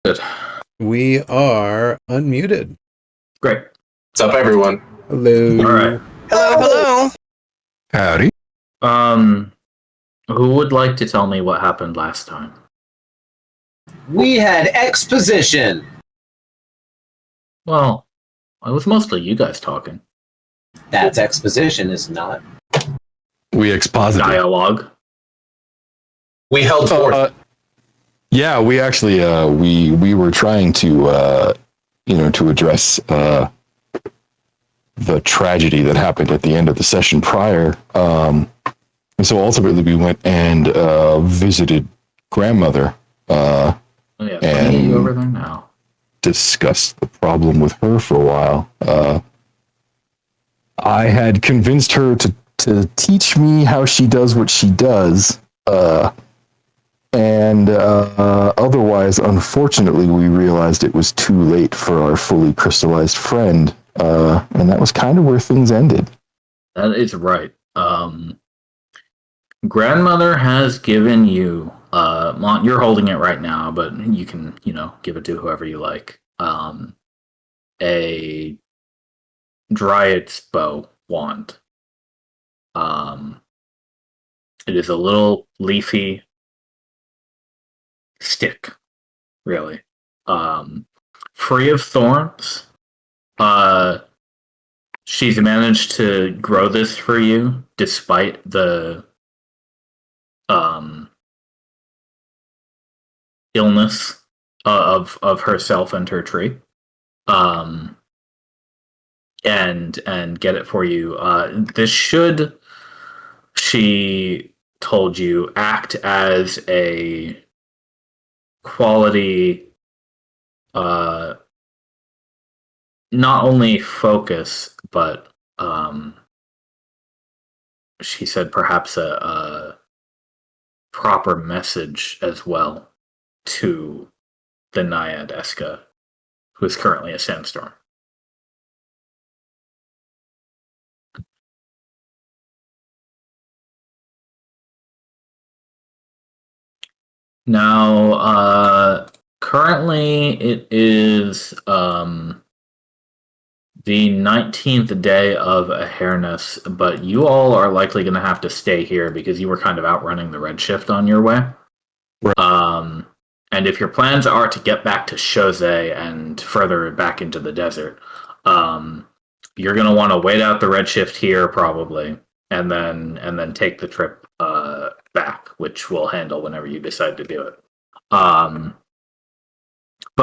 Good. We are unmuted. Great. What's up, everyone? Hello. All right. Hello. Howdy. Who would like to tell me what happened last time? We had exposition. Well, it was mostly you guys talking. That's exposition, is not. We exposited. Dialogue. We held forth. Yeah, we actually we were trying to to address the tragedy that happened at the end of the session prior. And so ultimately we went and visited grandmother Oh yeah, and you over there now. discussed the problem with her for a while. I had convinced her to teach me how she does what she does. And otherwise, unfortunately, we realized it was too late for our fully crystallized friend. And that was kind of where things ended. That is right. Grandmother has given you, you're holding it right now, but you can, give it to whoever you like. A Dryad's bow wand. It is a little leafy stick, really. Free of thorns. She's managed to grow this for you despite the illness of herself and her tree. And get it for you. This should, she told you, act as a quality, not only focus, but she said perhaps a proper message as well to the Naiad Eska, who is currently a sandstorm. Now, currently it is the 19th day of Ahairness, but you all are likely going to have to stay here because you were kind of outrunning the Redshift on your way. Right. And if your plans are to get back to Chose and further back into the desert, you're going to want to wait out the Redshift here probably, and then take the trip back, which we'll handle whenever you decide to do it. But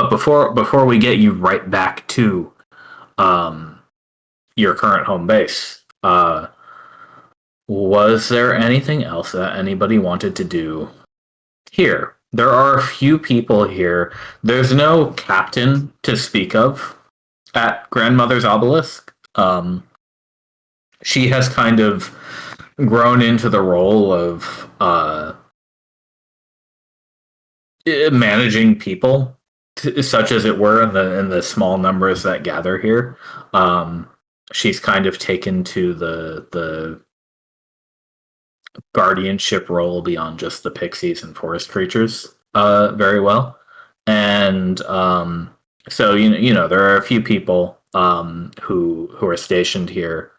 before we get you right back to your current home base, was there anything else that anybody wanted to do here? There are a few people here. There's no captain to speak of at Grandmother's Obelisk. She has kind of grown into the role of managing people, such as it were, in the small numbers that gather here. She's kind of taken to the guardianship role beyond just the pixies and forest creatures very well. And so there are a few people who are stationed here,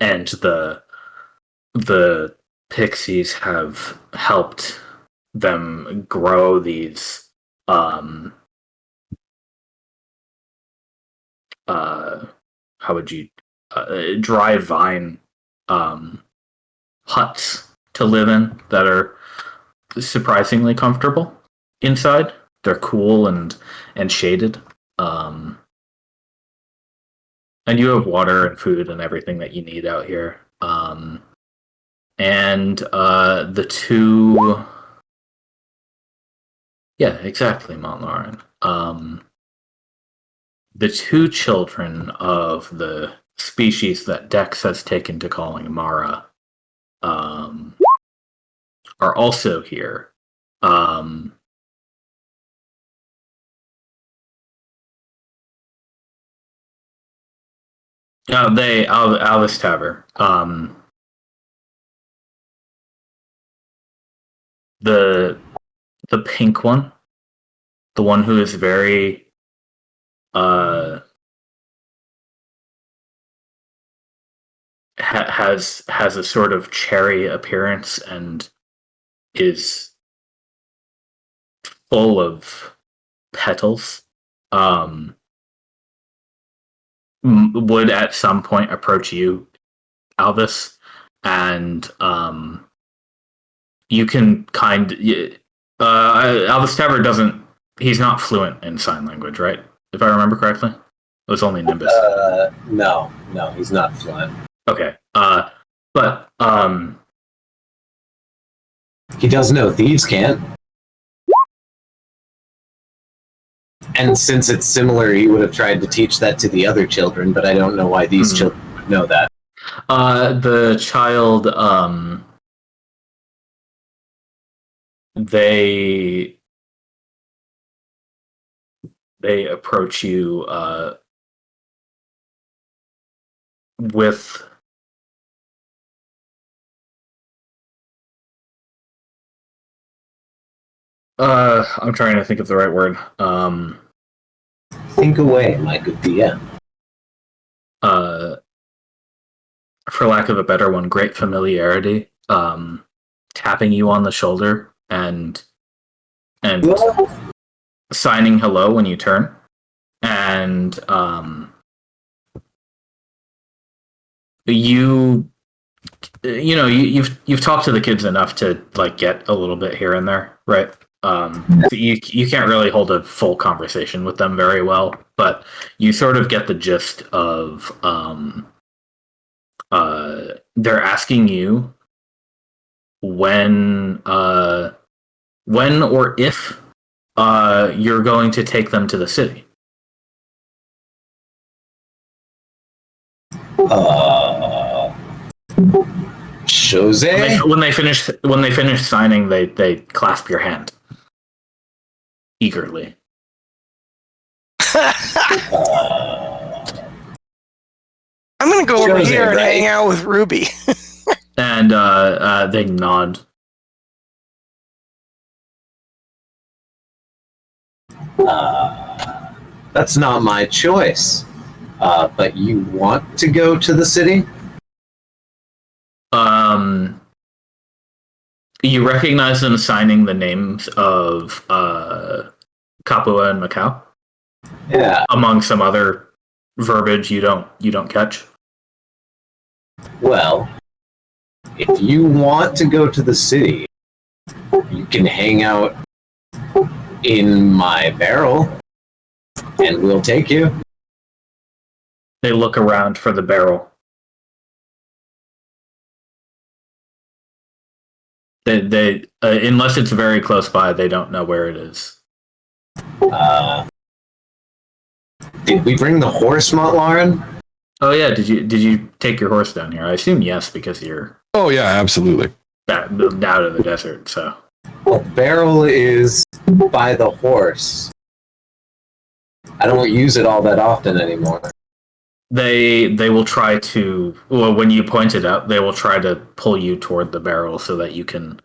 and the pixies have helped them grow these how would you dry vine huts to live in that are surprisingly comfortable inside. They're cool and shaded. And you have water and food and everything that you need out here. And the two... Yeah, exactly, Montlarin. The two children of the species that Dex has taken to calling Mara are also here. Alice Taver. The the pink one, the one who is very has a sort of cherry appearance and is full of petals, would at some point approach you, Alvis, and you can Alvis Tever doesn't. He's not fluent in sign language, right? If I remember correctly, it was only Nimbus. No, he's not fluent. Okay, but He does know thieves can't. And since it's similar, he would have tried to teach that to the other children, but I don't know why these children would know that. the child, they approach you with I'm trying to think of the right word. Think away, my good DM. For lack of a better one, great familiarity, tapping you on the shoulder and signing hello when you turn, and you've talked to the kids enough to like get a little bit here and there, right? So you can't really hold a full conversation with them very well, but you sort of get the gist of they're asking you when or if you're going to take them to the city. Jose? When they finish signing, they clasp your hand eagerly. I'm gonna go over Jose, here and right? hang out with Ruby. And they nod. That's not my choice. But you want to go to the city? You recognize them signing the names of Kapua and Macau, Yeah. among some other verbiage you don't catch. Well, if you want to go to the city, you can hang out in my barrel, and we'll take you. They look around for the barrel. They unless it's very close by, they don't know where it is. Did we bring the horse, Montlarin? Oh yeah, did you take your horse down here? I assume yes, because you're Oh yeah, absolutely. out of the desert. So Well, the barrel is by the horse. I don't use it all that often anymore. they will try to. Well, when you point it out, they will try to pull you toward the barrel so that you can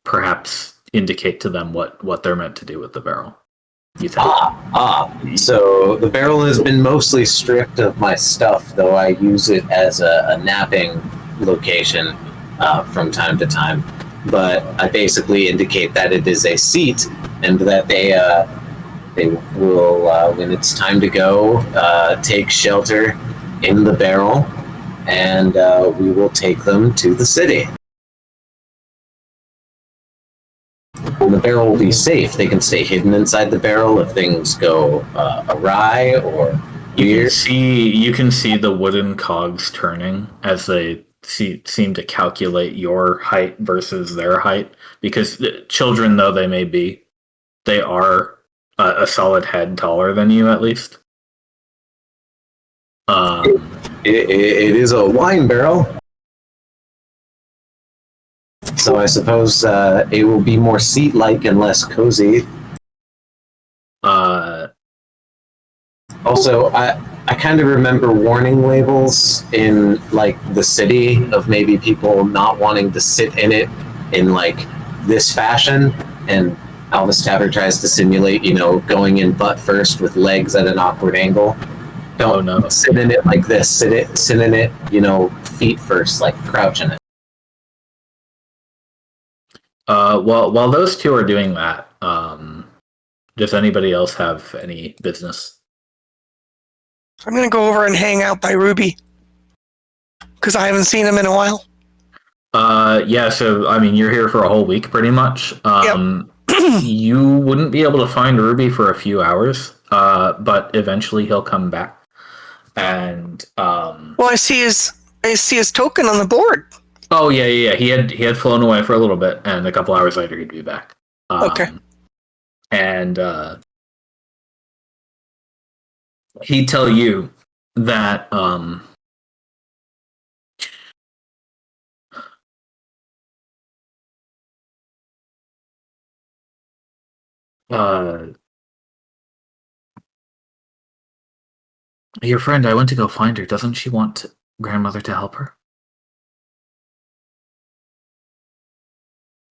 perhaps indicate to them what they're meant to do with the barrel. You think? So the barrel has been mostly stripped of my stuff, though I use it as a napping location from time to time. But I basically indicate that it is a seat, and that they will, when it's time to go, take shelter in the barrel, and we will take them to the city. And the barrel will be safe. They can stay hidden inside the barrel if things go awry or weird. You can see the wooden cogs turning as they seem to calculate your height versus their height, because children though they may be, they are a solid head taller than you at least. It is a wine barrel, so I suppose it will be more seat-like and less cozy. Also, I kind of remember warning labels in like the city of maybe people not wanting to sit in it in like this fashion, and Alvis Taver tries to simulate, going in butt first with legs at an awkward angle. Don't sit in it like this. Sit in it, feet first, like crouch in it. While those two are doing that, does anybody else have any business? I'm going to go over and hang out by Ruby because I haven't seen him in a while. Yeah, so I mean, you're here for a whole week, pretty much. Yep. You wouldn't be able to find Ruby for a few hours, but eventually he'll come back. And well, I see his token on the board. Oh yeah. He had flown away for a little bit, and a couple hours later he'd be back. Okay. And he'd tell you that your friend, I went to go find her. Doesn't she want grandmother to help her?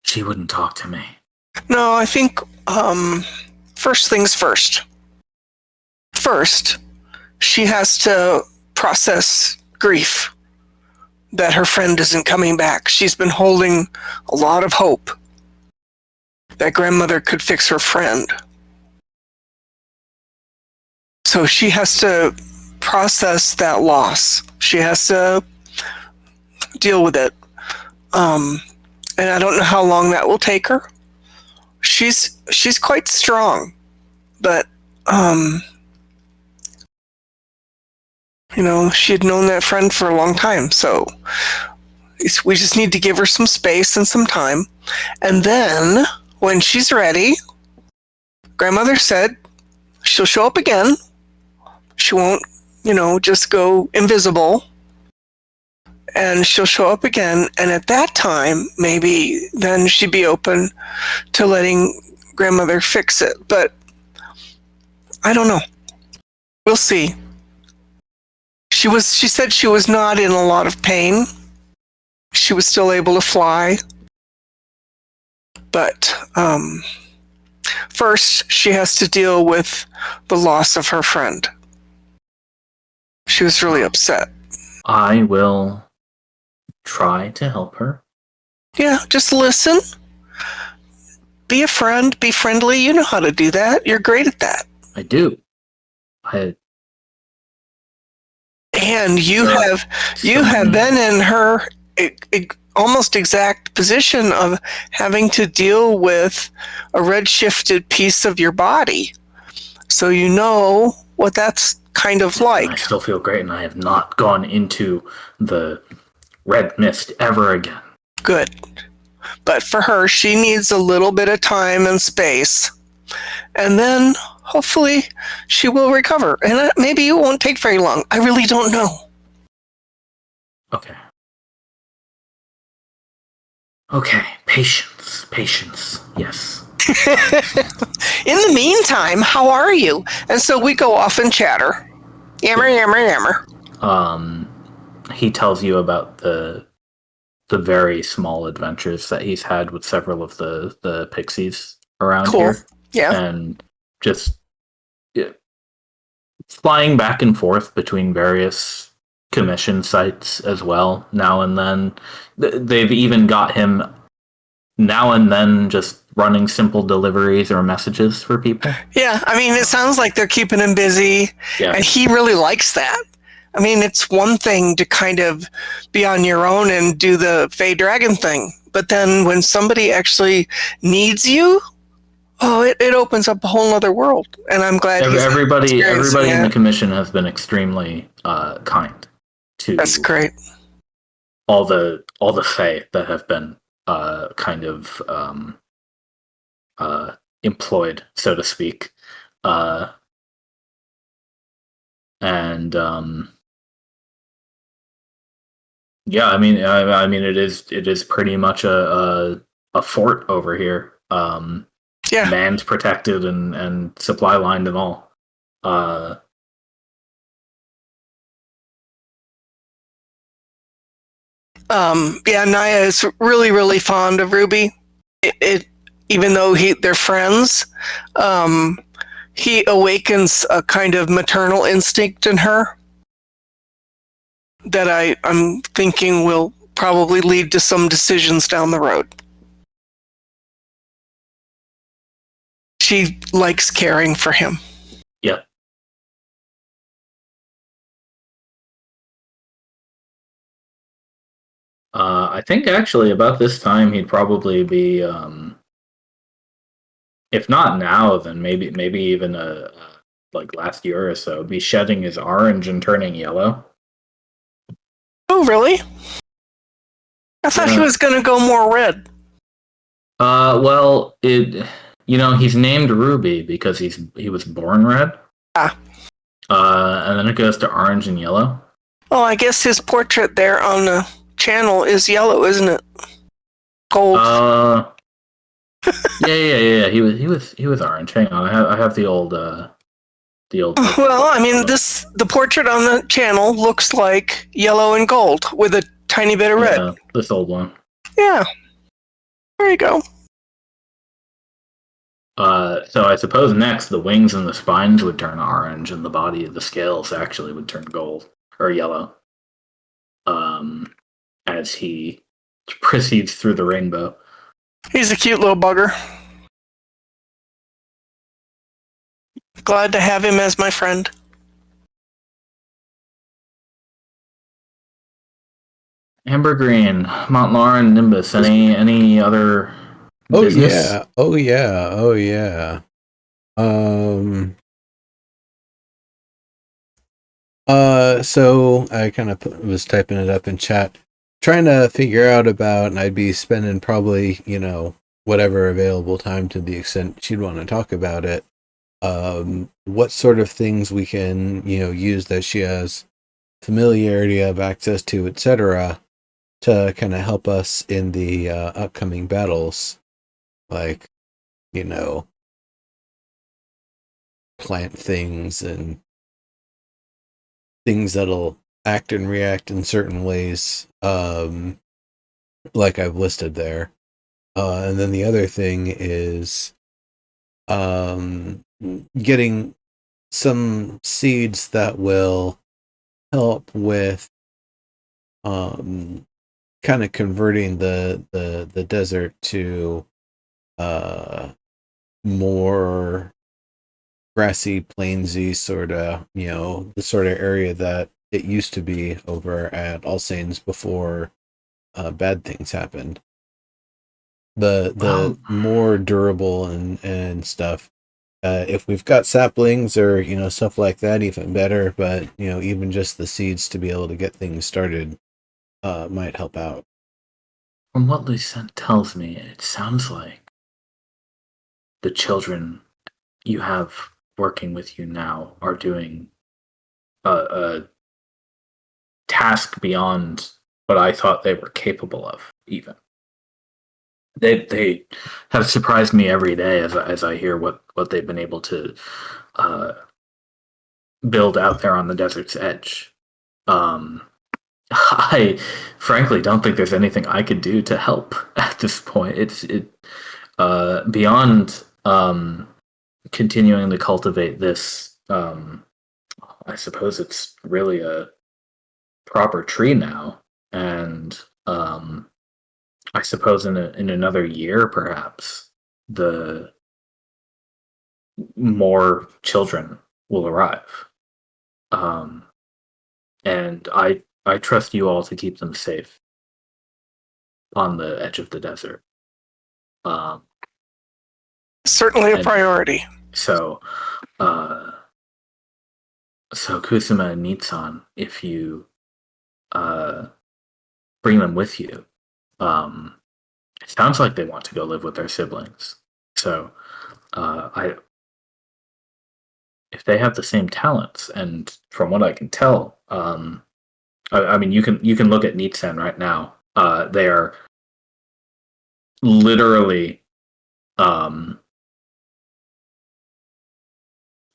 She wouldn't talk to me. No, I think first things first. First, she has to process grief that her friend isn't coming back. She's been holding a lot of hope that grandmother could fix her friend. So she has to process that loss. She has to deal with it. And I don't know how long that will take her. She's quite strong, but she had known that friend for a long time, so we just need to give her some space and some time. And then when she's ready, grandmother said she'll show up again. She won't, just go invisible. And she'll show up again, and at that time, maybe then she'd be open to letting grandmother fix it. But I don't know. We'll see. She said she was not in a lot of pain. She was still able to fly. But first, she has to deal with the loss of her friend. She was really upset. I will try to help her. Yeah, just listen. Be a friend. Be friendly. You know how to do that. You're great at that. I do. And you have been in her almost exact position of having to deal with a redshifted piece of your body. So you know what that's kind of like. I still feel great, and I have not gone into the red mist ever again. Good. But for her, she needs a little bit of time and space. And then hopefully she will recover. And maybe it won't take very long. I really don't know. Okay. Okay. Patience. Yes. In the meantime, how are you? And so we go off and chatter. Yammer. He tells you about the very small adventures that he's had with several of the pixies around here. Yeah. And just flying back and forth between various commission sites as well now and then. They've even got him now and then just running simple deliveries or messages for people. Yeah, I mean, it sounds like they're keeping him busy, and he really likes that. I mean, it's one thing to kind of be on your own and do the Fey Dragon thing, but then when somebody actually needs you, it opens up a whole other world. And I'm glad everybody in the commission has been extremely kind to. That's great. All the Fey that have been kind of employed, so to speak, and yeah, I mean, it is pretty much a fort over here. Yeah, manned, protected, and supply lined and all. Yeah, Naya is really, really fond of Ruby. even though they're friends, he awakens a kind of maternal instinct in her that I'm thinking will probably lead to some decisions down the road. She likes caring for him. Yep. I think actually about this time he'd probably be, if not now, then maybe even like last year or so, be shedding his orange and turning yellow. Oh, really? I thought he was going to go more red. Well, he's named Ruby because he was born red. Ah. And then it goes to orange and yellow. Well, I guess his portrait there on the channel is yellow, isn't it? Gold. Yeah. He was orange. Hang on, I have the old. Well, I mean, the portrait on the channel looks like yellow and gold with a tiny bit of red. This old one. Yeah. There you go. So I suppose next the wings and the spines would turn orange, and the body of the scales actually would turn gold or yellow. As he proceeds through the rainbow. He's a cute little bugger. Glad to have him as my friend. Amber Green, Mont Laurent, Nimbus. Any other business? Oh yeah. So I kind of was typing it up in chat, trying to figure out about, and I'd be spending probably, whatever available time to the extent she'd want to talk about it. What sort of things we can, use that she has familiarity of, access to, etc., to kind of help us in the upcoming battles, like, plant things and things that'll act and react in certain ways, like I've listed there. And then the other thing is getting some seeds that will help with kind of converting the desert to more grassy, plainsy sort of, the sort of area that it used to be over at All Saints before bad things happened. The more durable and stuff. If we've got saplings or stuff like that, even better. But even just the seeds to be able to get things started might help out. From what Lucette tells me, it sounds like the children you have working with you now are doing a task beyond what I thought they were capable of. Even they have surprised me every day as I hear what they've been able to build out there on the desert's edge. I frankly don't think there's anything I could do to help at this point. It's beyond continuing to cultivate this. I suppose it's really a proper tree now, and I suppose in another year, perhaps the more children will arrive. And I trust you all to keep them safe on the edge of the desert. Certainly a priority. So Kusuma and Nitsan, if you bring them with you, it sounds like they want to go live with their siblings. So if they have the same talents, and from what I can tell, I mean, you can look at Nitsan right now. They are literally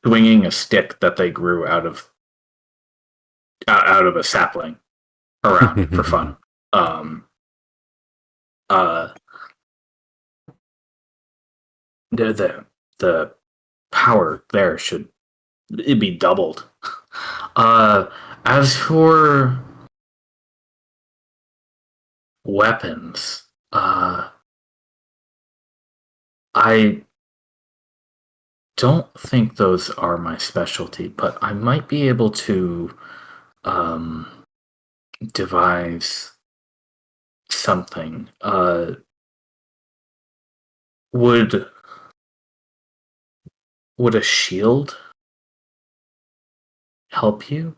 swinging a stick that they grew out of a sapling around for fun. the power there should it'd be doubled. As for weapons, I don't think those are my specialty, but I might be able to devise something. Would a shield help you?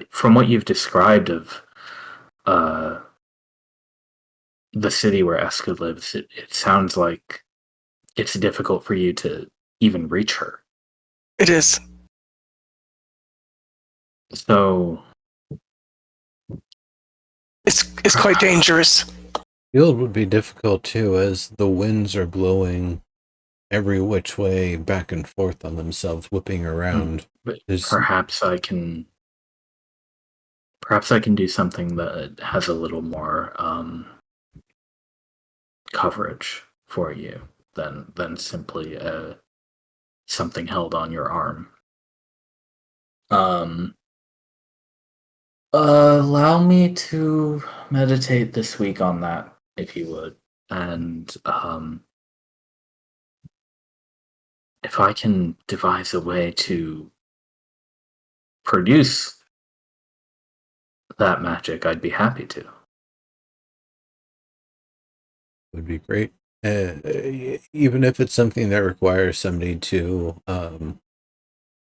From what you've described of the city where Eska lives, it sounds like it's difficult for you to even reach her. It is. So It's quite dangerous. Field would be difficult too, as the winds are blowing every which way back and forth on themselves, whipping around. But perhaps I can do something that has a little more coverage for you than simply something held on your arm. Allow me to meditate this week on that, if you would, and if I can devise a way to produce that magic, I'd be happy to. Would be great. Even if it's something that requires somebody to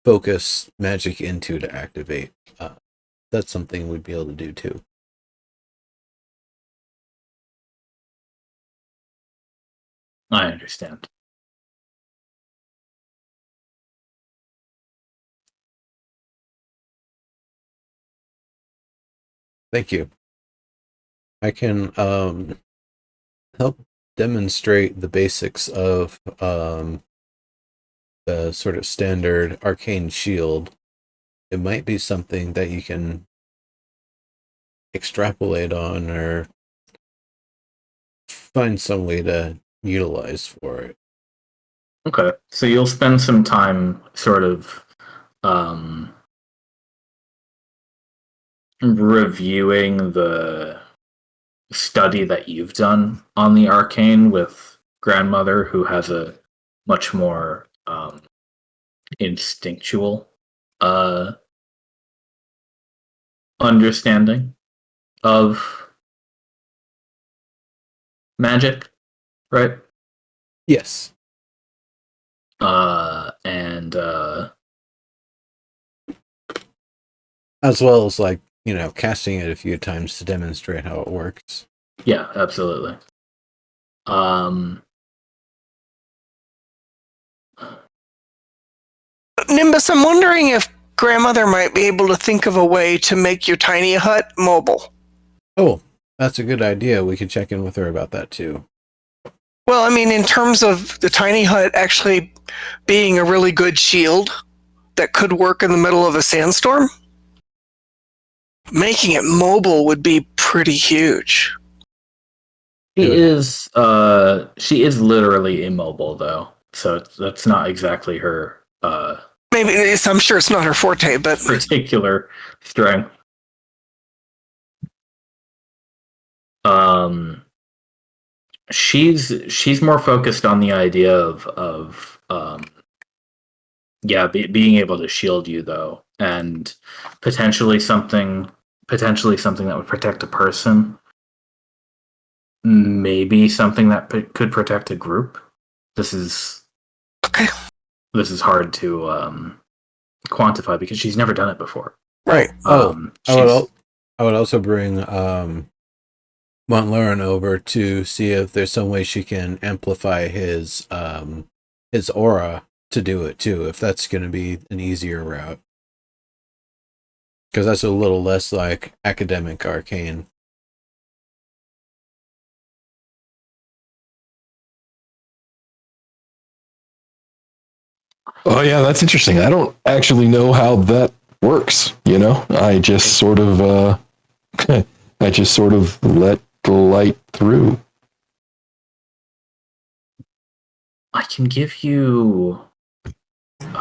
focus magic into to activate, that's something we'd be able to do too. I understand. Thank you. I can help demonstrate the basics of the sort of standard arcane shield. It might be something that you can extrapolate on or find some way to utilize for it. Okay, so you'll spend some time sort of reviewing the study that you've done on the arcane with grandmother, who has a much more instinctual understanding of magic, right? Yes. And as well as, like, casting it a few times to demonstrate how it works. Yeah, absolutely. Nimbus, I'm wondering if grandmother might be able to think of a way to make your tiny hut mobile. Oh, that's a good idea. We could check in with her about that too. Well, I mean, in terms of the tiny hut actually being a really good shield that could work in the middle of a sandstorm, making it mobile would be pretty huge. She is literally immobile, though, so that's not exactly her Maybe I'm sure it's not her forte, but particular strength. She's more focused on the idea of being able to shield you, though, and potentially something that would protect a person. Maybe something that could protect a group. This is okay. This is hard to quantify because she's never done it before. Right. I would also bring Montlarin over to see if there's some way she can amplify his aura to do it too, if that's going to be an easier route. Because that's a little less like academic arcane. Oh yeah, that's interesting. I don't actually know how that works, I just sort of let the light through. I can give you.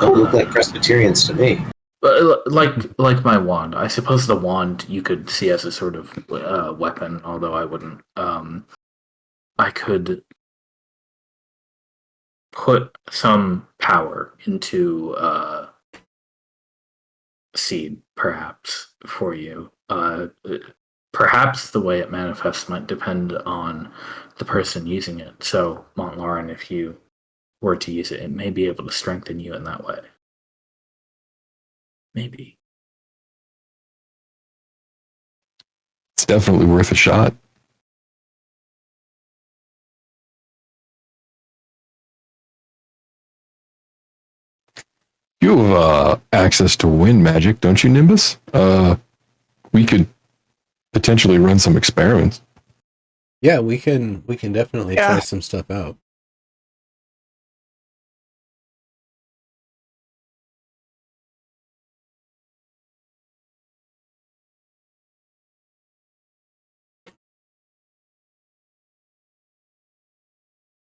Don't look like Presbyterians to me. Like my wand. I suppose the wand you could see as a sort of weapon, although I wouldn't. I could put some power into seed, perhaps, for you. Perhaps the way it manifests might depend on the person using it. So, Montlaurent, if you were to use it, it may be able to strengthen you in that way. Maybe. It's definitely worth a shot. You have access to wind magic, don't you, Nimbus? We could potentially run some experiments. Yeah, we can definitely try some stuff out.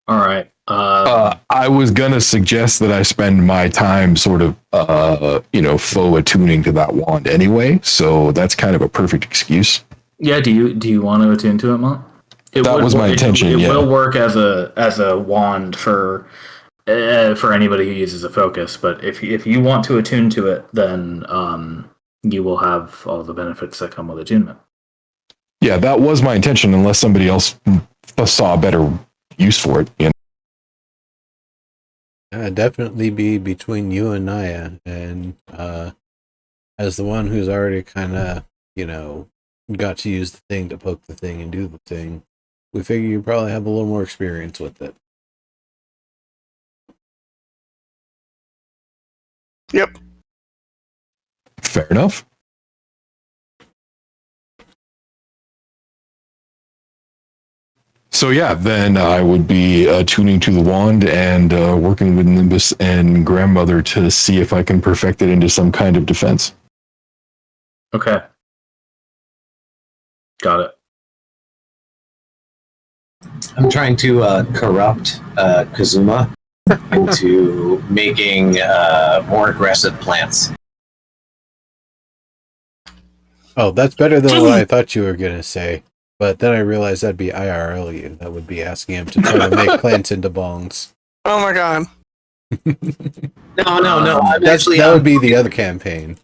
All right. I was gonna suggest that I spend my time sort of, faux attuning to that wand anyway. So that's kind of a perfect excuse. Yeah. Do you want to attune to it, Mont? That was my intention. It yeah. will work as a wand for anybody who uses a focus. But if you want to attune to it, then you will have all the benefits that come with attunement. Yeah, that was my intention. Unless somebody else saw a better use for it. You know? Definitely be between you and Naya, and as the one who's already kind of, got to use the thing to poke the thing and do the thing, we figure you probably have a little more experience with it. Yep. Fair enough. So yeah, then I would be tuning to the wand and working with Nimbus and Grandmother to see if I can perfect it into some kind of defense. Okay. Got it. I'm trying to corrupt Kazuma into making more aggressive plants. Oh, that's better than what I thought you were going to say. But then I realized that'd be IRL you. That would be asking him to try to make plants into bongs. Oh my god. No. That would be the other campaign.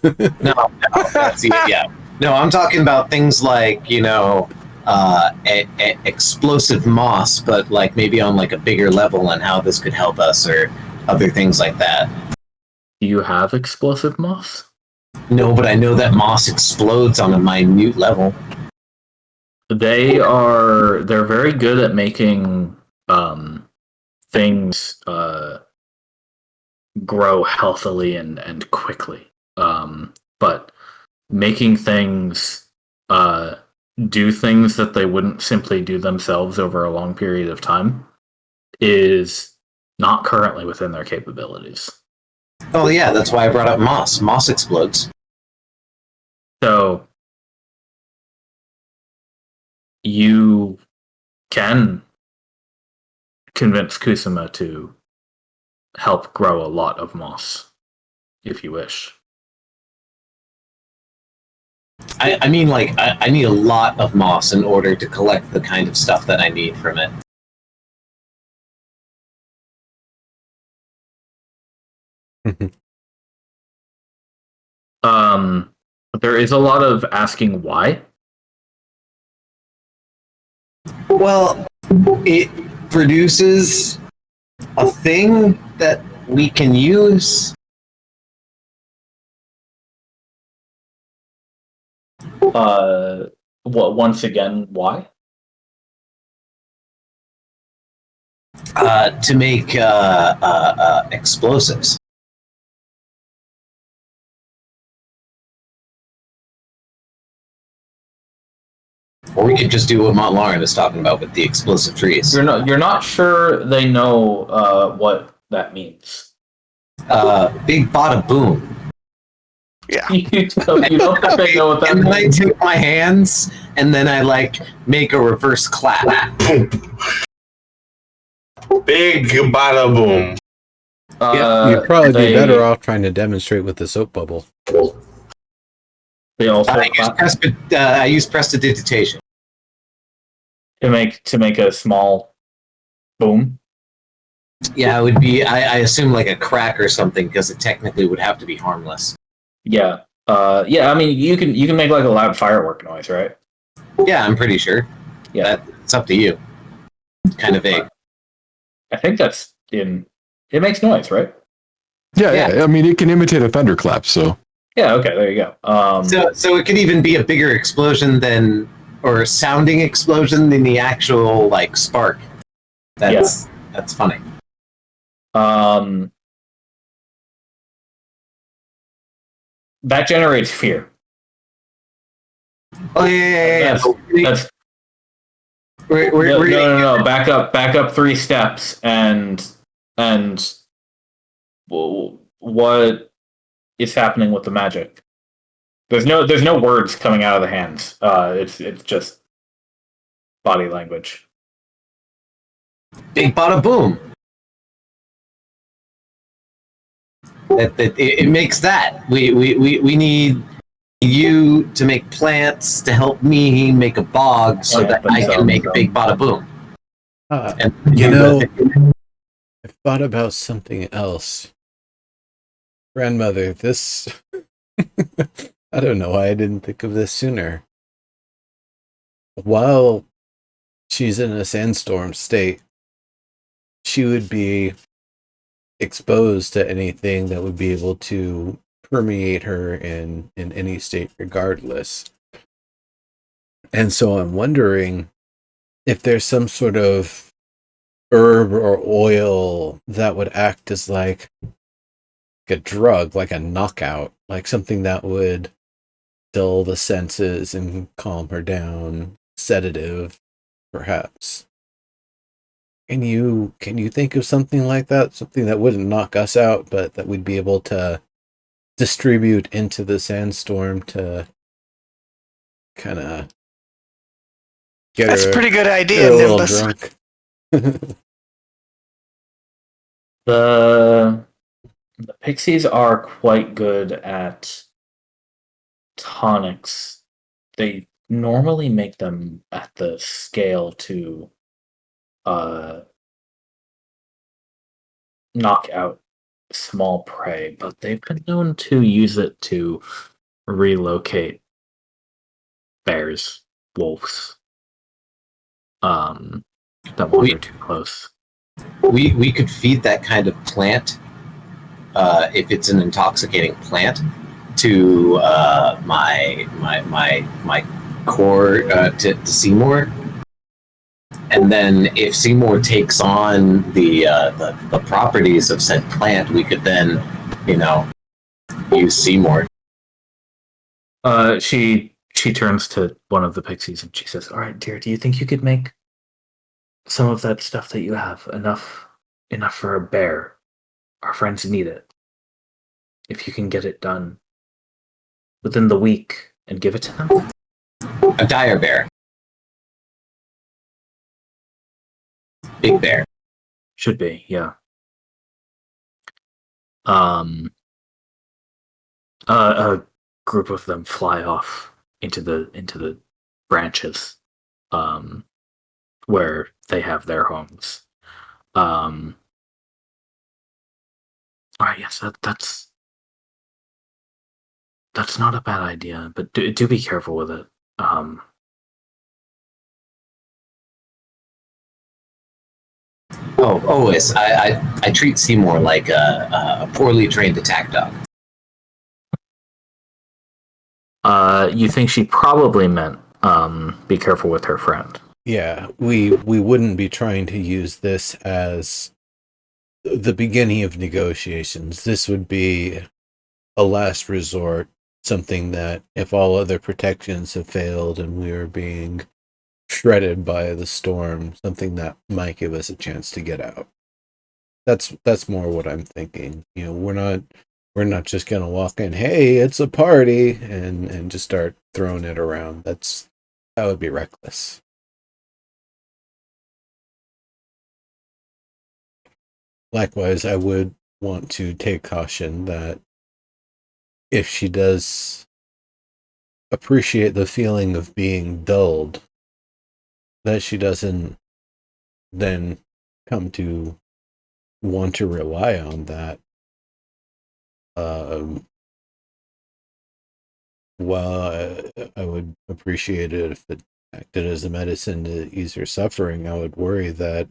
No, that's yeah. No, I'm talking about things like, explosive moss, but like maybe on like a bigger level and how this could help us or other things like that. Do you have explosive moss? No, but I know that moss explodes on a minute level. They're very good at making things grow healthily and quickly. But making things do things that they wouldn't simply do themselves over a long period of time is not currently within their capabilities. Oh yeah, that's why I brought up moss. Moss explodes. So you can convince Kusama to help grow a lot of moss, if you wish. I mean, like, I need a lot of moss in order to collect the kind of stuff that I need from it. But there is a lot of asking why. Well, it produces a thing that we can use. Once again, why? To make explosives. Or we could just do what Montlaurent is talking about with the explosive trees. You're not sure they know what that means. Big bada boom. Yeah. You don't think they know what that And then I means. take my hands and then I like make a reverse clap. Big bada boom. You'd probably they, be better off trying to demonstrate with the soap bubble. They also I use prestidigitation. to make a small boom. Yeah, it would be. I assume like a crack or something because it technically would have to be harmless. Yeah. I mean, you can make like a loud firework noise, right? Yeah, I'm pretty sure. Yeah. It's up to you. Kind of vague. I think that's in. It makes noise, right? Yeah. I mean, it can imitate a thunderclap. So Yeah. Okay. There you go. So it could even be a bigger explosion than, or a sounding explosion than the actual like spark. That's funny. That generates fear. Oh yeah. That's We're no. Back up 3 steps and what is happening with the magic? There's no words coming out of the hands. It's just body language. big bada boom. It makes that. We need you to make plants to help me make a bog so that I can make a big bada boom. I thought about something else. Grandmother, this... I don't know why I didn't think of this sooner. While she's in a sandstorm state, she would be exposed to anything that would be able to permeate her in any state regardless. And so I'm wondering if there's some sort of herb or oil that would act as like a drug, like a knockout, like something that would dull the senses and calm her down, sedative, perhaps. Can you think of something like that? Something that wouldn't knock us out, but that we'd be able to distribute into the sandstorm to kind of get That's her, a pretty good idea, get her a little Nimbus. drunk. The pixies are quite good at tonics. They normally make them at the scale to knock out small prey, but they've been known to use it to relocate bears, wolves, that wander too close. We could feed that kind of plant, if it's an intoxicating plant, to my core to Seymour, and then if Seymour takes on the properties of said plant, we could then, use Seymour. She turns to one of the pixies and she says, "All right, dear, do you think you could make some of that stuff that you have enough for a bear? Our friends need it. If you can get it done within the week and give it to them." A dire bear. Big bear. Should be, yeah. A group of them fly off into the branches, where they have their homes. All right, yes, that's not a bad idea, but do be careful with it. Always. I treat Seymour like a poorly trained attack dog. You think she probably meant be careful with her friend. Yeah, we wouldn't be trying to use this as the beginning of negotiations. This would be a last resort, something that if all other protections have failed and we are being shredded by the storm, something that might give us a chance to get out. That's more what I'm thinking. We're not just gonna walk in, hey, it's a party, and just start throwing it around. That would be reckless. likewise, I would want to take caution that if she does appreciate the feeling of being dulled, that she doesn't then come to want to rely on that. While I would appreciate it if it acted as a medicine to ease her suffering, I would worry that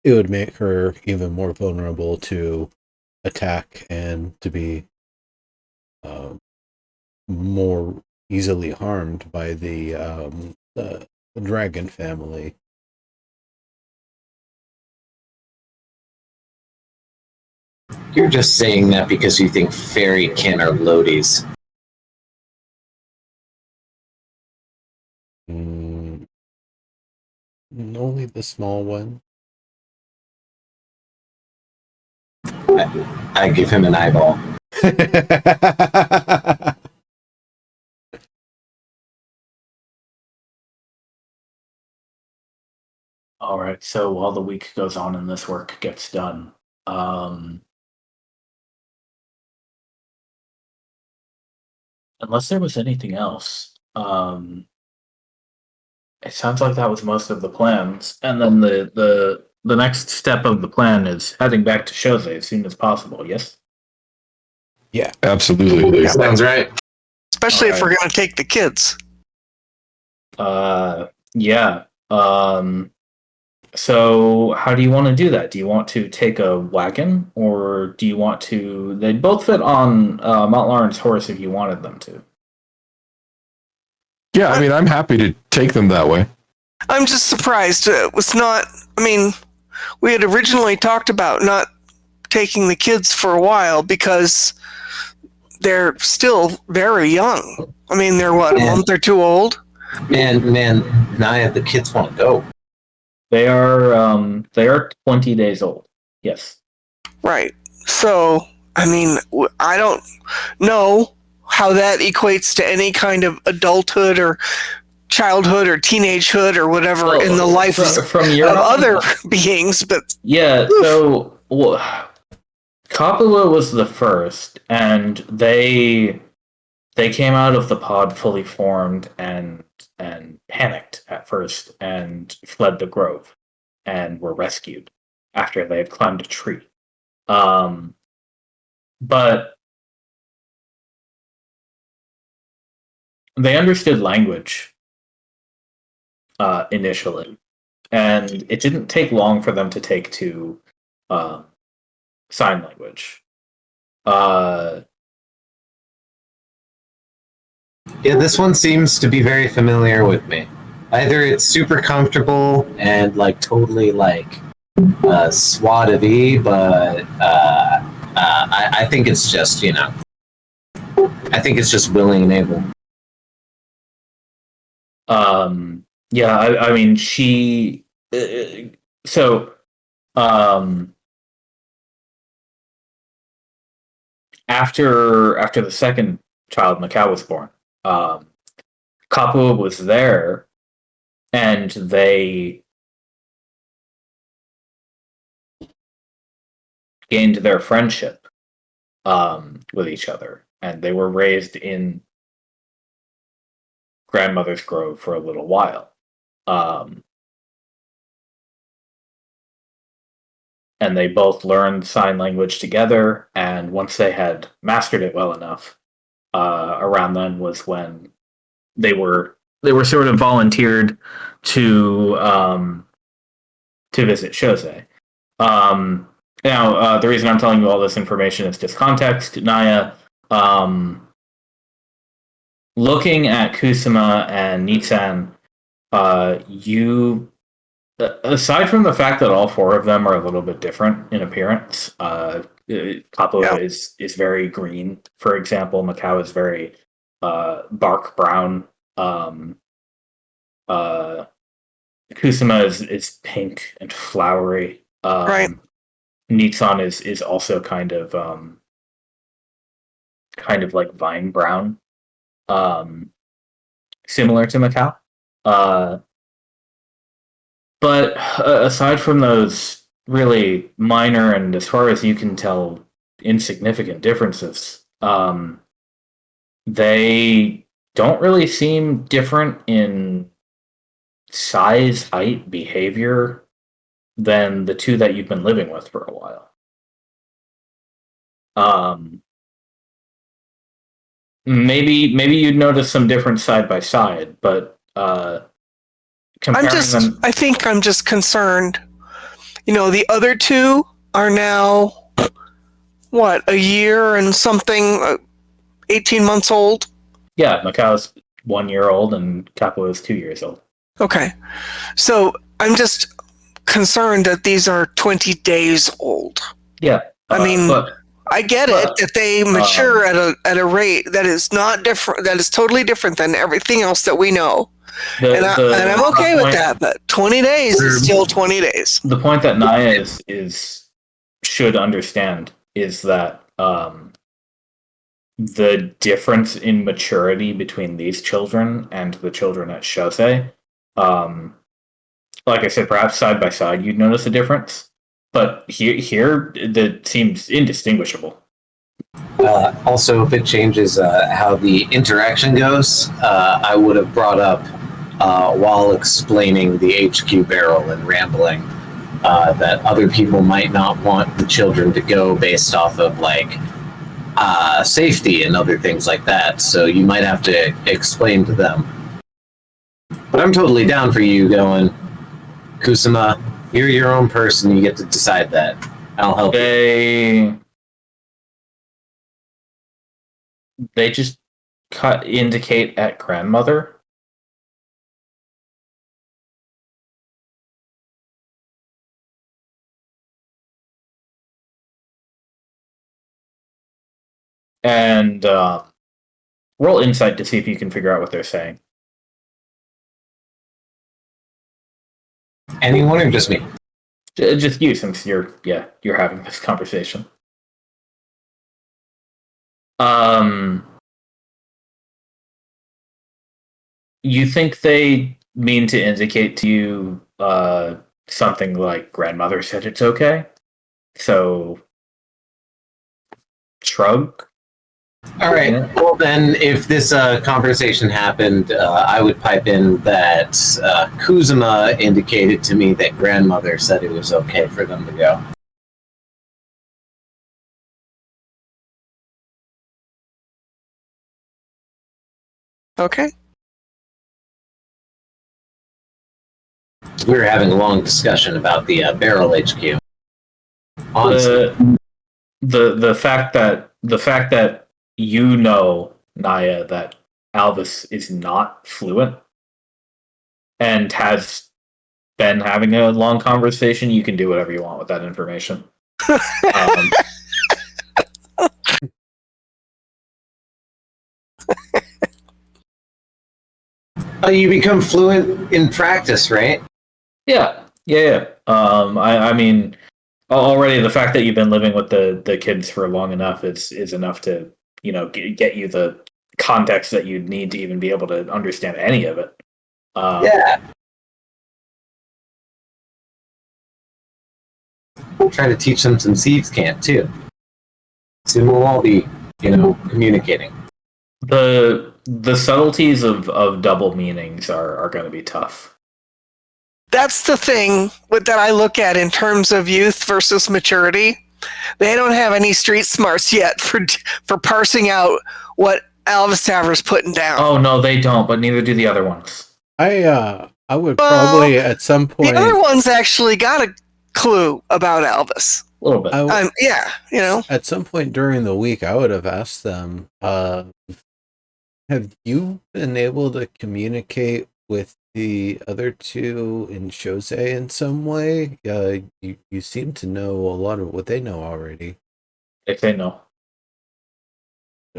it would make her even more vulnerable to attack and to be more easily harmed by the dragon family. You're just saying that because you think fairykin are loadies. Only the small one. I give him an eyeball. All right. So while the week goes on and this work gets done, unless there was anything else, it sounds like that was most of the plans. And then the next step of the plan is heading back to Chose as soon as possible. Yes. Yeah, Absolutely. Sounds right. Especially if Alright. we're going to take the kids. Yeah. So how do you want to do that? Do you want to take a wagon, or do you want to? They'd both fit on Mount Lawrence horse if you wanted them to. Yeah, I mean, I'm happy to take them that way. I'm just surprised it was not. I mean, we had originally talked about not taking the kids for a while because they're still very young. I mean, they're what, a month or two old? Man, Naya, the kids want to go. They are 20 days old. Yes. Right. So, I mean, I don't know how that equates to any kind of adulthood or childhood or teenagehood or whatever Well, in the life from your of other beings, but Yeah, so Kapua was the first, and they came out of the pod fully formed and panicked at first and fled the grove and were rescued after they had climbed a tree. But they understood language initially, and it didn't take long for them to take to sign language. Yeah, this one seems to be very familiar with me. Either it's super comfortable and like totally like SWAT of E, but I think it's just, you know, I think it's just willing and able. Yeah, I mean, she. So, after the second child, Macau, was born, Kapua was there, and they gained their friendship with each other, and they were raised in grandmother's grove for a little while. And they both learned sign language together, and once they had mastered it well enough, around then was when they were sort of volunteered to visit Shosei. Now, the reason I'm telling you all this information is just context. Naya, looking at Kusama and Nitsan, you, aside from the fact that all four of them are a little bit different in appearance, Kapua is very green, for example. Macau is very bark brown. Kusama is pink and flowery. right. Nitsan is also kind of like vine brown, similar to Macau. But aside from those really minor and, as far as you can tell, insignificant differences. They don't really seem different in size, height, behavior than the two that you've been living with for a while. Maybe you'd notice some difference side by side, but comparing them, I think I'm just concerned. The other two are now, what, a year and something, 18 months old? yeah, Macau's 1 year old and Capua is 2 years old. Okay. So I'm just concerned that these are 20 days old. Yeah. I mean, but I get it that they mature at a rate that is not different, that is totally different than everything else that we know. And I'm okay with that, but 20 days is still 20 days. The point that Naya should understand is that the difference in maturity between these children and the children at Shosei, like I said, perhaps side by side you'd notice a difference, but here that seems indistinguishable. Also, if it changes how the interaction goes, I would have brought up while explaining the HQ barrel and rambling that other people might not want the children to go based off of safety and other things like that. So you might have to explain to them. But I'm totally down for you going, Kusama, you're your own person. You get to decide that. I'll help you. They just indicate at grandmother. And roll insight to see if you can figure out what they're saying. Anyone or just me? Just you, since you're having this conversation. You think they mean to indicate to you something like grandmother said it's okay? So shrug. All right. Yeah. Well, then, if this conversation happened, I would pipe in that Kuzuma indicated to me that grandmother said it was okay for them to go. Okay. We were having a long discussion about the barrel HQ. Honestly, The fact that you know, Naya, that Alvis is not fluent and has been having a long conversation, you can do whatever you want with that information. You become fluent in practice, right? Yeah. I mean, already the fact that you've been living with the kids for long enough is enough to get you the context that you need to even be able to understand any of it. Yeah. Try to teach them some thieves' cant too. So we'll all be, communicating. The subtleties of double meanings are going to be tough. That's the thing that I look at in terms of youth versus maturity. They don't have any street smarts yet for parsing out what Alvis Taver's putting down. Oh no, they don't, but neither do the other ones. I would probably at some point. The other ones actually got a clue about Alvis. A little bit. At some point during the week, I would have asked them, have you been able to communicate with the other two in Shosei in some way? You seem to know a lot of what they know already. They say no.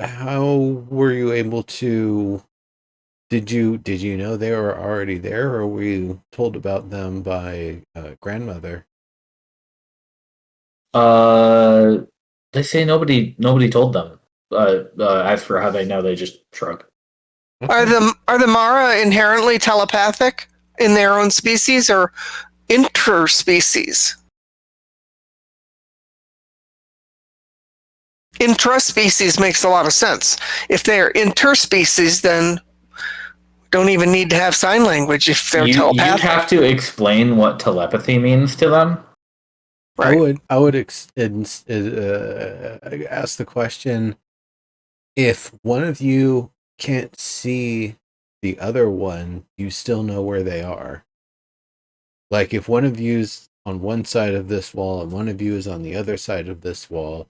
How were you able to? Did you know they were already there, or were you told about them by grandmother? They say nobody told them. As for how they know, they just shrug. Are the Mara inherently telepathic in their own species or interspecies? intraspecies makes a lot of sense. If they're interspecies, then don't even need to have sign language if they're You'd telepathic. have to explain what telepathy means to them. Right. I would ask the question: if one of you can't see the other one, you still know where they are. Like if one of you's on one side of this wall and one of you is on the other side of this wall,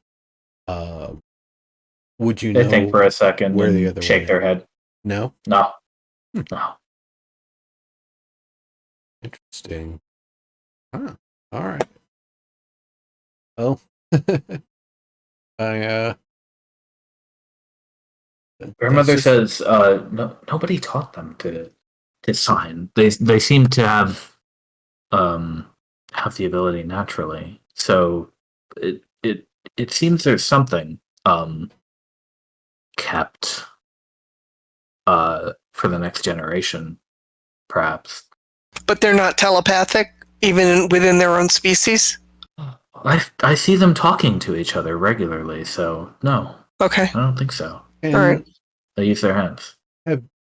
would you They know think for a second where the and other shake one their is? head. No? No. Hmm. No. Interesting. Huh. All right. Well, I Grandmother says nobody taught them to sign. They seem to have the ability naturally. So it seems there's something kept for the next generation, perhaps. But they're not telepathic, even within their own species? I see them talking to each other regularly, so no, Okay. I don't think so. And All right. They use their hands.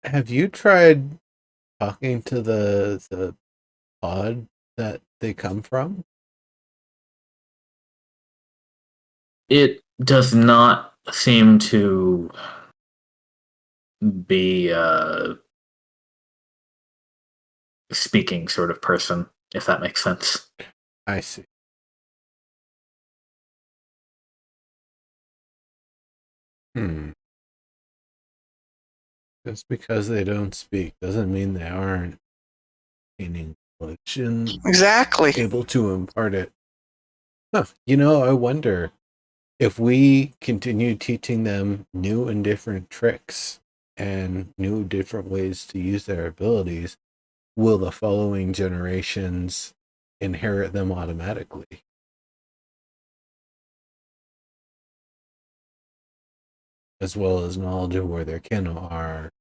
have you tried talking to the pod that they come from? It does not seem to be a speaking sort of person, if that makes sense. I see. Just because they don't speak doesn't mean they aren't in English and Exactly. able to impart it. Huh. I wonder if we continue teaching them new and different tricks and new different ways to use their abilities, will the following generations inherit them automatically? As well as knowledge of where their kin are.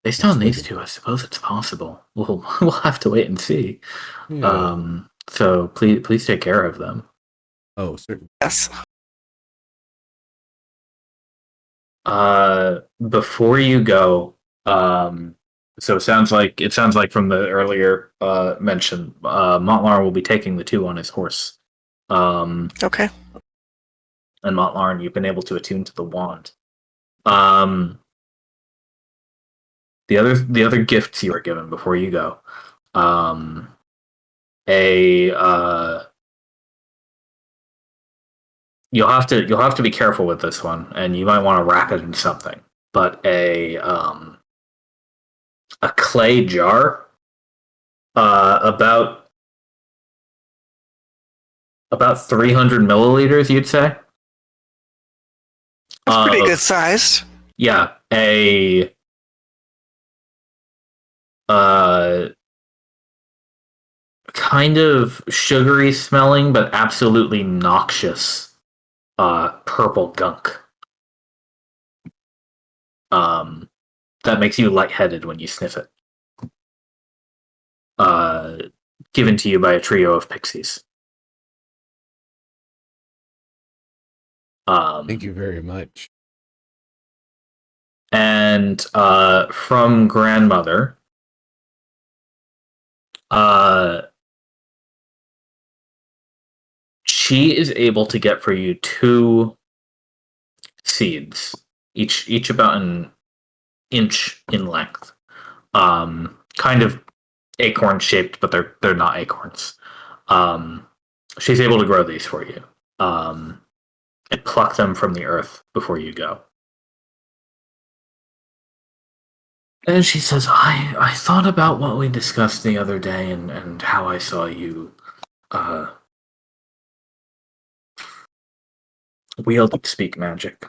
Based on these two, I suppose it's possible. We'll have to wait and see. Yeah. So please take care of them. Oh, certainly. Yes. Before you go, so it sounds like from the earlier mention, Montlar will be taking the two on his horse. Okay. And Montlar, you've been able to attune to the wand. The other gifts you were given before you go, you'll have to be careful with this one, and you might want to wrap it in something. But a clay jar, about 300 milliliters, you'd say. That's pretty good sized. Yeah, a kind of sugary smelling but absolutely noxious purple gunk. That makes you lightheaded when you sniff it. Given to you by a trio of pixies. Thank you very much. And from grandmother, she is able to get for you 2 seeds, each about an inch in length. Kind of acorn shaped, but they're not acorns. She's able to grow these for you. And pluck them from the earth before you go. And she says, I thought about what we discussed the other day and how I saw you wield and speak magic.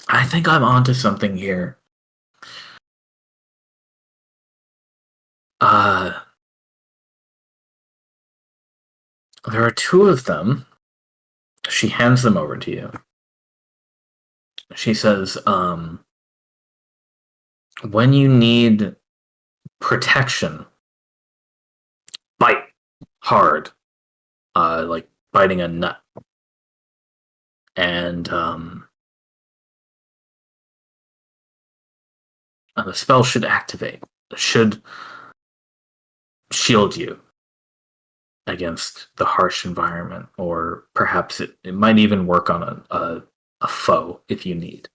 I think I'm onto something here. There are 2 of them. She hands them over to you. She says, when you need protection, bite hard, like biting a nut. and the spell should activate. Should shield you against the harsh environment, or perhaps it might even work on a foe if you need.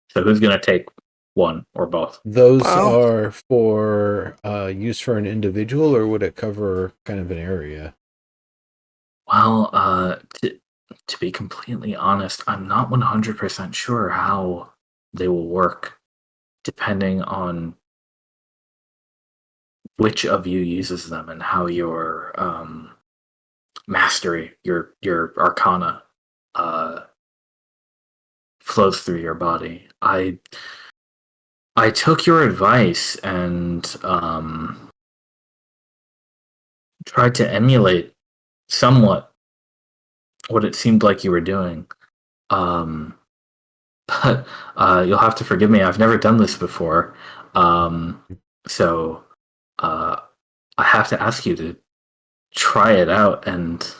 So who's going to take one or both? Those Well- are for use for an individual, or would it cover kind of an area? Well, to be completely honest, I'm not 100% sure how they will work, depending on which of you uses them and how your mastery, your arcana, flows through your body. I took your advice and tried to emulate somewhat what it seemed like you were doing. But you'll have to forgive me. I've never done this before. So I have to ask you to try it out and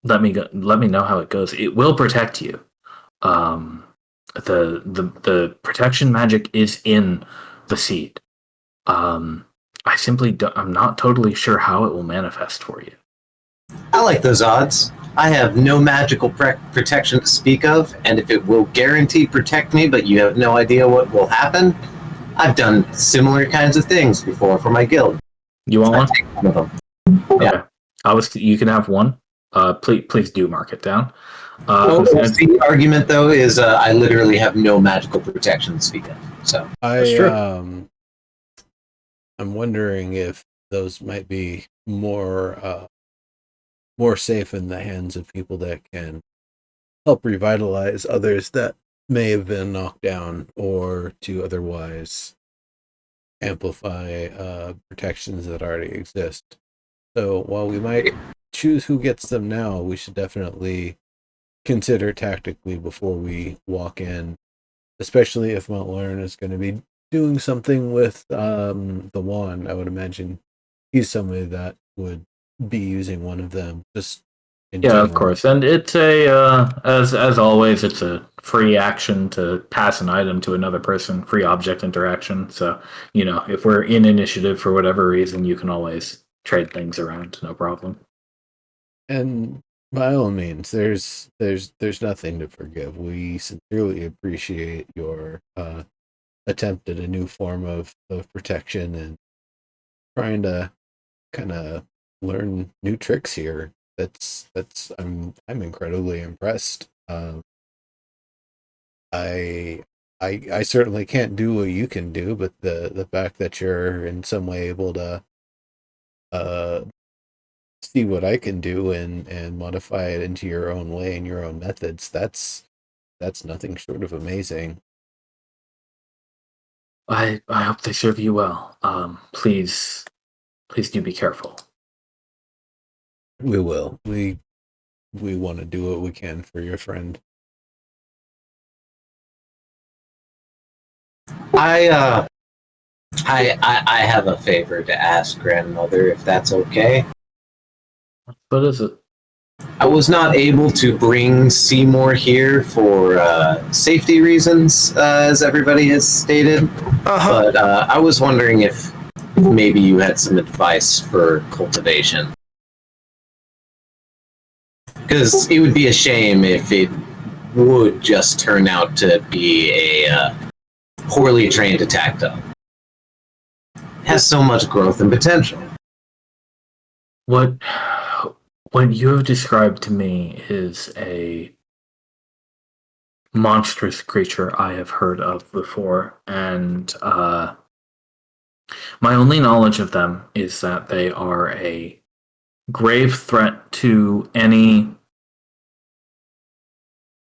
let me know how it goes. It will protect you. The protection magic is in the seed. I simply I'm not totally sure how it will manifest for you. I like those odds. I have no magical protection to speak of, and if it will guarantee protect me, but you have no idea what will happen, I've done similar kinds of things before for my guild. You want I one? take one of them. Okay. You can have one. Please do mark it down. The argument though is I literally have no magical protection to speak of. So That's true. I'm wondering if those might be more safe in the hands of people that can help revitalize others that may have been knocked down, or to otherwise amplify protections that already exist. So while we might choose who gets them now, we should definitely consider tactically before we walk in, especially if Mount Lauren is going to be doing something with the wand. I would imagine he's somebody that would be using one of them. Just in general. Of course, and it's a as always, it's a free action to pass an item to another person, free object interaction. So if we're in initiative for whatever reason, you can always trade things around, no problem. And by all means, there's nothing to forgive. We sincerely appreciate your attempt at a new form of protection and trying to kind of learn new tricks here. I'm incredibly impressed. I certainly can't do what you can do, but the fact that you're in some way able to see what I can do and modify it into your own way and your own methods, that's nothing short of amazing. I hope they serve you well. Please do be careful. We will. We want to do what we can for your friend. I have a favor to ask, grandmother, if that's okay. What is it? I was not able to bring Seymour here for safety reasons, as everybody has stated. But I was wondering if maybe you had some advice for cultivation. Because it would be a shame if it would just turn out to be a poorly trained attack dog. It has so much growth and potential. What you have described to me is a monstrous creature I have heard of before, and my only knowledge of them is that they are a grave threat to any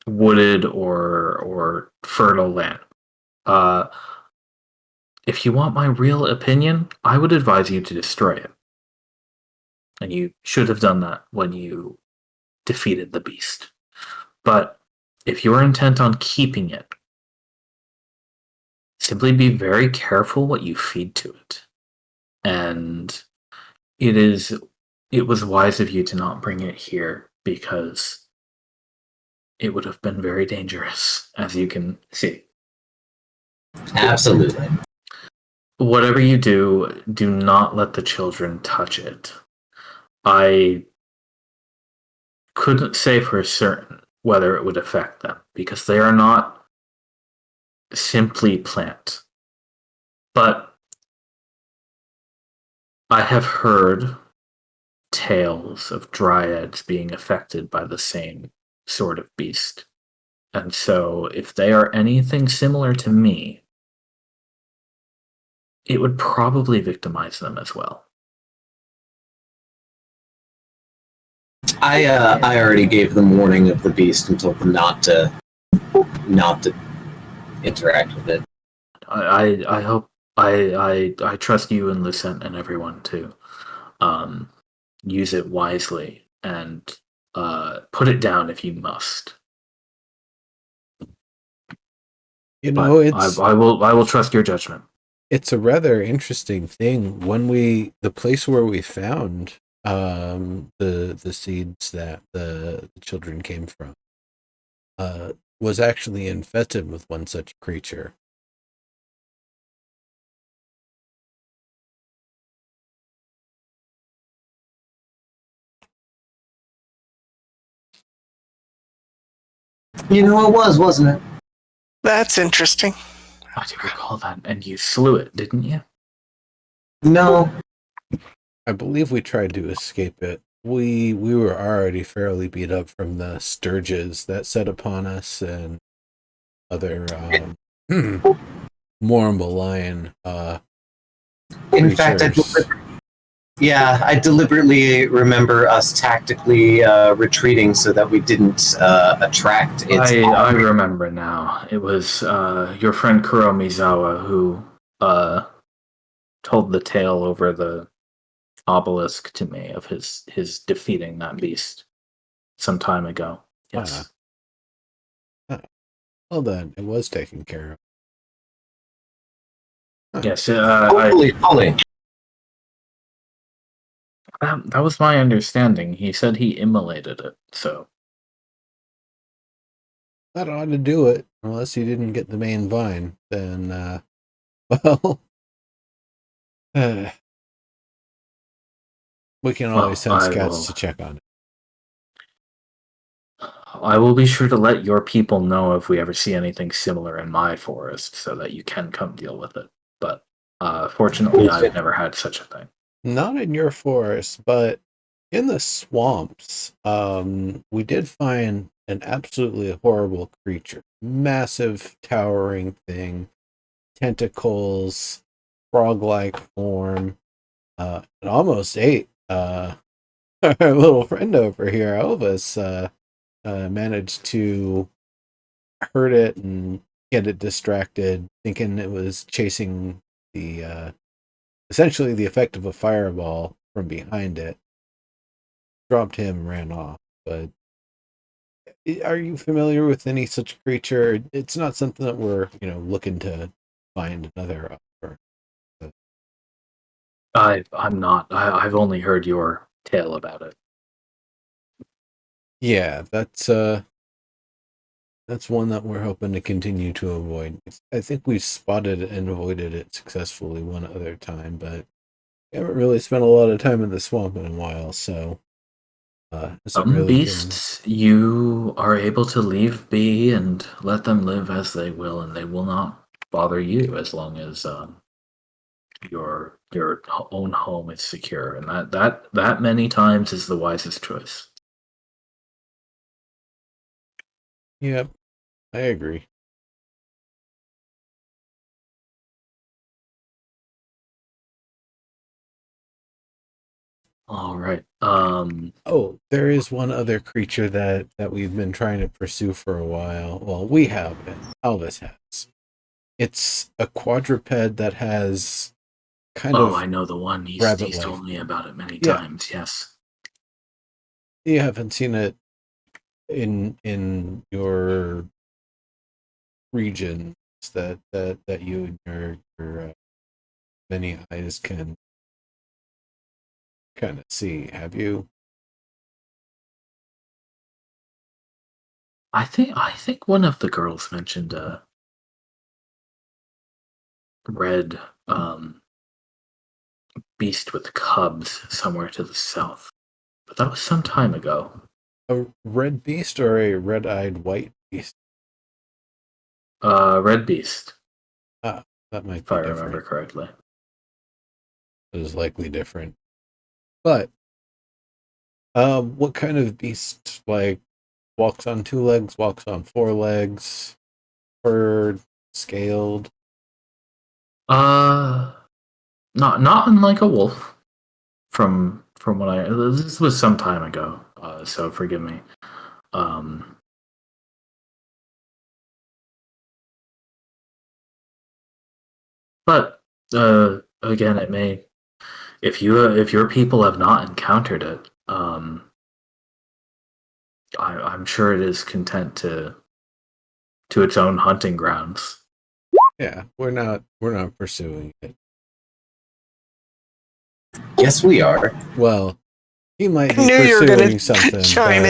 wooded or fertile land. If you want my real opinion, I would advise you to destroy it. And you should have done that when you defeated the beast. But if you are intent on keeping it, simply be very careful what you feed to it. And it was wise of you to not bring it here because it would have been very dangerous, as you can see. Absolutely. Whatever you do, do not let the children touch it. I couldn't say for certain whether it would affect them because they are not simply plant. But I have heard tales of dryads being affected by the same sort of beast. And so, if they are anything similar to me, it would probably victimize them as well. I already gave them warning of the beast and told them not to interact with it. I hope I trust you and Lucent and everyone to use it wisely and put it down if you must. You know, But I will trust your judgment. it's a rather interesting thing. When the place where we found the seeds that the children came from was actually infested with one such creature. You know it was, wasn't it? That's interesting. I do recall that, and you slew it, didn't you? No. I believe we tried to escape it. We were already fairly beat up from the sturges that set upon us and other more malign In fact, creatures. I deliberately remember us tactically retreating so that we didn't attract its. I remember now. It was your friend Kuro Mizawa who told the tale over the obelisk to me of his defeating that beast some time ago. Yes. Well then, it was taken care of. Yes. Hopefully, fully. That was my understanding. He said he immolated it. So That ought to do it, unless you didn't get the main vine. Then, well, we can always send scouts to check on it. I will be sure to let your people know if we ever see anything similar in my forest, so that you can come deal with it. But fortunately, I've never had such a thing. Not in your forest, but in the swamps. We did find an absolutely horrible creature, massive, towering thing, tentacles, frog-like form. It almost ate our little friend over here, Elvis. Managed to hurt it and get it distracted, thinking it was chasing the essentially the effect of a fireball from behind it. Dropped him, ran off. But are you familiar with any such creature? It's not something that we're looking to find another. I'm not. I've only heard your tale about it. Yeah, that's one that we're hoping to continue to avoid. I think we've spotted and avoided it successfully one other time, but we haven't really spent a lot of time in the swamp in a while, so some really beasts you are able to leave be and let them live as they will, and they will not bother you as long as your own home is secure. And that many times is the wisest choice. Yep, I agree. All right. Oh, there is one other creature that we've been trying to pursue for a while. Well, we have been. Elvis has. It's a quadruped that has kind of. I know the one. He's told me about it many times. Yes. You haven't seen it in your regions that you and your many eyes can kind of see. Have you? I think one of the girls mentioned a red beast with cubs somewhere to the south, but that was some time ago. A red beast or a red-eyed white beast? Red beast, Ah, that might if be I remember different. correctly. It is likely different. But what kind of beast? Like walks on two legs, walks on four legs, furred, scaled. Uh, not unlike a wolf. From what I this was some time ago, so forgive me. Um, but again, it may if your people have not encountered it, I'm sure it is content to its own hunting grounds. Yeah, we're not pursuing it. Yes, we are. Well, he might I be knew you were going pursuing to something, chime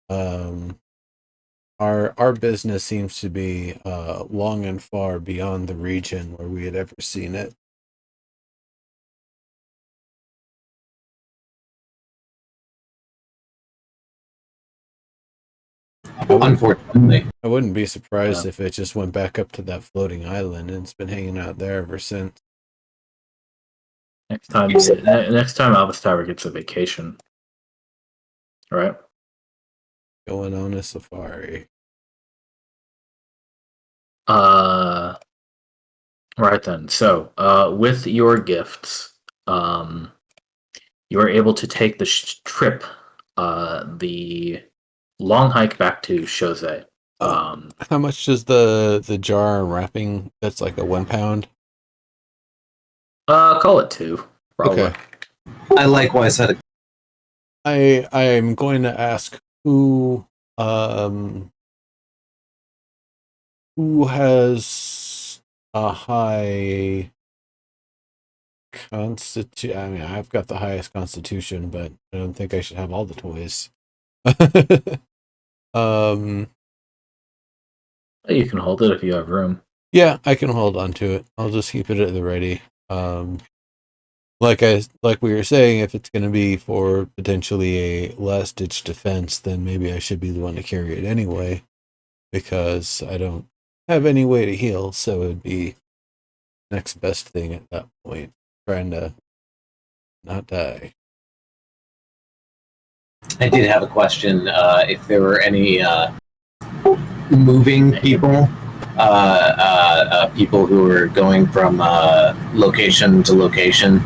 but in. our business seems to be long and far beyond the region where we had ever seen it. Unfortunately. I wouldn't be surprised Yeah. if it just went back up to that floating island and it's been hanging out there ever since. Next time, next time Albus Tower gets a vacation, right? Going on a safari. Right then. So, with your gifts, um, you are able to take the trip, the long hike back to Chose. How much does the jar wrapping? That's like a 1 pound. Call it 2, probably. Okay. I likewise had a I'm going to ask um who has a high constitution. I mean, I've got the highest constitution, but I don't think I should have all the toys. um You can hold it if you have room. yeah, I can hold on to it. I'll just keep it at the ready. Like we were saying, if it's going to be for potentially a last ditch defense, then maybe I should be the one to carry it anyway, because I don't have any way to heal, so it'd be next best thing at that point, trying to not die. I did have a question. If there were any moving people, people who are going from location to location,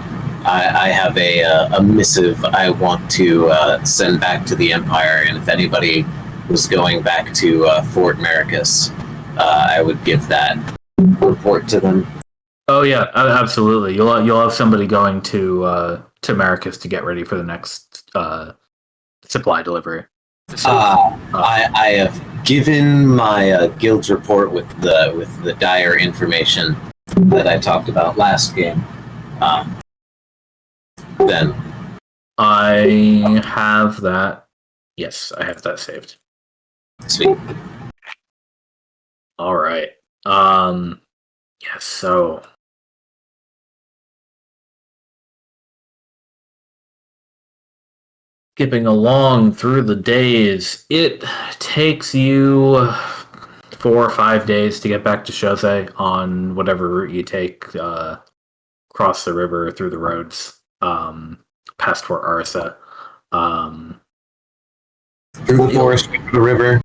I have a missive I want to send back to the Empire, and if anybody was going back to Fort Maricus, I would give that report to them. Oh yeah, absolutely. You'll have somebody going to Maricus to get ready for the next supply delivery. So, I have given my guild's report with the dire information that I talked about last game. Then I have that. Yes, I have that saved. sweet. All right. Yes. So skipping along through the days, it takes you 4 or 5 days to get back to Chose on whatever route you take. Cross the river through the roads, past Fort Arsa. Through the forest, the river.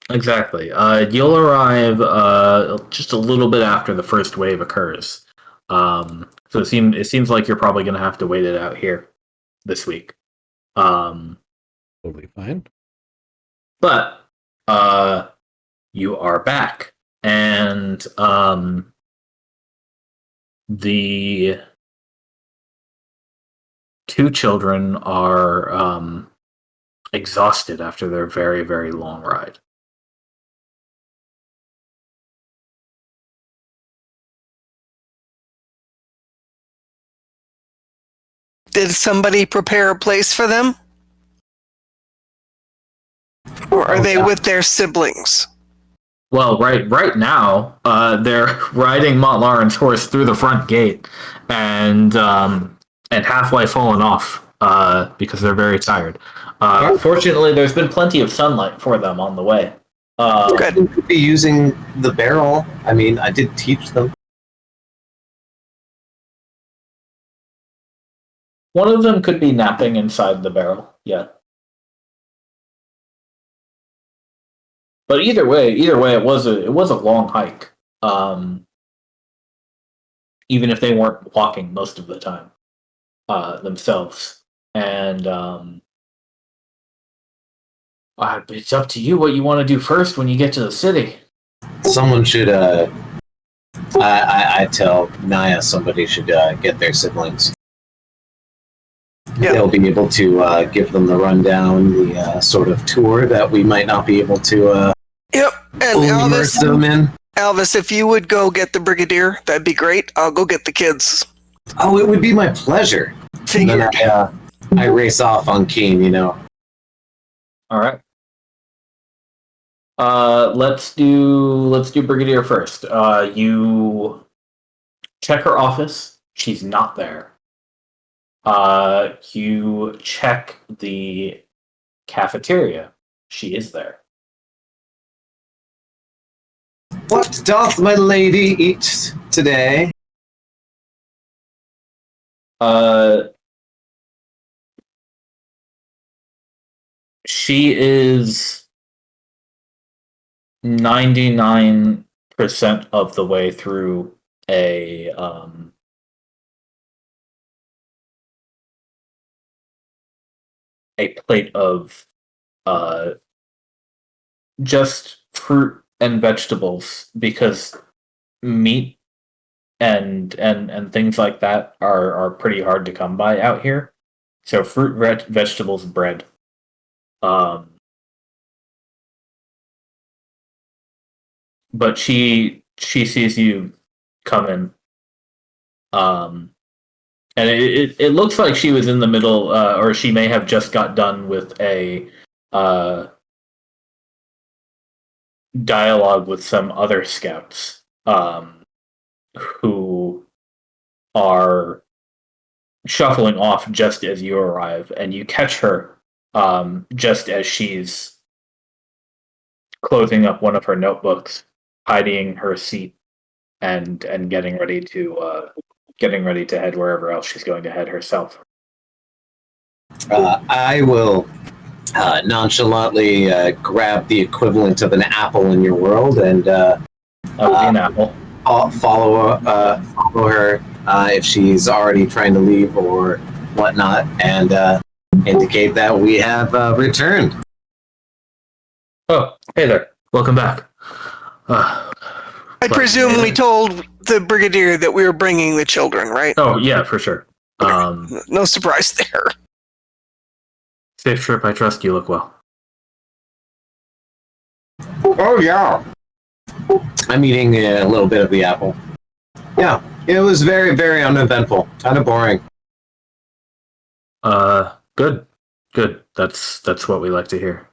Exactly. You'll arrive just a little bit after the first wave occurs. So it seems like you're probably going to have to wait it out here this week. Totally fine. But you are back, and the two children are exhausted after their very, very long ride. Did somebody prepare a place for them? Or are they with their siblings? Well, right now, they're riding Montlaren's horse through the front gate, and halfway fallen off because they're very tired. Fortunately, there's been plenty of sunlight for them on the way. Good. They could be using the barrel. I mean, I did teach them. One of them could be napping inside the barrel. Yeah. But either way, it was a long hike. Even if they weren't walking most of the time themselves, and it's up to you what you want to do first when you get to the city. Someone should. I tell Naya somebody should get their siblings. Yeah. They'll be able to give them the rundown, the sort of tour that we might not be able to. Yep. And immerse them in. Alvis, if you would go get the Brigadier, that'd be great. I'll go get the kids. Oh, it would be my pleasure. Figured. And then I race off on Keen, you know. All right. Let's do Brigadier first. You check her office. She's not there. You check the cafeteria. She is there. What doth my lady eat today? She is 99% of the way through a plate of just fruit and vegetables, because meat and things like that are pretty hard to come by out here. So fruit, vegetables, bread. But she sees you come in, and it looks like she was in the middle, or she may have just got done with a dialogue with some other scouts, who are shuffling off just as you arrive, and you catch her just as she's closing up one of her notebooks, tidying her seat, and getting ready to head wherever else she's going to head herself. I will nonchalantly grab the equivalent of an apple in your world and An apple. follow her if she's already trying to leave or whatnot, and indicate that we have returned. Oh, hey there. Welcome back. I presume we told the Brigadier that we were bringing the children, right? Oh, yeah, for sure. No surprise there. Safe trip, I trust. You look well. Oh, yeah. I'm eating a little bit of the apple. Yeah, it was very, very uneventful. Kind of boring. Good. That's what we like to hear.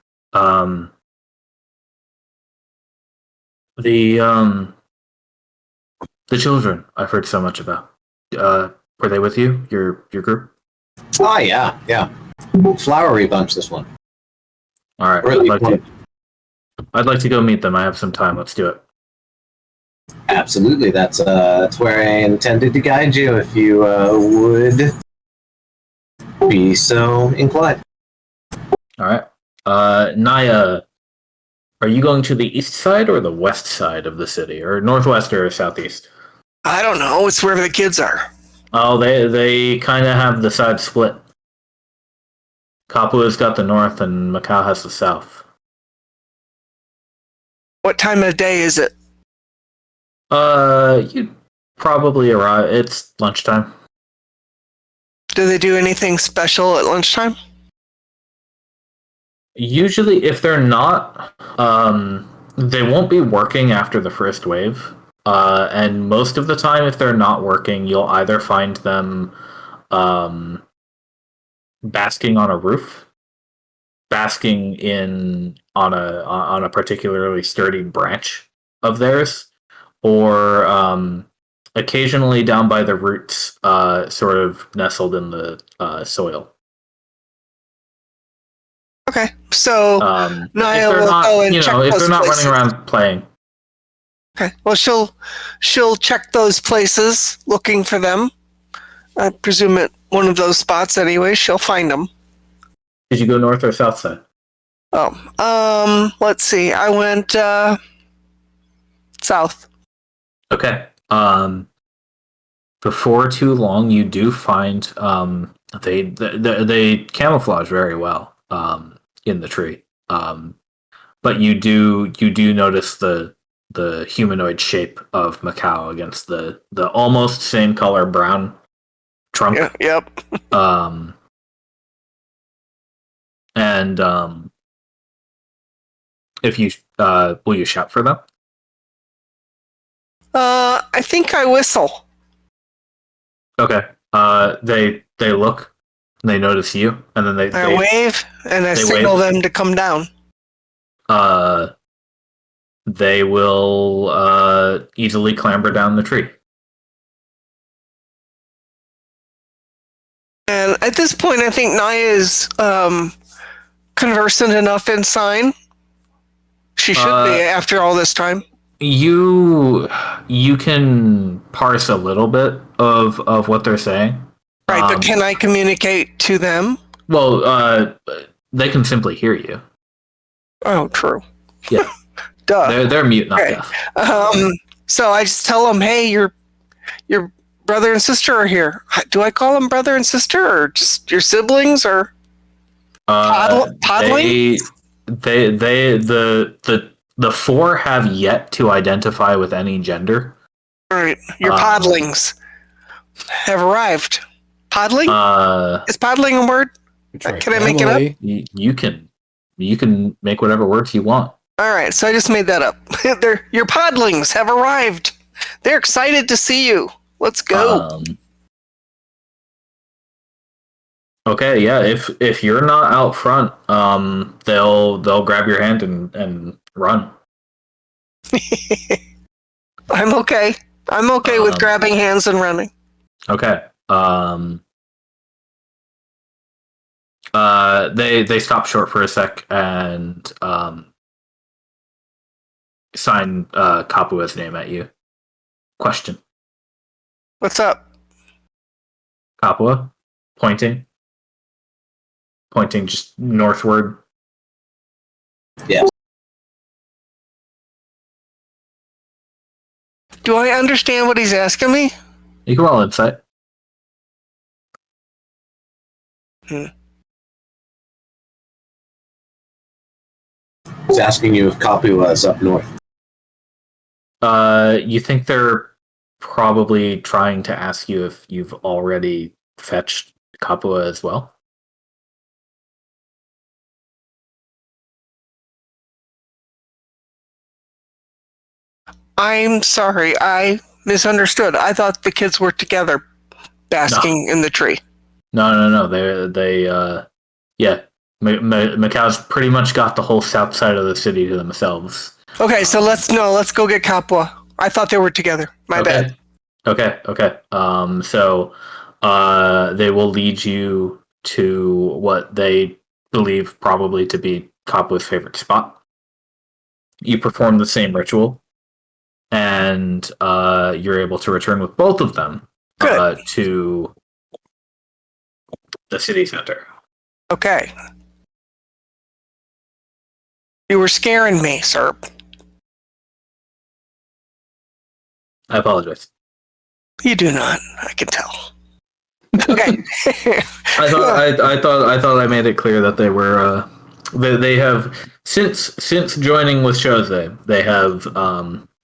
The children I've heard so much about. Were they with you? Your group? Oh, yeah. Flowery bunch, this one. All right. Really I'd like to go meet them. I have some time. Let's do it. Absolutely. That's where I intended to guide you if you would be so inclined. All right. Naya, are you going to the east side or the west side of the city, or northwest or southeast? I don't know. It's wherever the kids are. Oh, they kind of have the side split. Kapua's got the north and Macau has the south. What time of day is it? You'd probably arrive. It's lunchtime. Do they do anything special at lunchtime? Usually, if they're not, they won't be working after the first wave. And most of the time, if they're not working, you'll either find them basking on a roof, basking on a particularly sturdy branch of theirs, or occasionally down by the roots, sort of nestled in the soil. Okay, so If Naya they're will go not, and check if those they're not places. running around playing. Okay, well she'll check those places, looking for them. I presume at one of those spots anyway. She'll find them. Did you go north or south side? Oh, let's see. I went south. Okay. Before too long, you do find they camouflage very well in the tree. But you do notice the humanoid shape of Macau against the almost same color brown trunk. Yeah, yep. And if you will you shout for them? I think I whistle. Okay. They look, and they notice you, and then I wave and I they signal wave. them to come down. They will easily clamber down the tree. And at this point, I think Naya is conversant enough in sign. She should be after all this time. You can parse a little bit of what they're saying. Right, but can I communicate to them? Well, they can simply hear you. Oh, true. Yeah. Duh. They're mute, not Okay. deaf. So I just tell them, hey, your brother and sister are here. Do I call them brother and sister, or just your siblings, or toddling? The four have yet to identify with any gender. All right, your podlings have arrived. Podling? Is podling a word? Can I make it up? You can make whatever words you want. All right, so I just made that up. Your podlings have arrived. They're excited to see you. Let's go. Okay, yeah. If you're not out front, they'll grab your hand and run. I'm okay. I'm okay with grabbing hands and running. Okay. They stop short for a sec and sign Kapua's name at you. Question. What's up? Kapua, pointing just northward. Yeah. Do I understand what he's asking me? You can roll insight. He's asking you if Kapua is up north. You think they're probably trying to ask you if you've already fetched Kapua as well? I'm sorry, I misunderstood. I thought the kids were together, basking in the tree. No. They yeah. Macau's pretty much got the whole south side of the city to themselves. Okay, so let's go get Kapua. I thought they were together. My bad. Okay. So they will lead you to what they believe probably to be Kapua's favorite spot. You perform the same ritual, and you're able to return with both of them to the city center. Okay. You were scaring me, sir. I apologize. You do not. I can tell. Okay. I thought I made it clear that they were they have since joining with Chose, they have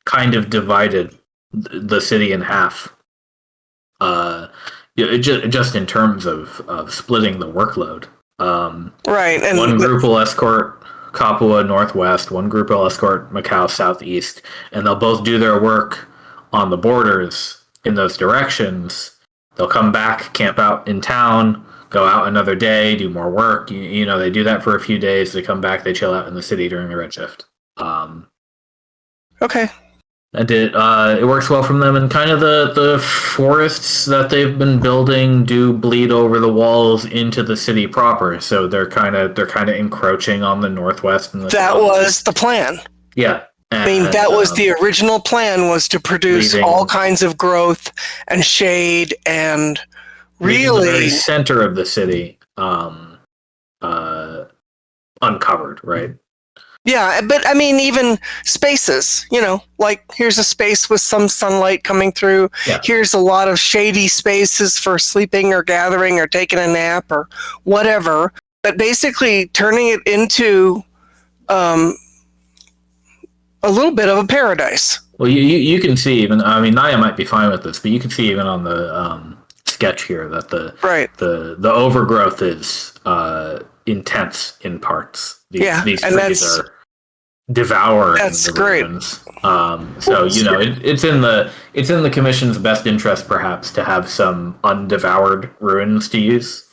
kind of divided the city in half. Just in terms of splitting the workload. Right, and one group will escort Kapua northwest, one group will escort Macau southeast, and they'll both do their work on the borders in those directions. They'll come back, camp out in town, go out another day, do more work. You know, they do that for a few days. They come back, they chill out in the city during the Redshift. Okay. And it works well from them, and kind of the forests that they've been building do bleed over the walls into the city proper. So they're kind of encroaching on the northwest and the That south. was the plan. Yeah. I mean, that was the original plan, was to produce all kinds of growth and shade and the really very center of the city uncovered, right? Yeah, but I mean, even spaces, you know, like here's a space with some sunlight coming through. Yeah. Here's a lot of shady spaces for sleeping or gathering or taking a nap or whatever. But basically turning it into a little bit of a paradise. Well, you can see even, I mean, Naya might be fine with this, but you can see even on the sketch here that the overgrowth is intense in parts. These trees are devouring the ruins. So you know, it's in the commission's best interest, perhaps, to have some undevoured ruins to use.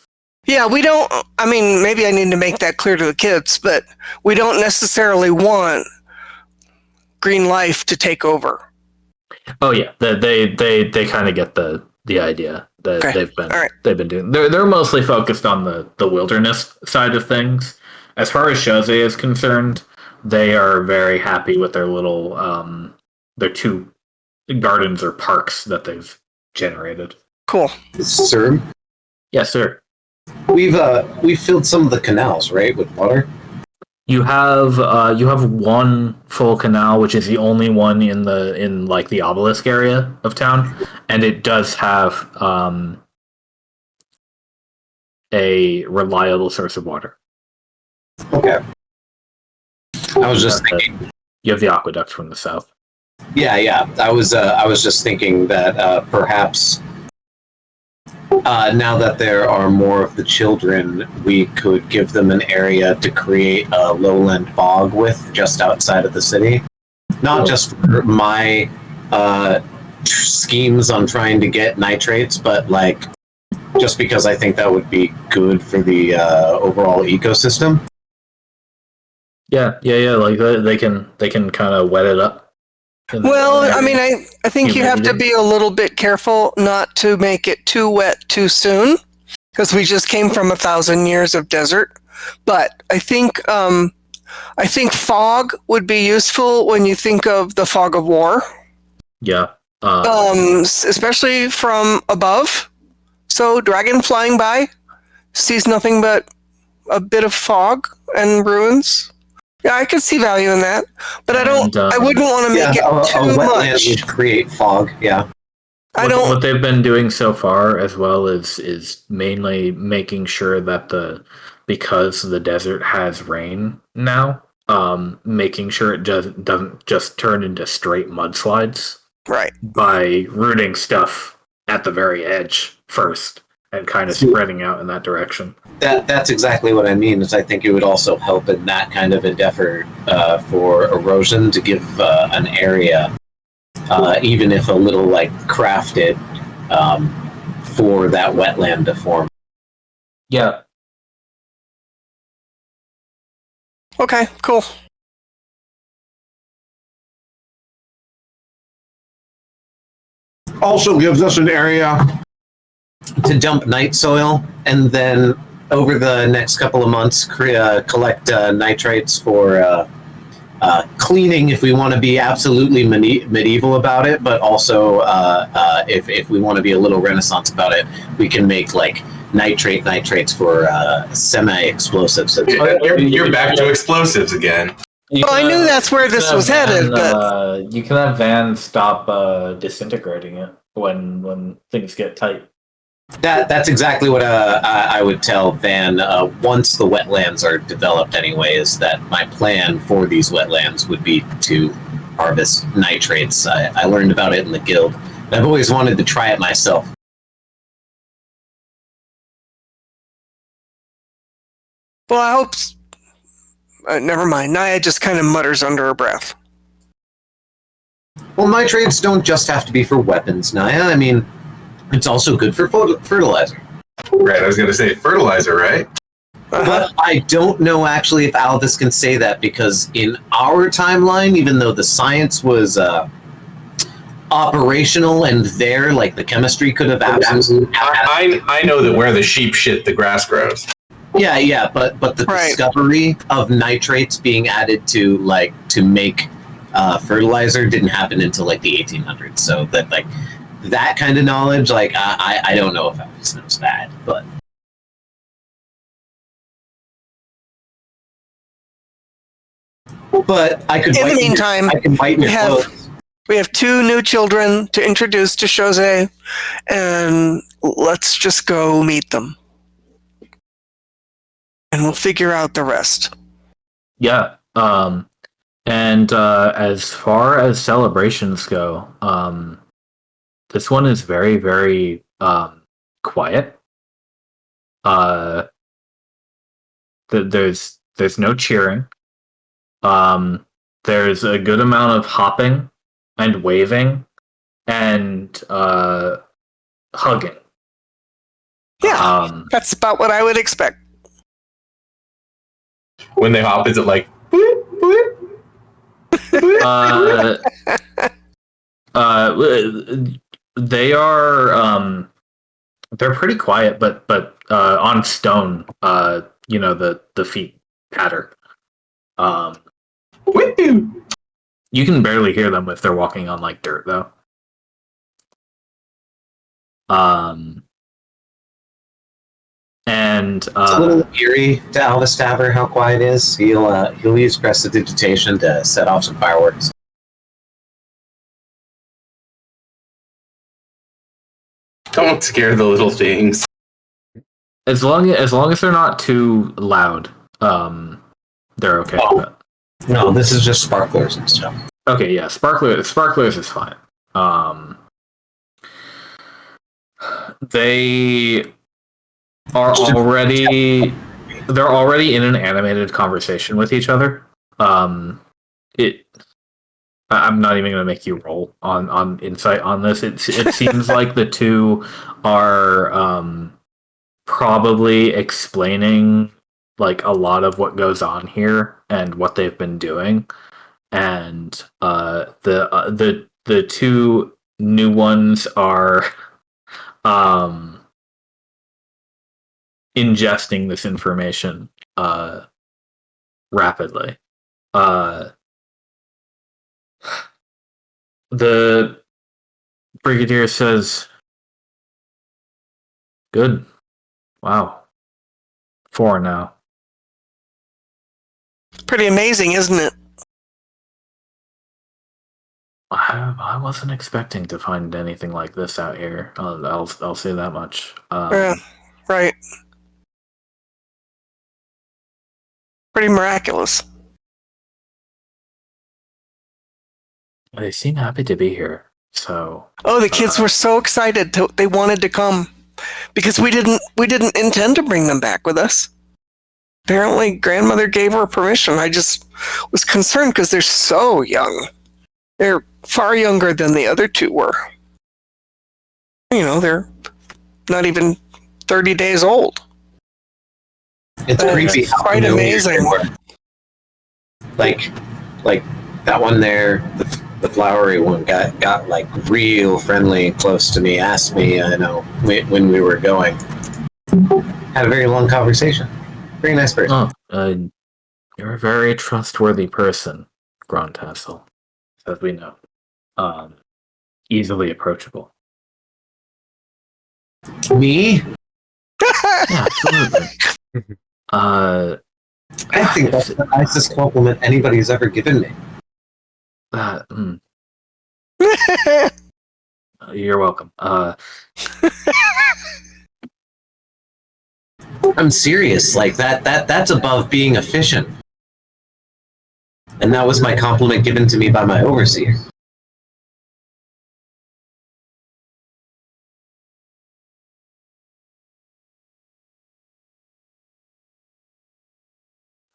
Yeah, we don't. I mean, maybe I need to make that clear to the kids, but we don't necessarily want Green Life to take over. Oh yeah, they kind of get the idea that Okay. they've been doing. They're mostly focused on the wilderness side of things. As far as Chose is concerned, they are very happy with their little their 2 gardens or parks that they've generated. Cool. Sir, Yes, sir. we've filled some of the canals, right, with water. You have one full canal, which is the only one in like the obelisk area of town, and it does have a reliable source of water. Okay. I was just thinking. You have the aqueduct from the south. Yeah. I was just thinking that perhaps now that there are more of the children, we could give them an area to create a lowland bog with just outside of the city. Not just for my schemes on trying to get nitrates, but like just because I think that would be good for the overall ecosystem. Yeah. Like they can kind of wet it up. Well, I mean, I think you have to be a little bit careful not to make it too wet too soon, because we just came from 1,000 years of desert. But I think fog would be useful when you think of the fog of war. Yeah. Especially from above. So dragon flying by sees nothing but a bit of fog and ruins. Yeah, I could see value in that, but I wouldn't want to make it too much. Would create fog. Yeah. What they've been doing so far, as well, is mainly making sure that because the desert has rain now, making sure it doesn't just turn into straight mudslides. Right. By rooting stuff at the very edge first and kind of spreading out in that direction. That's exactly what I mean. Is I think it would also help in that kind of endeavor for erosion to give an area, even if a little like crafted, for that wetland to form. Yeah. Okay. Cool. Also gives us an area to dump night soil, and then over the next couple of months collect nitrates for cleaning if we want to be absolutely medieval about it, but also if we want to be a little Renaissance about it, we can make like nitrates for semi-explosives. You're back to explosives again. Well, I knew that's where this was headed, but you can have Van stop disintegrating it when things get tight. That's exactly what I would tell Van once the wetlands are developed. Anyway, is that my plan for these wetlands would be to harvest nitrates. I learned about it in the guild. I've always wanted to try it myself. Well, I hope. Never mind. Naya just kind of mutters under her breath. Well, nitrates don't just have to be for weapons, Naya. I mean, it's also good for fertilizer. Right, I was going to say fertilizer, right? But I don't know actually if Alvis can say that, because in our timeline, even though the science was operational and there, like the chemistry could have absolutely. I know that where the sheep shit, the grass grows. Yeah, but the Right. discovery of nitrates being added to make fertilizer didn't happen until like the 1800s. So that kind of knowledge, like I don't know if Alvis knows that, but. But I could. In the meantime, I can bite your clothes. we have 2 new children to introduce to Jose, and let's just go meet them. And we'll figure out the rest. Yeah. And as far as celebrations go, this one is very, very quiet. There's no cheering. There's a good amount of hopping and waving and hugging. Yeah, that's about what I would expect. When they hop, is it like boop, boop? They are they're pretty quiet, but on stone, the feet patter. You can barely hear them if they're walking on like dirt, though. And It's a little eerie to Alvis Taver how quiet it is. He'll use prestidigitation to set off some fireworks. Don't scare the little things. as long as they're not too loud, they're okay with it. No, this is just sparklers and stuff. Okay, yeah, sparklers is fine. They are already in an animated conversation with each other. I'm not even going to make you roll on insight on this. It seems like the two are probably explaining like a lot of what goes on here and what they've been doing, and the two new ones are ingesting this information rapidly. The brigadier says, "Good. Wow. 4 now." Pretty amazing, isn't it? I wasn't expecting to find anything like this out here. I'll say that much. Yeah, right. Pretty miraculous. They seem happy to be here. So. Oh, the kids were so excited. They wanted to come because we didn't intend to bring them back with us. Apparently, grandmother gave her permission. I just was concerned because they're so young. They're far younger than the other two were. You know, they're not even 30 days old. It's creepy. It's quite amazing. Like that one there, the flowery one got like real friendly and close to me. Asked me, when we were going. Had a very long conversation. Very nice person. Oh, you're a very trustworthy person, Grandtassel, as we know. Easily approachable. Me? Yeah, absolutely. I think that's the nicest compliment anybody's ever given me. You're welcome. I'm serious. Like that's above being efficient. And that was my compliment given to me by my overseer.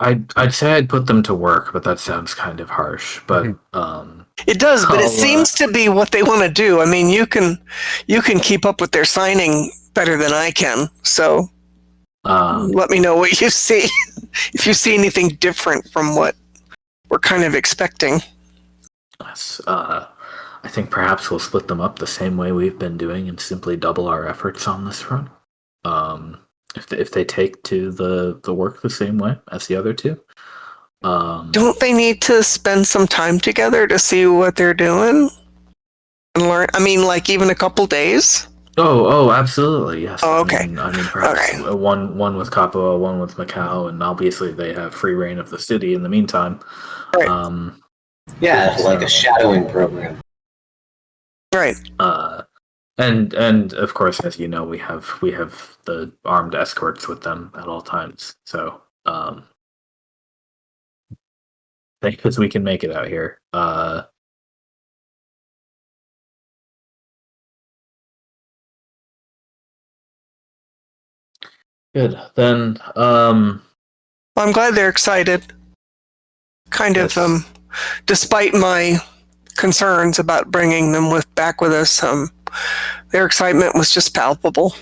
I'd say I'd put them to work, but that sounds kind of harsh. But it does, but it seems to be what they want to do. I mean, you can keep up with their signing better than I can. So Um, let me know what you see. If you see anything different from what we're kind of expecting. yes, I think perhaps we'll split them up the same way we've been doing and simply double our efforts on this front. If they take to the work the same way as the other two. Don't they need to spend some time together to see what they're doing and learn? I mean, like even a couple days. Oh, absolutely, yes. Oh, okay. I mean, perhaps Okay. one with Capua, one with Macau, and obviously they have free reign of the city in the meantime. Right. Yeah, like a shadowing program. Right. And of course, as you know, we have the armed escorts with them at all times. So, because we can make it out here. Good. Then, I'm glad they're excited. Kind yes. of, despite my concerns about bringing them back with us, their excitement was just palpable.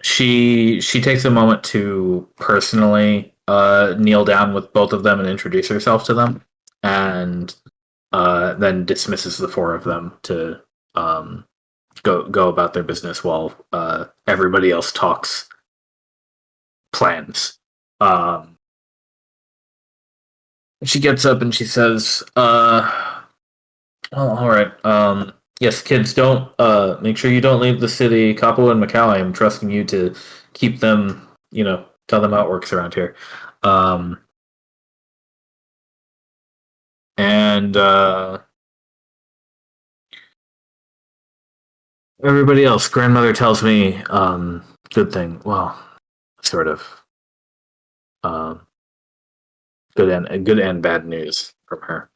She takes a moment to personally kneel down with both of them and introduce herself to them, and then dismisses the four of them to go about their business while everybody else talks plans. She gets up and she says, "Oh, all right. Yes, kids, don't make sure you don't leave the city. Capo and Macau, I am trusting you to keep them. Tell them how it works around here. And everybody else, grandmother tells me, good thing. Well, sort of. Good and bad news from her.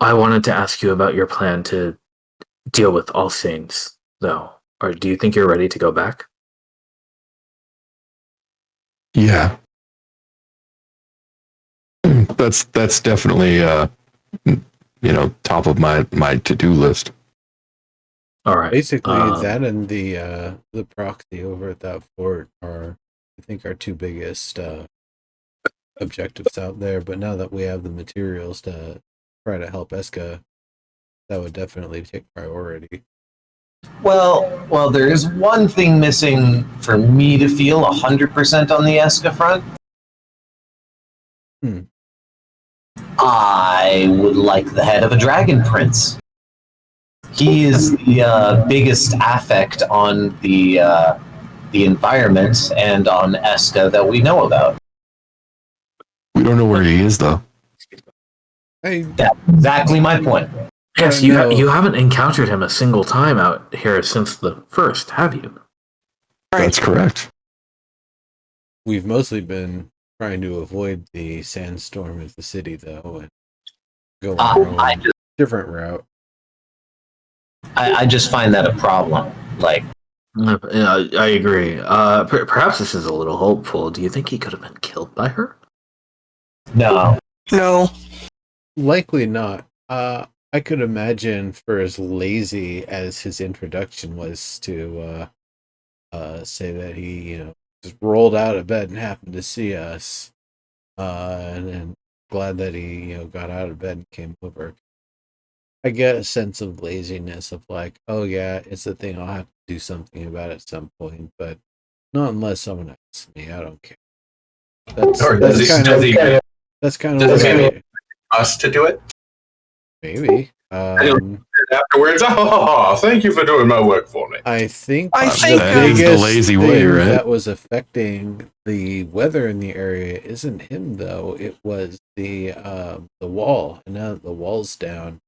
I wanted to ask you about your plan to deal with All Saints, though. Or do you think you're ready to go back? Yeah. That's definitely top of my to-do list. All right. Basically, that and the proxy over at that fort are, I think, our two biggest objectives out there. But now that we have the materials to try to help Eska, that would definitely take priority. Well, there is one thing missing for me to feel 100% on the Eska front. I would like the head of a dragon prince. He is the biggest affect on the environment and on Eska that we know about. We don't know where he is, though. That's exactly my point. Yes, you haven't encountered him a single time out here since the first, have you? Right. That's correct. We've mostly been trying to avoid the sandstorm of the city, though, and go on a different route. I just find that a problem. Like, I agree. Perhaps this is a little hopeful. Do you think he could have been killed by her? no. Likely not. I could imagine, for as lazy as his introduction was, to say that he, just rolled out of bed and happened to see us, and glad that he, got out of bed and came over. I get a sense of laziness of like, oh yeah, it's a thing I'll have to do something about at some point, but not unless someone asks me. I don't care. That's kind of what us to do it? maybe. Afterwards, thank you for doing my work for me. I think that is the lazy way, right? That was affecting the weather in the area isn't him though. It was the wall, and now that the wall's down,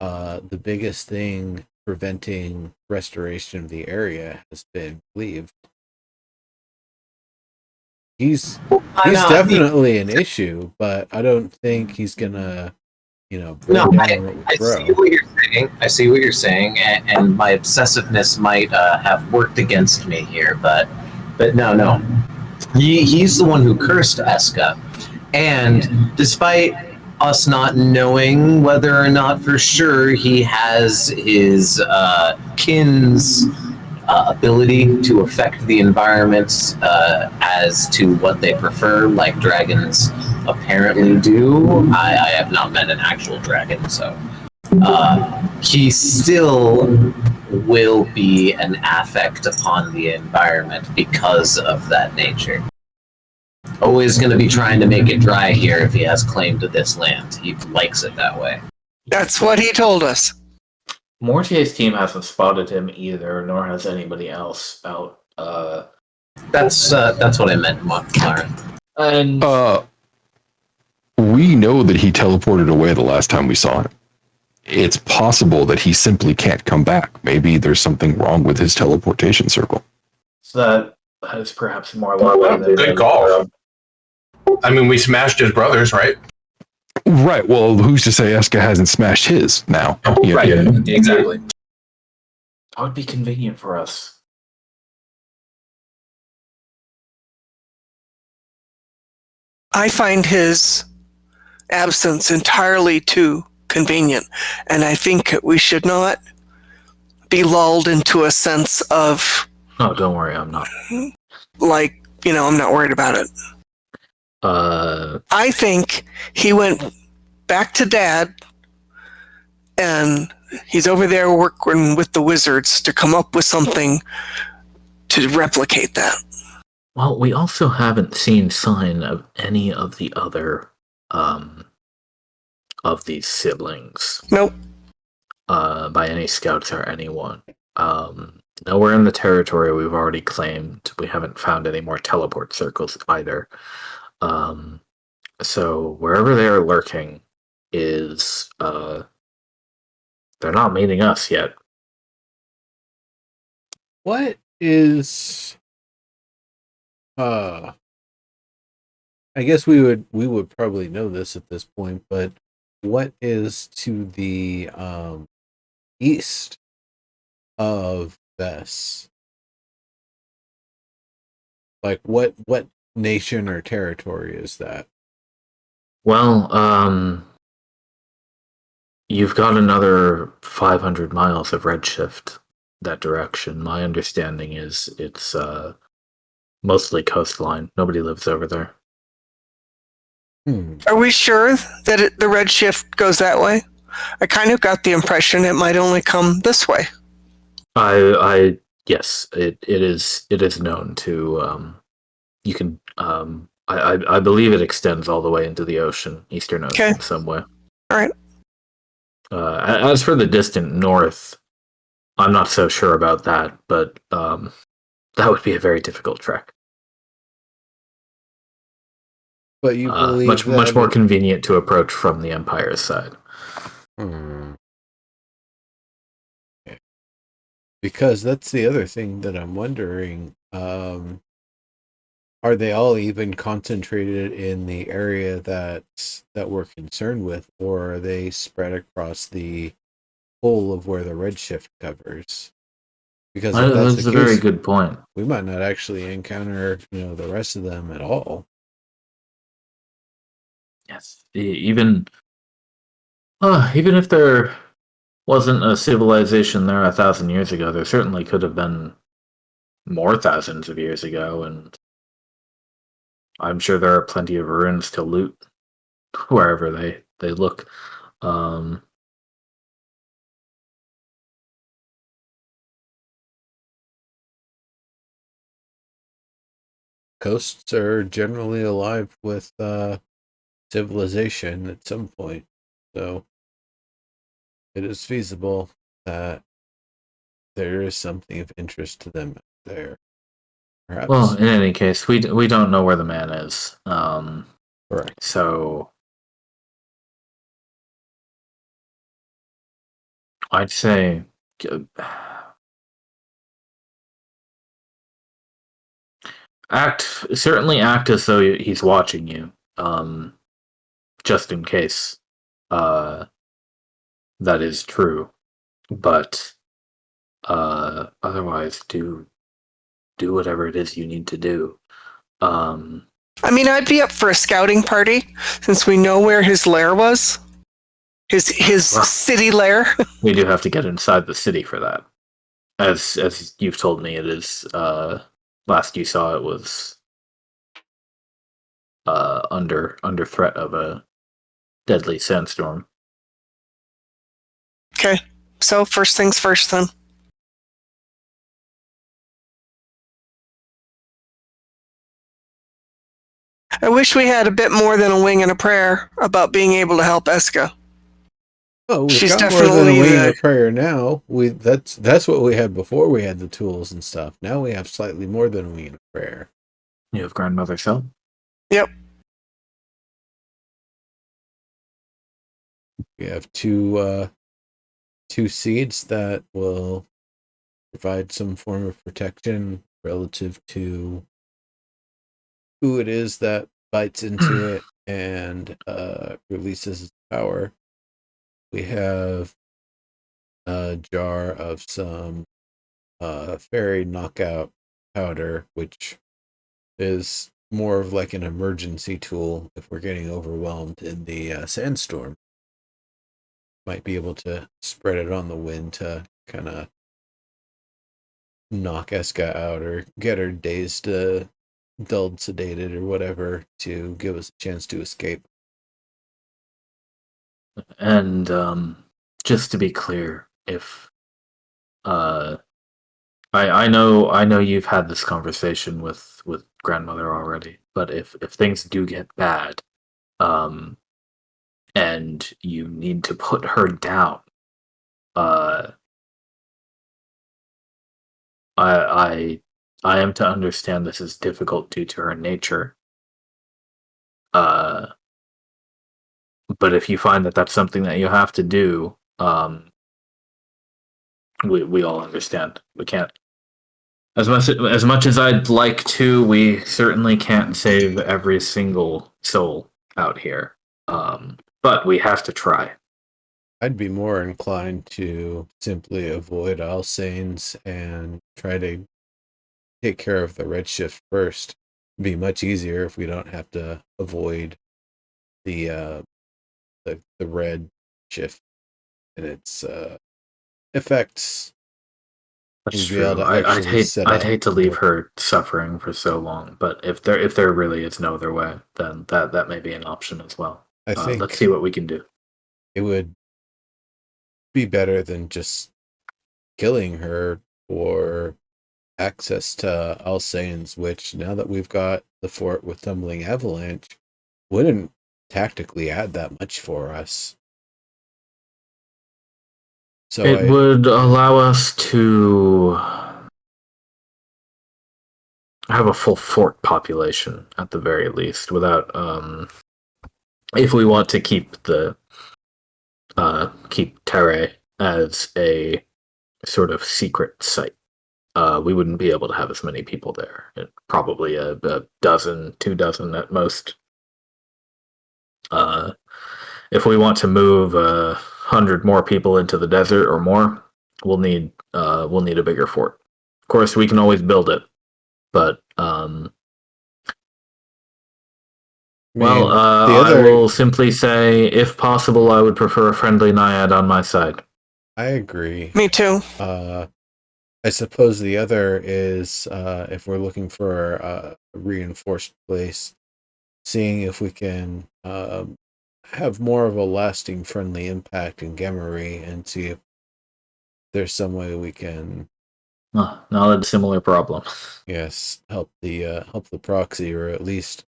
the biggest thing preventing restoration of the area has been cleaved. He's definitely an issue, but I don't think he's gonna, I see what you're saying. I see what you're saying, and my obsessiveness might have worked against me here, but he's the one who cursed Eska, and despite us not knowing whether or not for sure he has his kin's ability to affect the environment as to what they prefer, like dragons apparently do. I have not met an actual dragon, so he still will be an affect upon the environment because of that nature. Always going to be trying to make it dry here if he has claim to this land. He likes it that way. That's what he told us. Mortier's team hasn't spotted him either, nor has anybody else out. That's what I meant, Maren. And we know that he teleported away the last time we saw him. It's possible that he simply can't come back. Maybe there's something wrong with his teleportation circle. so that is perhaps more likely. Good call. I mean, we smashed his brothers, right? Right. Well, who's to say Eska hasn't smashed his now? Right. Exactly. That would be convenient for us. I find his absence entirely too convenient, and I think we should not be lulled into a sense of, No, don't worry, I'm not. like, I'm not worried about it. I think he went back to Dad, and he's over there working with the wizards to come up with something to replicate that. Well, we also haven't seen sign of any of the other of these siblings. Nope. By any scouts or anyone. Nowhere in the territory we've already claimed. We haven't found any more teleport circles either. So wherever they are lurking is they're not meeting us yet. What is I guess we would probably know this at this point, but what is to the east of Vess? Like what nation or territory is that? Well, you've got another 500 miles of Redshift that direction. My understanding is it's mostly coastline. Nobody lives over there. Are we sure that the Redshift goes that way? I kind of got the impression it might only come this way. I yes, it is known to you can I believe it extends all the way into the ocean, Eastern Ocean, Okay. some way. All right. As for the distant north, I'm not so sure about that, but that would be a very difficult trek. But you believe much more convenient to approach from the Empire's side. Okay. Because that's the other thing that I'm wondering. Are they all even concentrated in the area that we're concerned with, or are they spread across the whole of where the Redshift covers? Because if That's a very good point. we might not actually encounter, the rest of them at all. Yes, even if there wasn't a civilization there 1,000 years ago, there certainly could have been more thousands of years ago, and I'm sure there are plenty of ruins to loot wherever they look. Coasts are generally alive with civilization at some point, so it is feasible that there is something of interest to them there. Perhaps. Well, in any case, we don't know where the man is. Correct. So I'd say act as though he's watching you, just in case that is true. But otherwise, do whatever it is you need to do. I mean, I'd be up for a scouting party since we know where his lair was. His Well. city lair. We do have to get inside the city for that. As you've told me, it is. Last you saw it was under threat of a deadly sandstorm. Okay, so first things first then. I wish we had a bit more than a wing and a prayer about being able to help Eska. Oh, we've She's got more than a definitely wing and the- a prayer now. That's what we had before we had the tools and stuff. Now we have slightly more than a wing and a prayer. You have grandmother's help. Yep. We have two seeds that will provide some form of protection relative to who it is that bites into it and releases its power. We have a jar of some fairy knockout powder, which is more of like an emergency tool if we're getting overwhelmed in the sandstorm. Might be able to spread it on the wind to kind of knock Eska out or get her dazed, dulled, sedated, or whatever to give us a chance to escape. And just to be clear, if I know you've had this conversation with grandmother already, but if things do get bad, and you need to put her down, I am to understand this is difficult due to her nature. But if you find that that's something that you have to do, we all understand. We can't. As much as I'd like to, we certainly can't save every single soul out here. But we have to try. I'd be more inclined to simply avoid Alsanes and try to take care of the Redshift first. It'd be much easier if we don't have to avoid the red shift and its effects. That's We'd be able true. to I'd actually set I'd up hate to leave more- her suffering for so long. But if there really is no other way, then that may be an option as well. I think Let's see what we can do. it would be better than just killing her for access to Alsane's, which now that we've got the fort with Tumbling Avalanche, wouldn't tactically add that much for us. So It would allow us to have a full fort population at the very least, without if we want to keep Terre as a sort of secret site. We wouldn't be able to have as many people there. Probably a dozen, 2 dozen at most. If we want to move 100 more people into the desert or more, we'll need a bigger fort. Of course, we can always build it, but I will simply say, if possible, I would prefer a friendly naiad on my side. I agree. Me too. I suppose the other is if we're looking for a reinforced place, seeing if we can have more of a lasting friendly impact in Gemery and see if there's some way we can Not a similar problem. help the proxy, or at least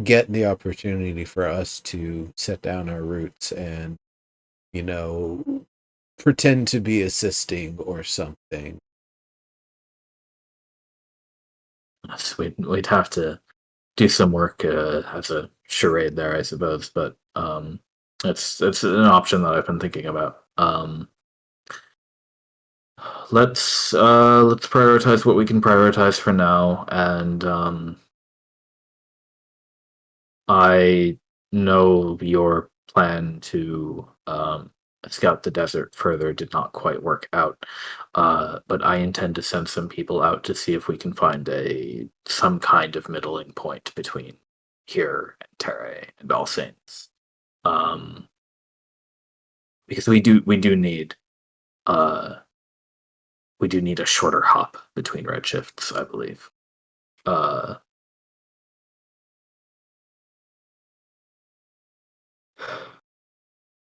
get the opportunity for us to set down our roots and pretend to be assisting or something. Yes, we'd have to do some work as a charade there, I suppose, but it's an option that I've been thinking about. Let's prioritize what we can prioritize for now, and I know your plan to scout the desert further did not quite work out, but I intend to send some people out to see if we can find some kind of middling point between here in Terre and All Saints. Because we do need we do need a shorter hop between redshifts, I believe.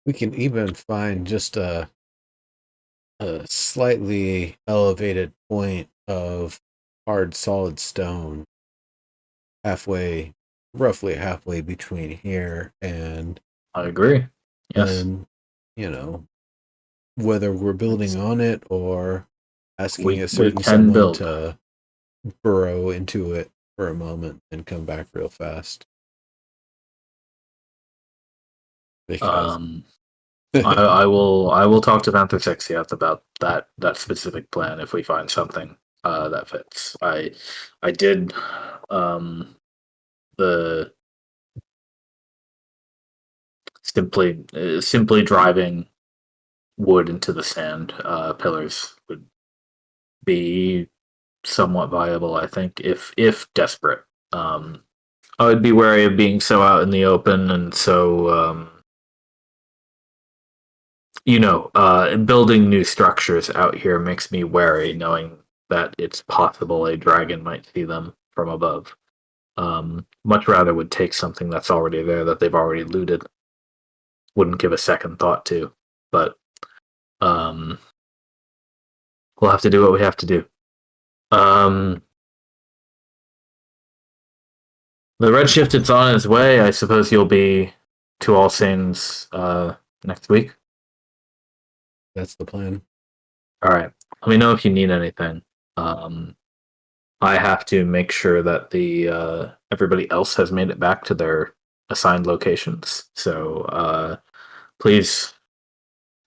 We can even find just a slightly elevated point of hard solid stone roughly halfway between here and I agree. Yes. then, whether we're building on it or asking We a certain can someone build. to burrow into it for a moment and come back real fast. Because I will talk to Panther Sexiath about that specific plan if we find something that fits. I did the simply driving wood into the sand pillars would be somewhat viable, I think, if desperate. I would be wary of being so out in the open and so building new structures out here makes me wary, knowing that it's possible a dragon might see them from above. Much rather would take something that's already there that they've already looted. Wouldn't give a second thought to, but we'll have to do what we have to do. The redshift, it's on its way. I suppose you'll be to All Saints next week. that's the plan. All right. Let me know if you need anything. I have to make sure that the everybody else has made it back to their assigned locations. So please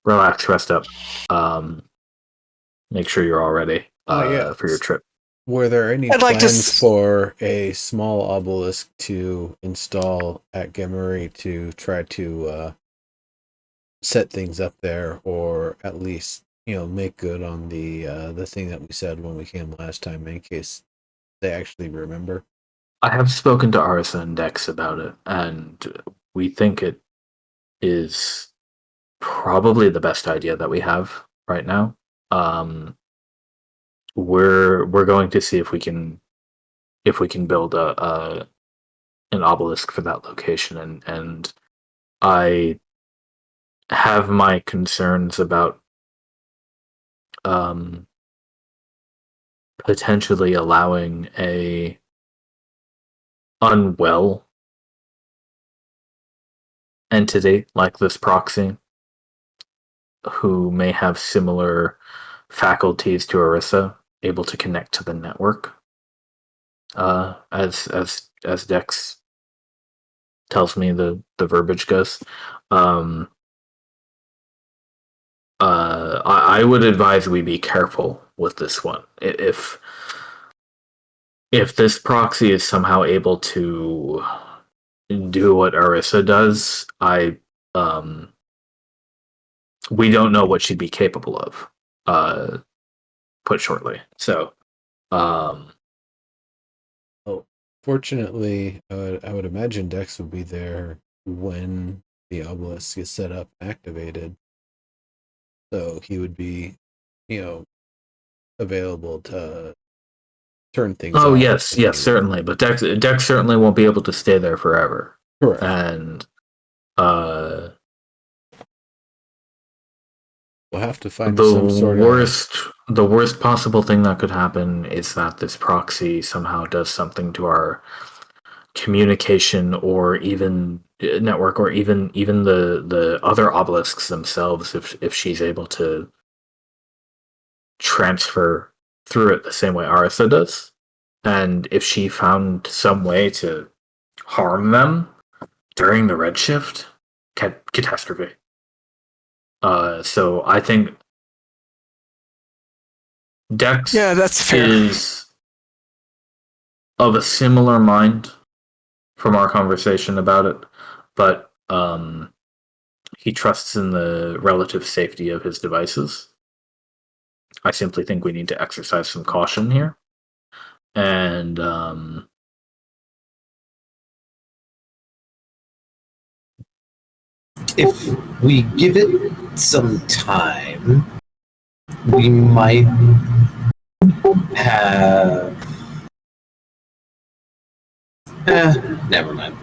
relax, rest up. Make sure you're all ready for your trip. Were there any I'd like to plans for a small obelisk to install at Gemery to try to set things up there, or at least make good on the thing that we said when we came last time, in case they actually remember? I have spoken to Arisa and Dex about it, and we think it is probably the best idea that we have right now. We're going to see if we can build an obelisk for that location, and I have my concerns about potentially allowing a unwell entity like this proxy who may have similar faculties to Arissa able to connect to the network as Dex tells me the verbiage goes. I would advise we be careful with this one. If this proxy is somehow able to do what Arissa does, we don't know what she'd be capable of. Put shortly. So, fortunately, I would imagine Dex would be there when the obelisk is set up and activated, so he would be, available to turn things off. Oh yes, certainly. But Dex certainly won't be able to stay there forever. Correct. And we'll have to find some sort of the worst possible thing that could happen is that this proxy somehow does something to our communication or even network or even the other obelisks themselves if she's able to transfer through it the same way Arisa does. And if she found some way to harm them during the redshift, catastrophe. So I think Dex that's fair. is of a similar mind from our conversation about it, but he trusts in the relative safety of his devices. I simply think we need to exercise some caution here. And If we give it some time, we might have. Never mind.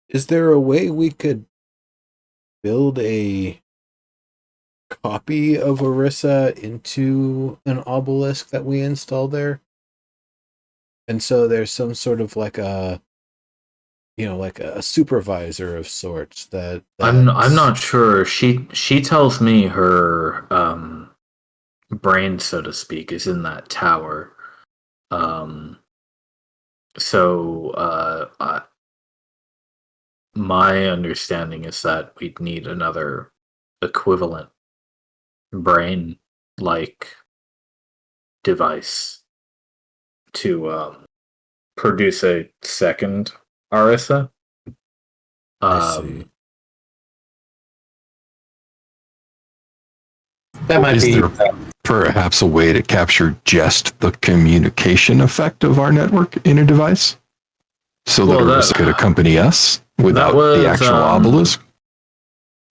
Is there a way we could build a copy of Orisa into an obelisk that we install there? And so there's some sort of like a, like a supervisor of sorts I'm not sure. She tells me her brain, so to speak, is in that tower. My understanding is that we'd need another equivalent brain like device to produce a second Arisa. I see. That might Is be. there perhaps a way to capture just the communication effect of our network in a device? So that Orisa could accompany us without the actual obelisk?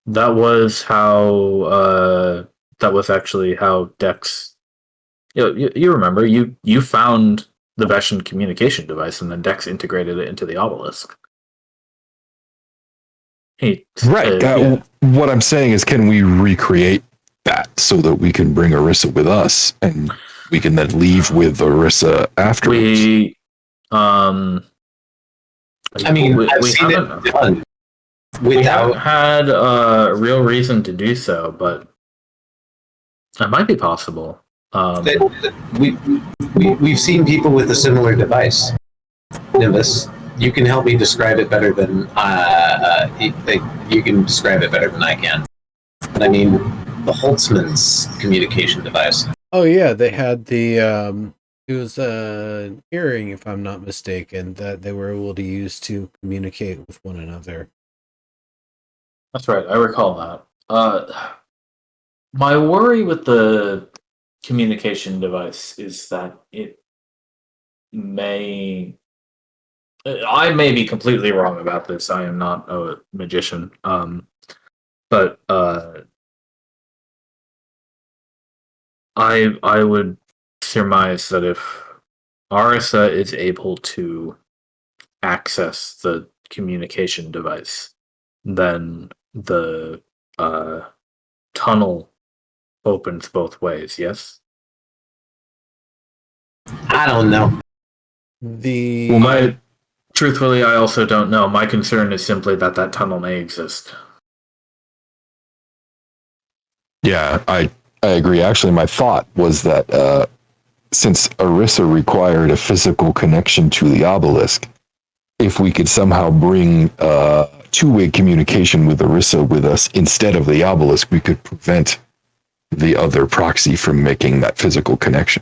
That was how. That was actually how Dex. You remember you found the Veshan communication device, and then Dex integrated it into the obelisk. Right. What I'm saying is, can we recreate that so that we can bring Orisa with us, and we can then leave with Orisa afterwards? I've seen it done We haven't without. had a real reason to do so, but it might be possible. We've seen people with a similar device. Nimbus, you can help me describe it better than you can describe it better than I can. But I mean, the Holtzman's communication device. Oh yeah, they had the it was an earring, if I'm not mistaken, that they were able to use to communicate with one another. That's right. I recall that. My worry with the communication device is that it may. I may be completely wrong about this. I am not a magician. But I would surmise that if Arisa is able to access the communication device, then the tunnel opens both ways. Yes. I don't know. Truthfully, I also don't know. My concern is simply that tunnel may exist. Yeah, I agree. Actually, my thought was that since Orisa required a physical connection to the obelisk, if we could somehow bring two-way communication with Orisa with us instead of the obelisk, we could prevent the other proxy from making that physical connection.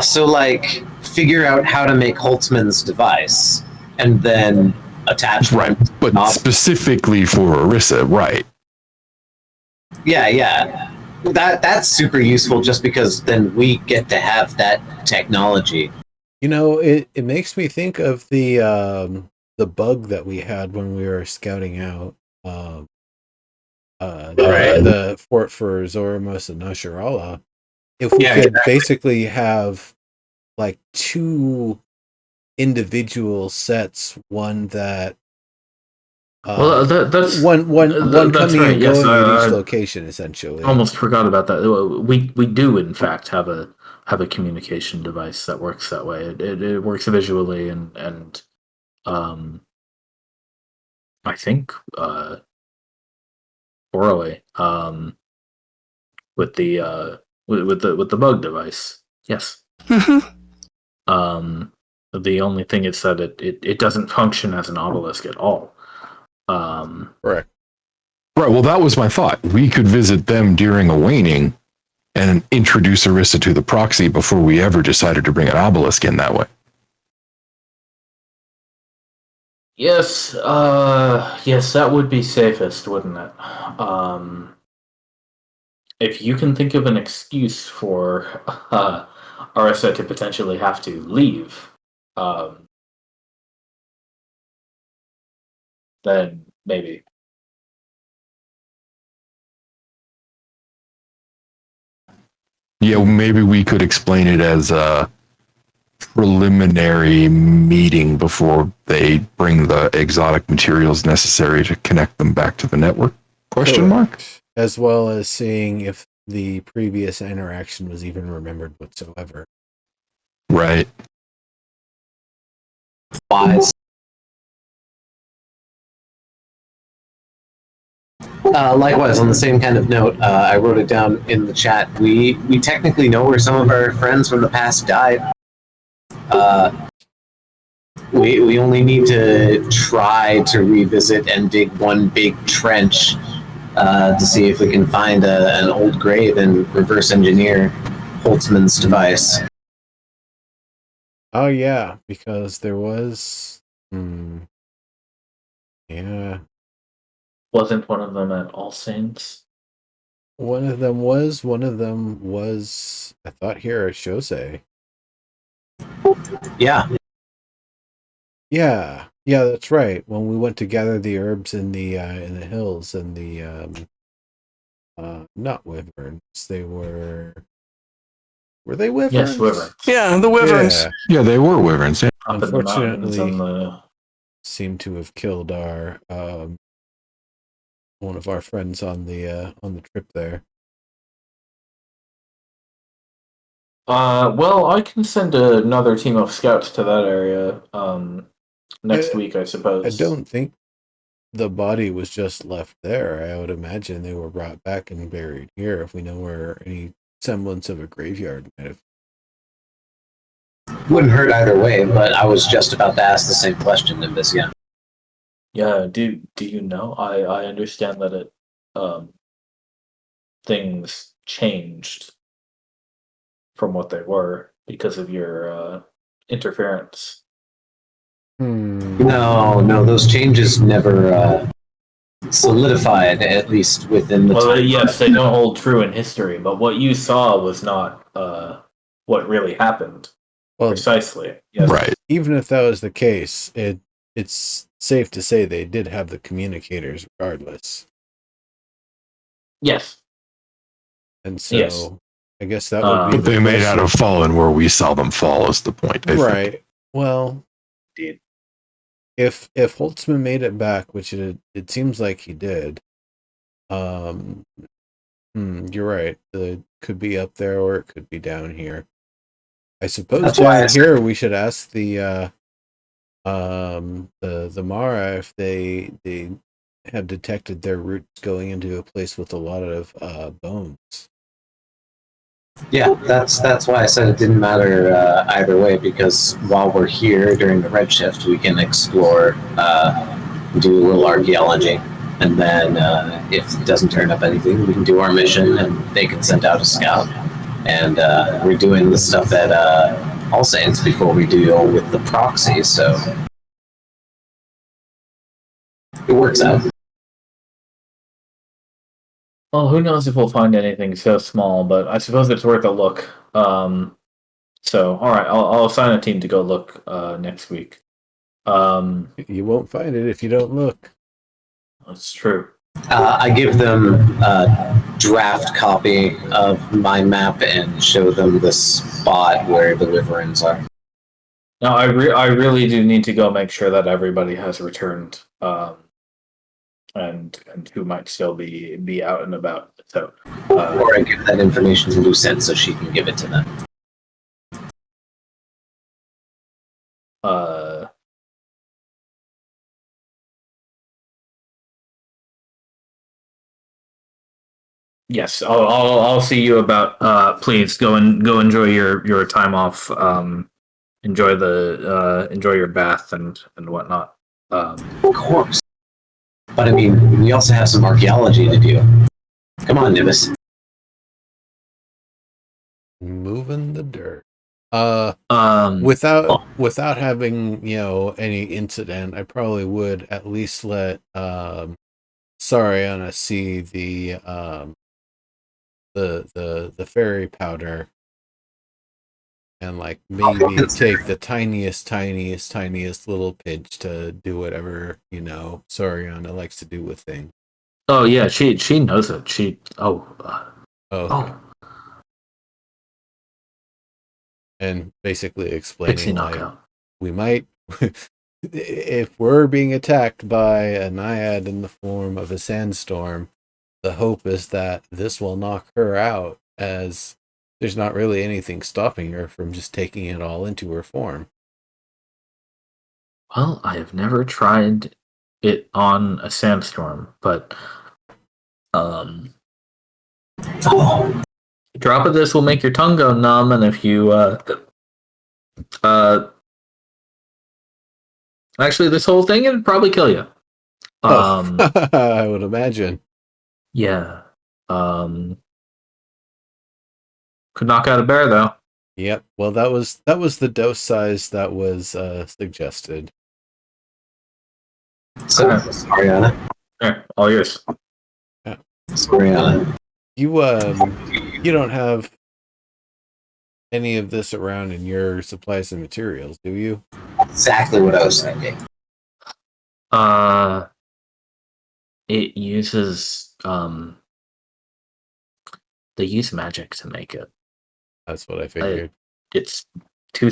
So like figure out how to make Holtzman's device and then attach right, but specifically for Orisa, right? Yeah. That's super useful just because then we get to have that technology. It makes me think of the bug that we had when we were scouting out the fort for Zoramos and Nasharala. If we could basically have like two individual sets, one that that's one that's coming right. and Yes, going at each location, essentially. Almost forgot about that. We do in fact have a communication device that works that way. It works visually and I think orally with the with the bug device. Yes. The only thing is that it doesn't function as an obelisk at all. Correct. Right. Well, that was my thought. We could visit them during a waning and introduce Orisa to the proxy before we ever decided to bring an obelisk in that way. Yes, yes, that would be safest, wouldn't it? If you can think of an excuse for Arisa to potentially have to leave, then maybe. Yeah, maybe we could explain it as a preliminary meeting before they bring the exotic materials necessary to connect them back to the network. Question mark? Correct. As well as seeing if the previous interaction was even remembered whatsoever. Right. Wise. Likewise, on the same kind of note, I wrote it down in the chat. We technically know where some of our friends from the past died. We only need to try to revisit and dig one big trench to see if we can find an old grave and reverse engineer Holtzman's device. Oh yeah, because there was yeah. Wasn't one of them at All Saints? One of them was I thought here at Shosei. Yeah. Yeah, that's right. When we went to gather the herbs in the hills and the not wyverns, they were they wyverns? Yes, wyverns. Yeah, the wyverns. Yeah. Yeah, they were wyverns. Yeah. Up in the mountains Unfortunately, and the... seemed to have killed our one of our friends on the trip there. Well, I can send another team of scouts to that area next week, I I suppose. don't think the body was just left there. I would imagine they were brought back and buried here if we know where any semblance of a graveyard might have. Wouldn't hurt either way, but I was just about to ask the same question, Nimbus, yeah. Yeah, do you know? I understand that it things changed from what they were because of your interference. No, those changes never solidified, at least within the Well, time. yes, they don't hold true in history, but what you saw was not what really happened. Well, Precisely. Yes. Right. even if that was the case, it's safe to say they did have the communicators regardless. Yes. And so Yes. I guess that would be But they made out of fallen where we saw them fall is the point. I think. right. Well, Indeed. if Holtzman made it back, which it seems like he did, you're right. It could be up there or it could be down here. I suppose That's why down here we should ask the Mara if they have detected their roots going into a place with a lot of bones. Yeah, that's why I said it didn't matter either way, because while we're here during the Redshift, we can explore, do a little archaeology, and then if it doesn't turn up anything, we can do our mission, and they can send out a scout. And we're doing the stuff at All Saints before we deal with the proxy, so it works out. Well, who knows if we'll find anything so small, but I suppose it's worth a look. So, all right, I'll assign a team to go look next week. You won't find it if you don't look. That's true. I give them a draft copy of my map and show them the spot where the wyverns are. Now, I really do need to go make sure that everybody has returned, and who might still be out and about. So, Or I give that information to Lucette so she can give it to them. Yes, I'll see you about. Please go enjoy your time off. Enjoy your bath and whatnot. Of course. But I mean, we also have some archaeology to do. Come on, Nimbus. Moving the dirt. Without having, any incident, I probably would at least let Sariana see the fairy powder and maybe take the tiniest little pinch to do whatever, Sariana likes to do with things. Oh yeah, she knows it. Okay. and basically Pixie explaining like knockout. we might, if we're being attacked by a naiad in the form of a sandstorm, the hope is that this will knock her out, as there's not really anything stopping her from just taking it all into her form. Well, I have never tried it on a sandstorm, but Oh, drop of this will make your tongue go numb, and if you actually, this whole thing would probably kill you. I would imagine. Yeah. Could knock out a bear though. Yep. Well, that was the dose size that was suggested. so Ariana. Here, all yours. Ariana. You don't have any of this around in your supplies and materials, do you? Exactly what I was thinking. It uses they use magic to make it. That's what I figured. It's too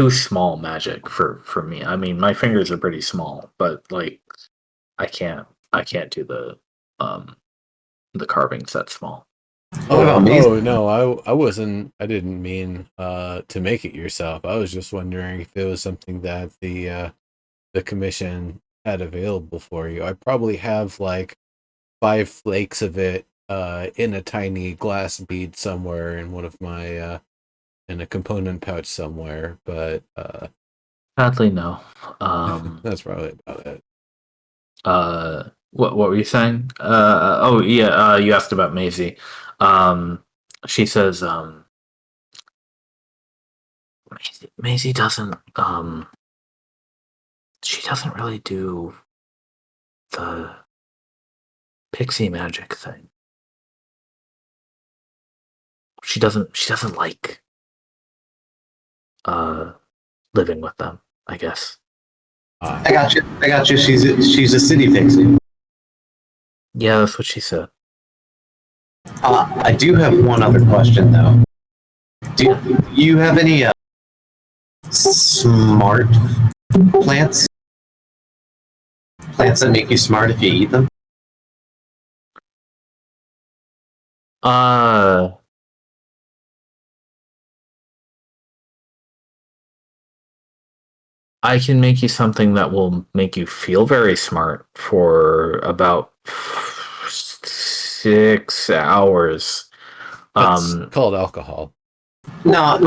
small magic for me. I mean, my fingers are pretty small, but like I can't do the carvings that small. Oh amazing. no, I didn't mean to make it yourself. I was just wondering if it was something that the commission had available for you. I probably have like 5 flakes of it in a tiny glass bead somewhere in one of my in a component pouch somewhere, but Sadly, no. that's probably about it. What were you saying? Oh yeah, you asked about Maisie. She says, Maisie doesn't, she doesn't really do the pixie magic thing. She doesn't like, living with them, I guess. I got you. She's a city pixie. Yeah, that's what she said. I do have one other question though. Do you have any smart plants? Plants that make you smart if you eat them? I can make you something that will make you feel very smart for about 6 hours. That's called alcohol. No.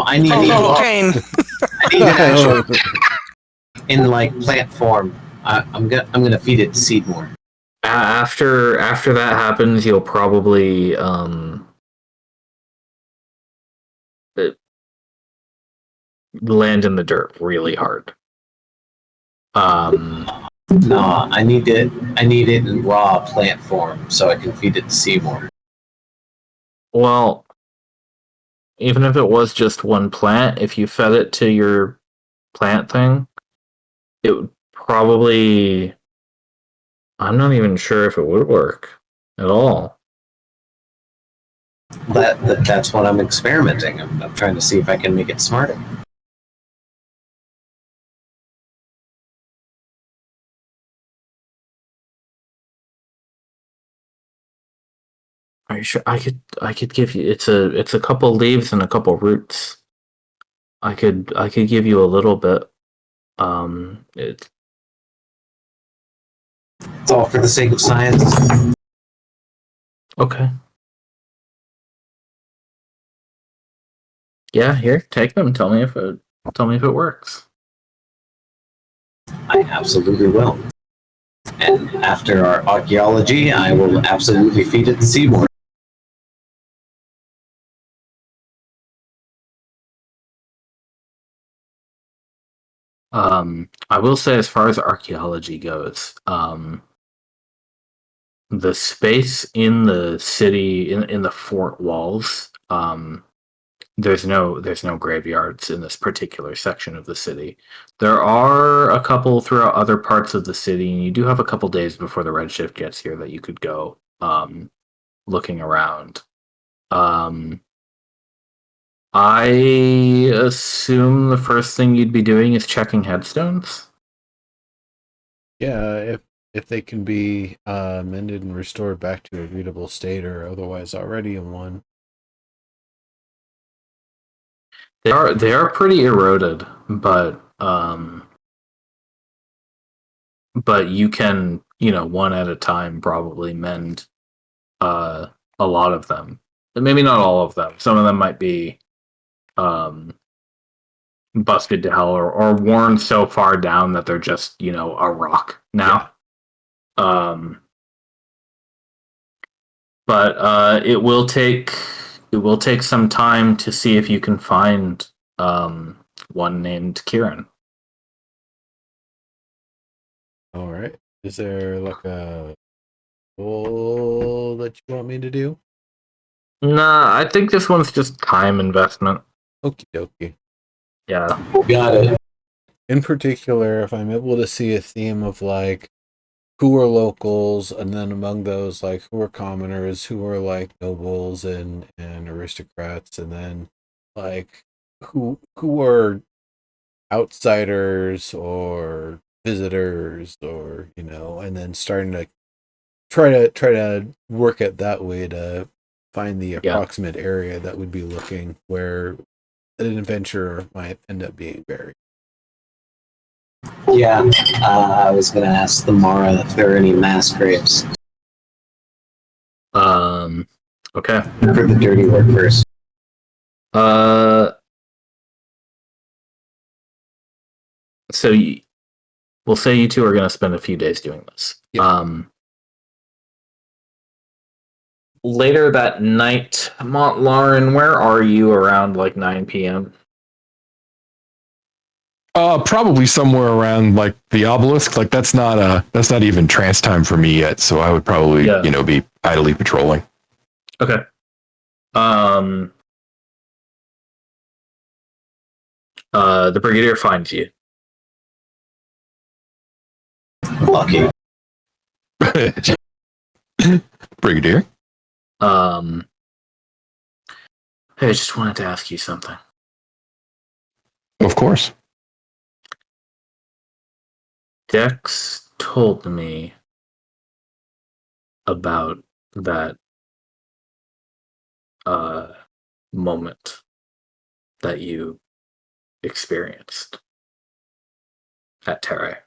I need Cocaine. I need an actual in like plant form. I'm gonna feed it seed more. After that happens, you'll probably land in the dirt really hard. No, I need it in raw plant form so I can feed it seed more. Well, even if it was just one plant, if you fed it to your plant thing, it would probably. I'm not even sure if it would work at all. That's what I'm experimenting. I'm trying to see if I can make it smarter. Are you sure? I could give you. It's a couple leaves and a couple roots. I could give you a little bit. It's It's all for the sake of science. okay. Yeah, here, take them. Tell me if it works. I absolutely will. And after our archaeology, I will absolutely feed it seed more. I will say, as far as archaeology goes, the space in the city, in the fort walls, there's no graveyards in this particular section of the city. There are a couple throughout other parts of the city, and you do have a couple days before the Redshift gets here that you could go looking around. I assume the first thing you'd be doing is checking headstones. Yeah, if they can be mended and restored back to a readable state, or otherwise already in one. They are pretty eroded, but you can, one at a time probably mend a lot of them. Maybe not all of them. Some of them might be busted to hell or worn so far down that they're just, a rock now. But it will take some time to see if you can find one named Kieran. All right. Is there like a goal that you want me to do? Nah, I think this one's just time investment. Okie dokie. Yeah. Got it. In particular, if I'm able to see a theme of like who are locals, and then among those, like who are commoners, who are like nobles and aristocrats, and then like who are outsiders or visitors, or and then starting to try to work it that way to find the approximate area that would be looking where an adventurer might end up being buried. Yeah, I was gonna ask the Mara if there are any mass graves Okay. for the dirty work first. So we'll say you two are going to spend a few days doing this. Yeah. Later that night, Montlarin, where are you around like 9 p.m.? Probably somewhere around like the obelisk. Like that's not even trance time for me yet. So I would probably be idly patrolling. Okay. The brigadier finds you. Lucky. Brigadier. Hey, I just wanted to ask you something. Of course. Dex told me about that moment that you experienced at Terra.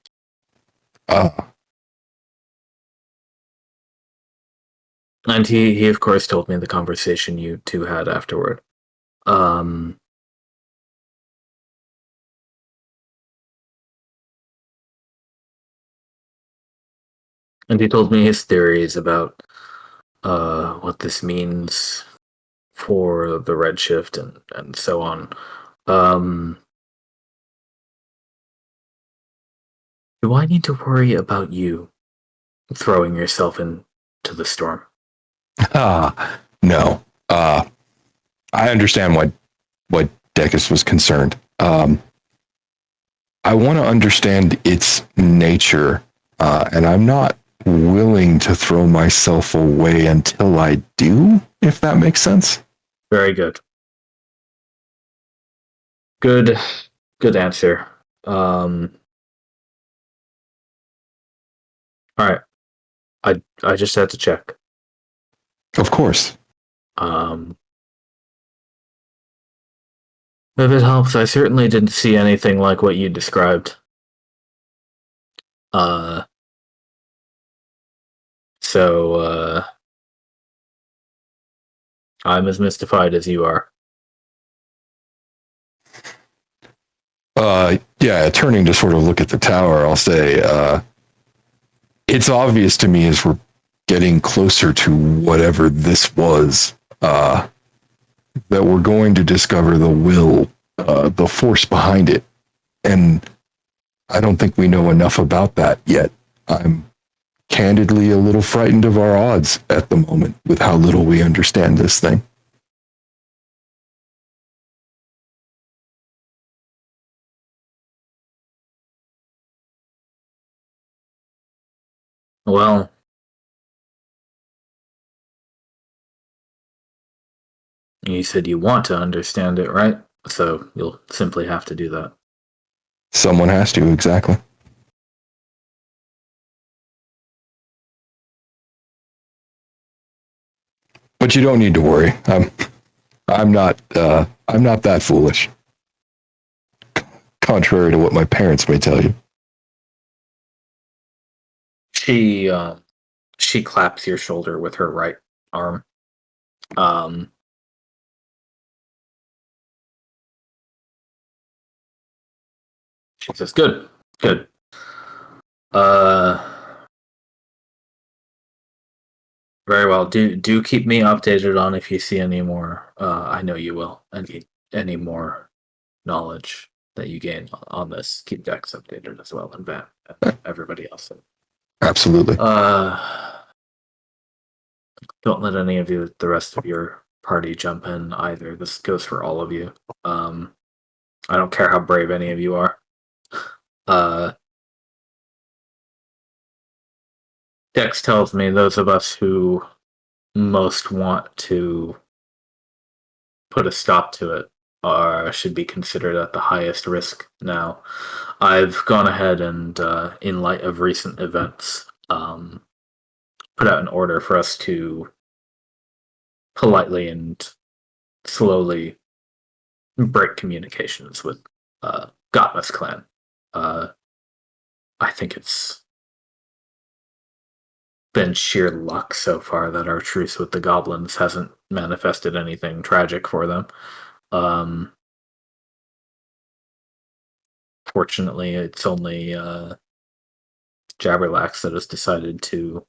And he of course told me the conversation you two had afterward. And he told me his theories about what this means for the Redshift and so on. Do I need to worry about you throwing yourself into the storm? No. I understand what Decus was concerned. I want to understand its nature, and I'm not willing to throw myself away until I do, if that makes sense. Very good. Good answer. All right. I just had to check. Of course. If it helps, I certainly didn't see anything like what you described. So I'm as mystified as you are. Yeah, turning to sort of look at the tower, I'll say, it's obvious to me as we're getting closer to whatever this was, that we're going to discover the will, the force behind it. And I don't think we know enough about that yet. I'm candidly a little frightened of our odds at the moment with how little we understand this thing. Well, You said you want to understand it, right? So you'll simply have to do that. Someone has to, exactly. But you don't need to worry. I'm not that foolish. Contrary to what my parents may tell you. She claps your shoulder with her right arm. She says, "Good, good. Very well. Do keep me updated on if you see any more. I know you will. Any more knowledge that you gain on this. Keep Dex updated as well, and Van, and everybody else. Absolutely. Don't let any of the rest of your party jump in either. This goes for all of you. I don't care how brave any of you are. Dex tells me those of us who most want to put a stop to it should be considered at the highest risk now. I've gone ahead and, in light of recent events, put out an order for us to politely and slowly break communications with Gotma's clan. I think it's been sheer luck so far that our truce with the goblins hasn't manifested anything tragic for them. Fortunately, it's only Jabberlax that has decided to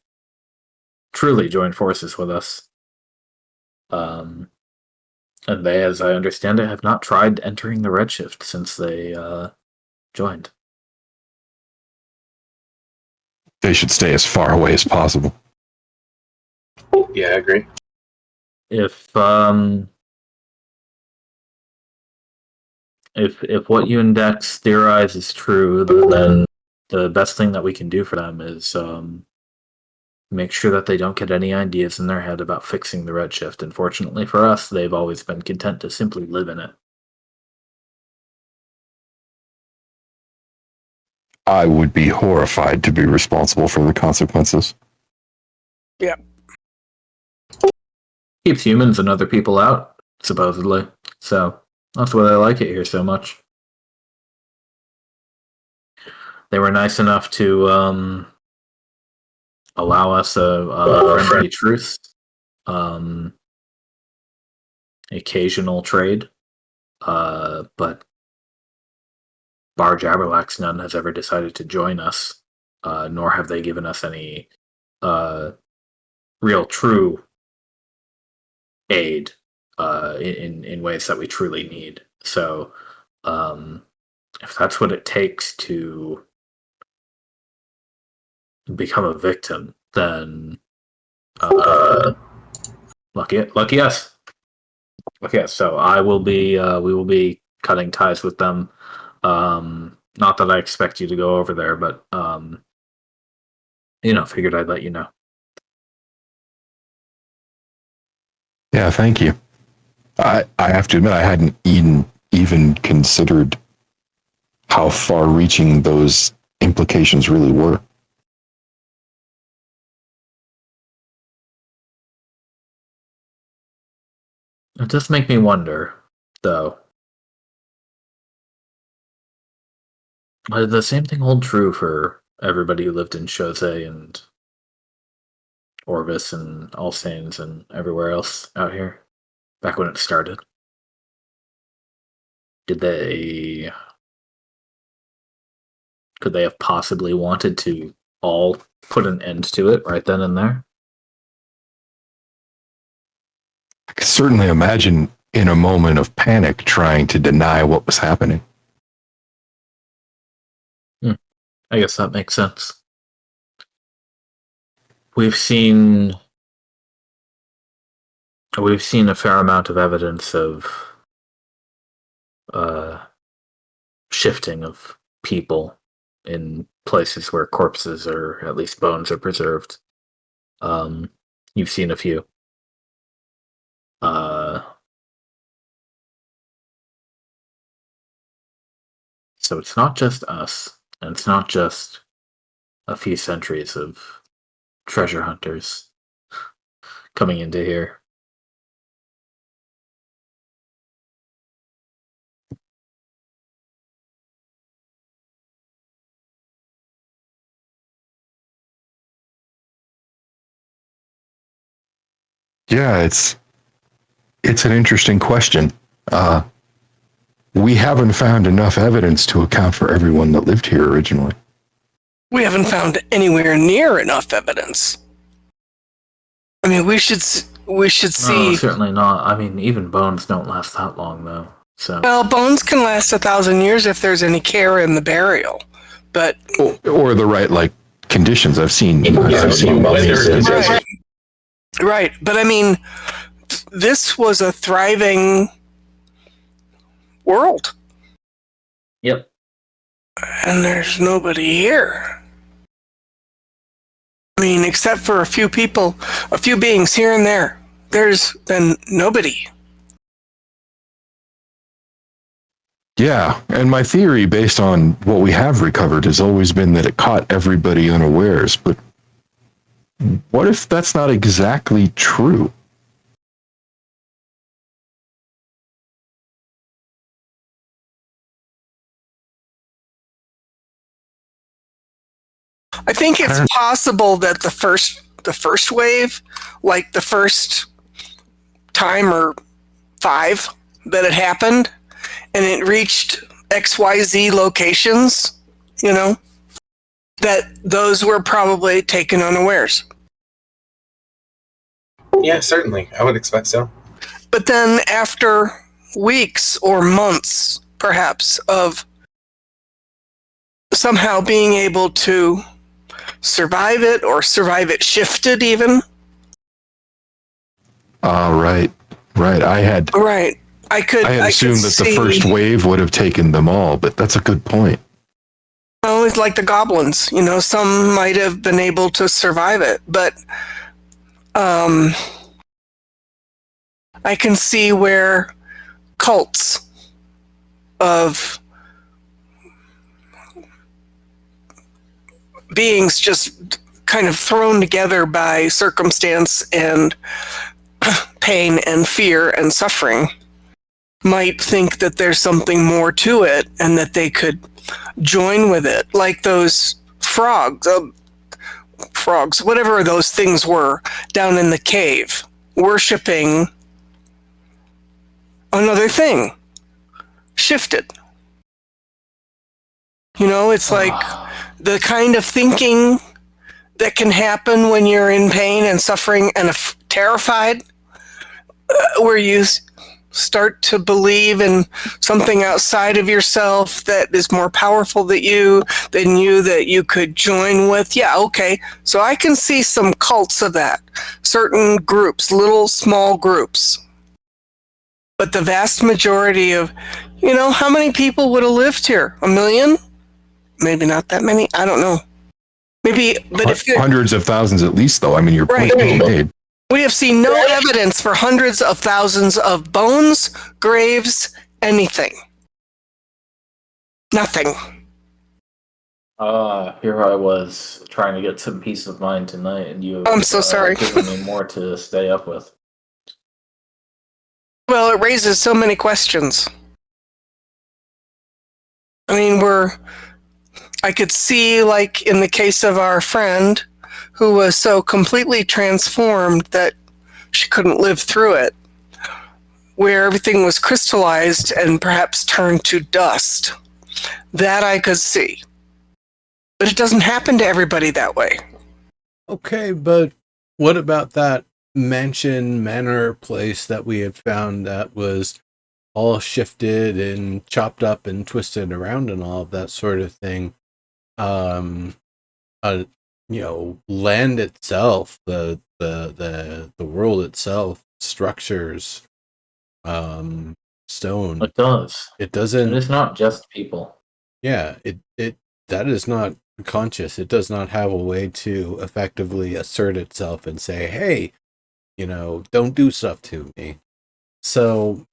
truly join forces with us. And they, as I understand it, have not tried entering the Redshift since they joined. They should stay as far away as possible. Yeah, I agree. If what you and Dex theorize is true, then the best thing that we can do for them is make sure that they don't get any ideas in their head about fixing the Redshift. And fortunately for us, they've always been content to simply live in it. I would be horrified to be responsible for the consequences. Yeah. Keeps humans and other people out, supposedly. So that's why I like it here so much. They were nice enough to allow us a friendly truce, occasional trade, but bar Jabberlax, none has ever decided to join us, nor have they given us any real true aid in ways that we truly need. So if that's what it takes to become a victim, then lucky us. Lucky us. So I will be we will be cutting ties with them. Not that I expect you to go over there, but figured I'd let you know. Yeah, thank you. I have to admit, I hadn't even considered how far-reaching those implications really were. It does make me wonder, though. Did the same thing hold true for everybody who lived in Chose and Orvis and All Saints and everywhere else out here back when it started? Could they have possibly wanted to all put an end to it right then and there? I could certainly imagine in a moment of panic trying to deny what was happening. I guess that makes sense. We've seen a fair amount of evidence of shifting of people in places where corpses or at least bones are preserved. You've seen a few. So it's not just us, and it's not just a few centuries of treasure hunters coming into here. Yeah, it's an interesting question. We haven't found enough evidence to account for everyone that lived here originally. We haven't found anywhere near enough evidence. I mean, we should No, see. certainly not. I mean, even bones don't last that long, though. So Well, bones can last 1,000 years if there's any care in the burial, but Or the right, like, conditions. I've seen mummies. right. But I mean, this was a thriving world, yep. and there's nobody here. I mean, except for a few people, a few beings here and there. There's been nobody. Yeah, and my theory, based on what we have recovered, has always been that it caught everybody unawares. But what if that's not exactly true? I think it's possible that the first wave, like the first time or 5 that it happened, and it reached XYZ locations, that those were probably taken unawares. Yeah, certainly. I would expect so. But then after weeks or months, perhaps, of somehow being able to survive it or survive it shifted even. Right. I had assumed that the first wave would have taken them all, but that's a good point. Well, it's like the goblins, some might have been able to survive it, but I can see where cults of beings just kind of thrown together by circumstance and pain and fear and suffering might think that there's something more to it and that they could join with it, like those frogs, whatever those things were down in the cave, worshiping another thing, shifted. It's like the kind of thinking that can happen when you're in pain and suffering and terrified, where you start to believe in something outside of yourself that is more powerful than you that you could join with. Yeah, okay. So I can see some cults of that, certain groups, little small groups. But the vast majority of, how many people would have lived here? 1 million? Maybe not that many. I don't know. Maybe, but if hundreds of thousands at least, though. I mean, your point being made. We have seen no evidence for hundreds of thousands of bones, graves, anything. Nothing. Here I was trying to get some peace of mind tonight, and you have I'm so sorry. given me more to stay up with. Well, it raises so many questions. I mean, I could see, like in the case of our friend, who was so completely transformed that she couldn't live through it, where everything was crystallized and perhaps turned to dust. That I could see. But it doesn't happen to everybody that way. Okay, but what about that manor place that we had found that was all shifted and chopped up and twisted around and all of that sort of thing? Land itself, the world itself, structures, stone. It does. It doesn't. It is not just people. Yeah, it that is not conscious. It does not have a way to effectively assert itself and say, "Hey, don't do stuff to me." So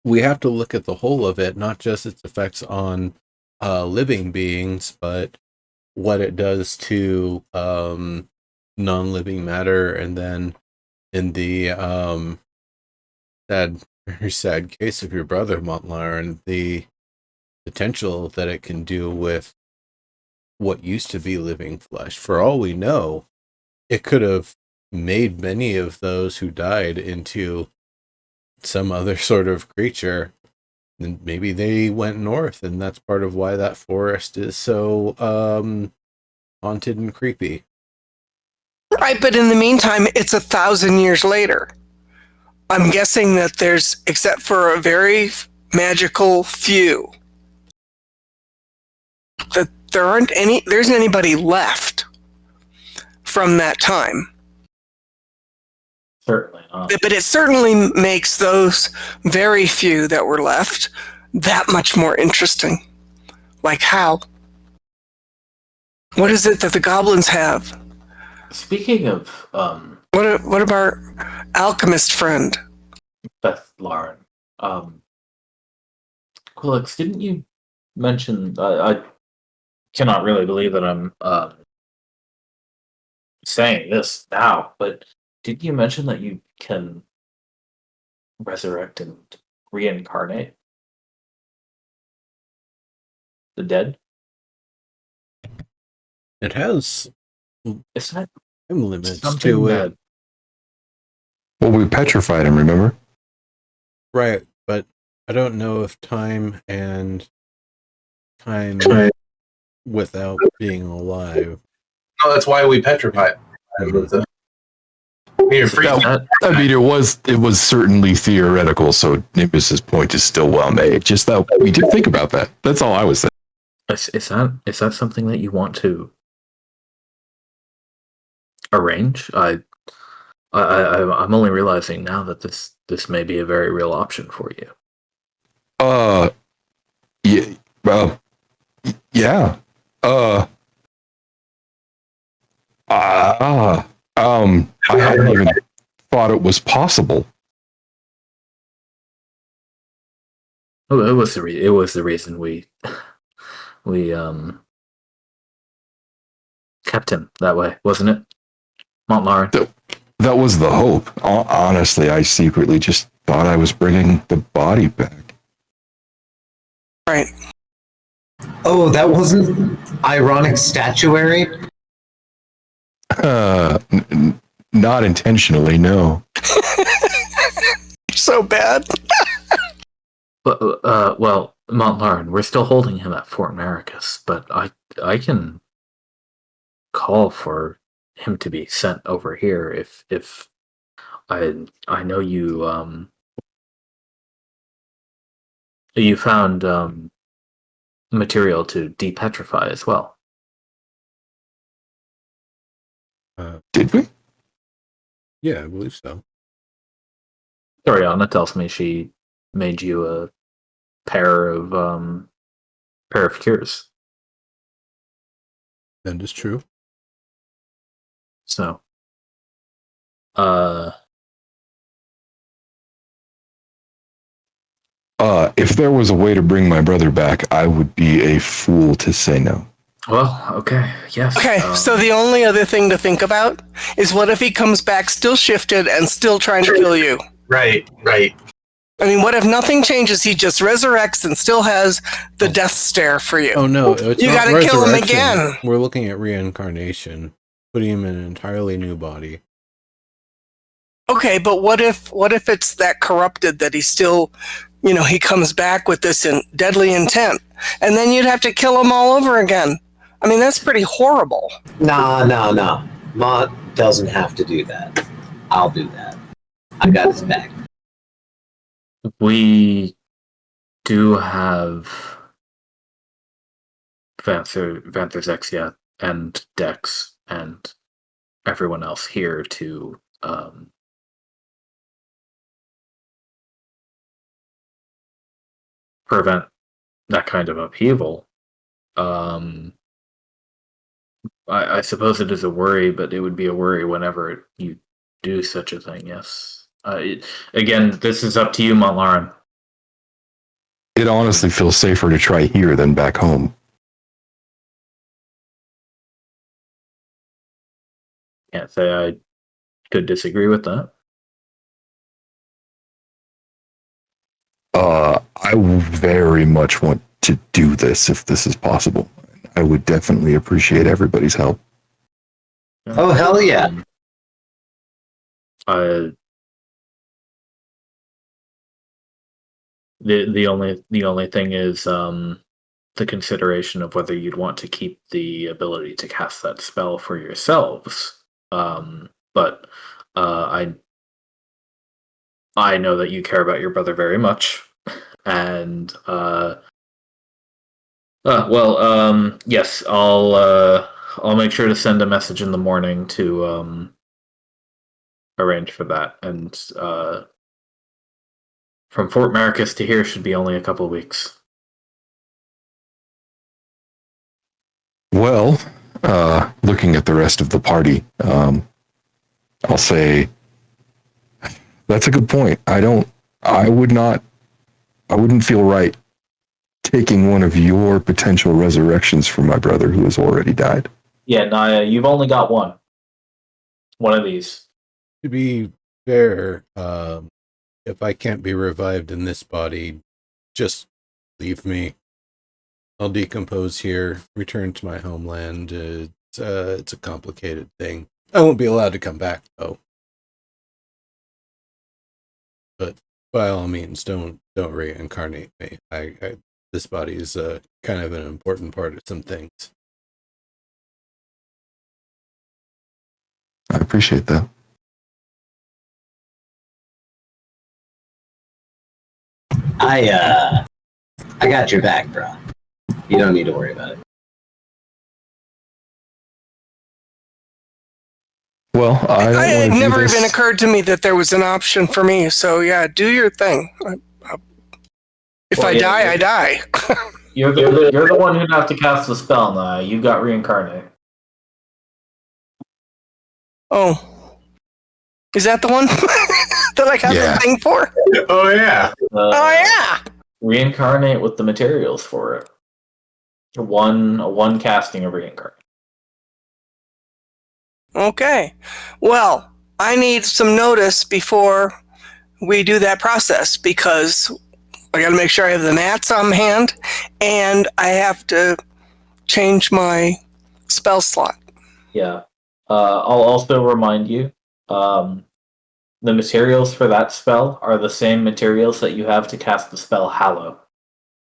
we have to look at the whole of it, not just its effects on living beings, but what it does to non-living matter, and then in the very sad case of your brother Montlar, and the potential that it can do with what used to be living flesh. For all we know, it could have made many of those who died into some other sort of creature. And maybe they went north, and that's part of why that forest is so haunted and creepy. Right, but in the meantime, it's 1,000 years later. I'm guessing that there's, except for a very magical few, that there isn't anybody left from that time. Certainly not. But it certainly makes those very few that were left that much more interesting. Like how? What is it that the goblins have? Speaking of What about our alchemist friend? Beth Lauren, Quillix, didn't you mention? I cannot really believe that I'm saying this now, but did you mention that you can resurrect and reincarnate the dead? It has Isn't that time limits something to it. that Well, we petrified him, remember? Right, but I don't know if time without being alive. No, that's why we petrified. Peter Freeze. I mean, it was certainly theoretical, so Nimbus's point is still well made. Just that we did think about that. That's all I was saying. is that something that you want to arrange? I'm only realizing now that this may be a very real option for you. Yeah, well, yeah. I hadn't even thought it was possible. Oh, it was the reason we kept him that way, wasn't it, Montlarin? That was the hope. Honestly, I secretly just thought I was bringing the body back. Right. Oh, that wasn't ironic statuary? Not intentionally, no. So bad. But well, Montlarin, we're still holding him at Fort Maricus, but I can call for him to be sent over here if I know you you found material to depetrify as well. Did we? Yeah, I believe so. Soriana tells me she made you a pair of cures. That is true. So if there was a way to bring my brother back, I would be a fool to say no. well, okay, yes. Okay, so the only other thing to think about is what if he comes back still shifted and still trying to kill you? Right. I mean, what if nothing changes? He just resurrects and still has the death stare for you. Oh no, it's You not gotta kill him resurrection. again. We're looking at reincarnation, putting him in an entirely new body. Okay, but what if it's that corrupted that he's still, he comes back with this deadly intent, and then you'd have to kill him all over again. I mean, that's pretty horrible. No. Mont doesn't have to do that. I'll do that. I got his back. We do have Vantherzexia and Dex and everyone else here to prevent that kind of upheaval. I suppose it is a worry, but it would be a worry whenever you do such a thing, yes. Again, this is up to you, Montlarin. It honestly feels safer to try here than back home. Can't say I could disagree with that. I very much want to do this if this is possible. I would definitely appreciate everybody's help. Oh, hell yeah. The only thing is the consideration of whether you'd want to keep the ability to cast that spell for yourselves. But I know that you care about your brother very much, and yes, I'll make sure to send a message in the morning to arrange for that, and from Fort Maricus to here should be only a couple weeks. Well, looking at the rest of the party, I'll say that's a good point. I wouldn't feel right taking one of your potential resurrections from my brother who has already died. Yeah, Naya, you've only got one. One of these. To be fair, if I can't be revived in this body, just leave me. I'll decompose here, return to my homeland. It's a complicated thing. I won't be allowed to come back, though. But by all means, don't reincarnate me. This body is kind of an important part of some things. I appreciate that. I got your back, bro. You don't need to worry about it. Well, It never even occurred to me that there was an option for me. So yeah, do your thing. If I die, I die. You're the one who'd have to cast the spell, Naya. You got reincarnate. Oh, is that the one that I got the thing for? Oh yeah. Oh yeah. Reincarnate with the materials for it. One casting of reincarnate. Okay. Well, I need some notice before we do that process because I got to make sure I have the mats on hand and I have to change my spell slot. Yeah. I'll also remind you, the materials for that spell are the same materials that you have to cast the spell Hallow.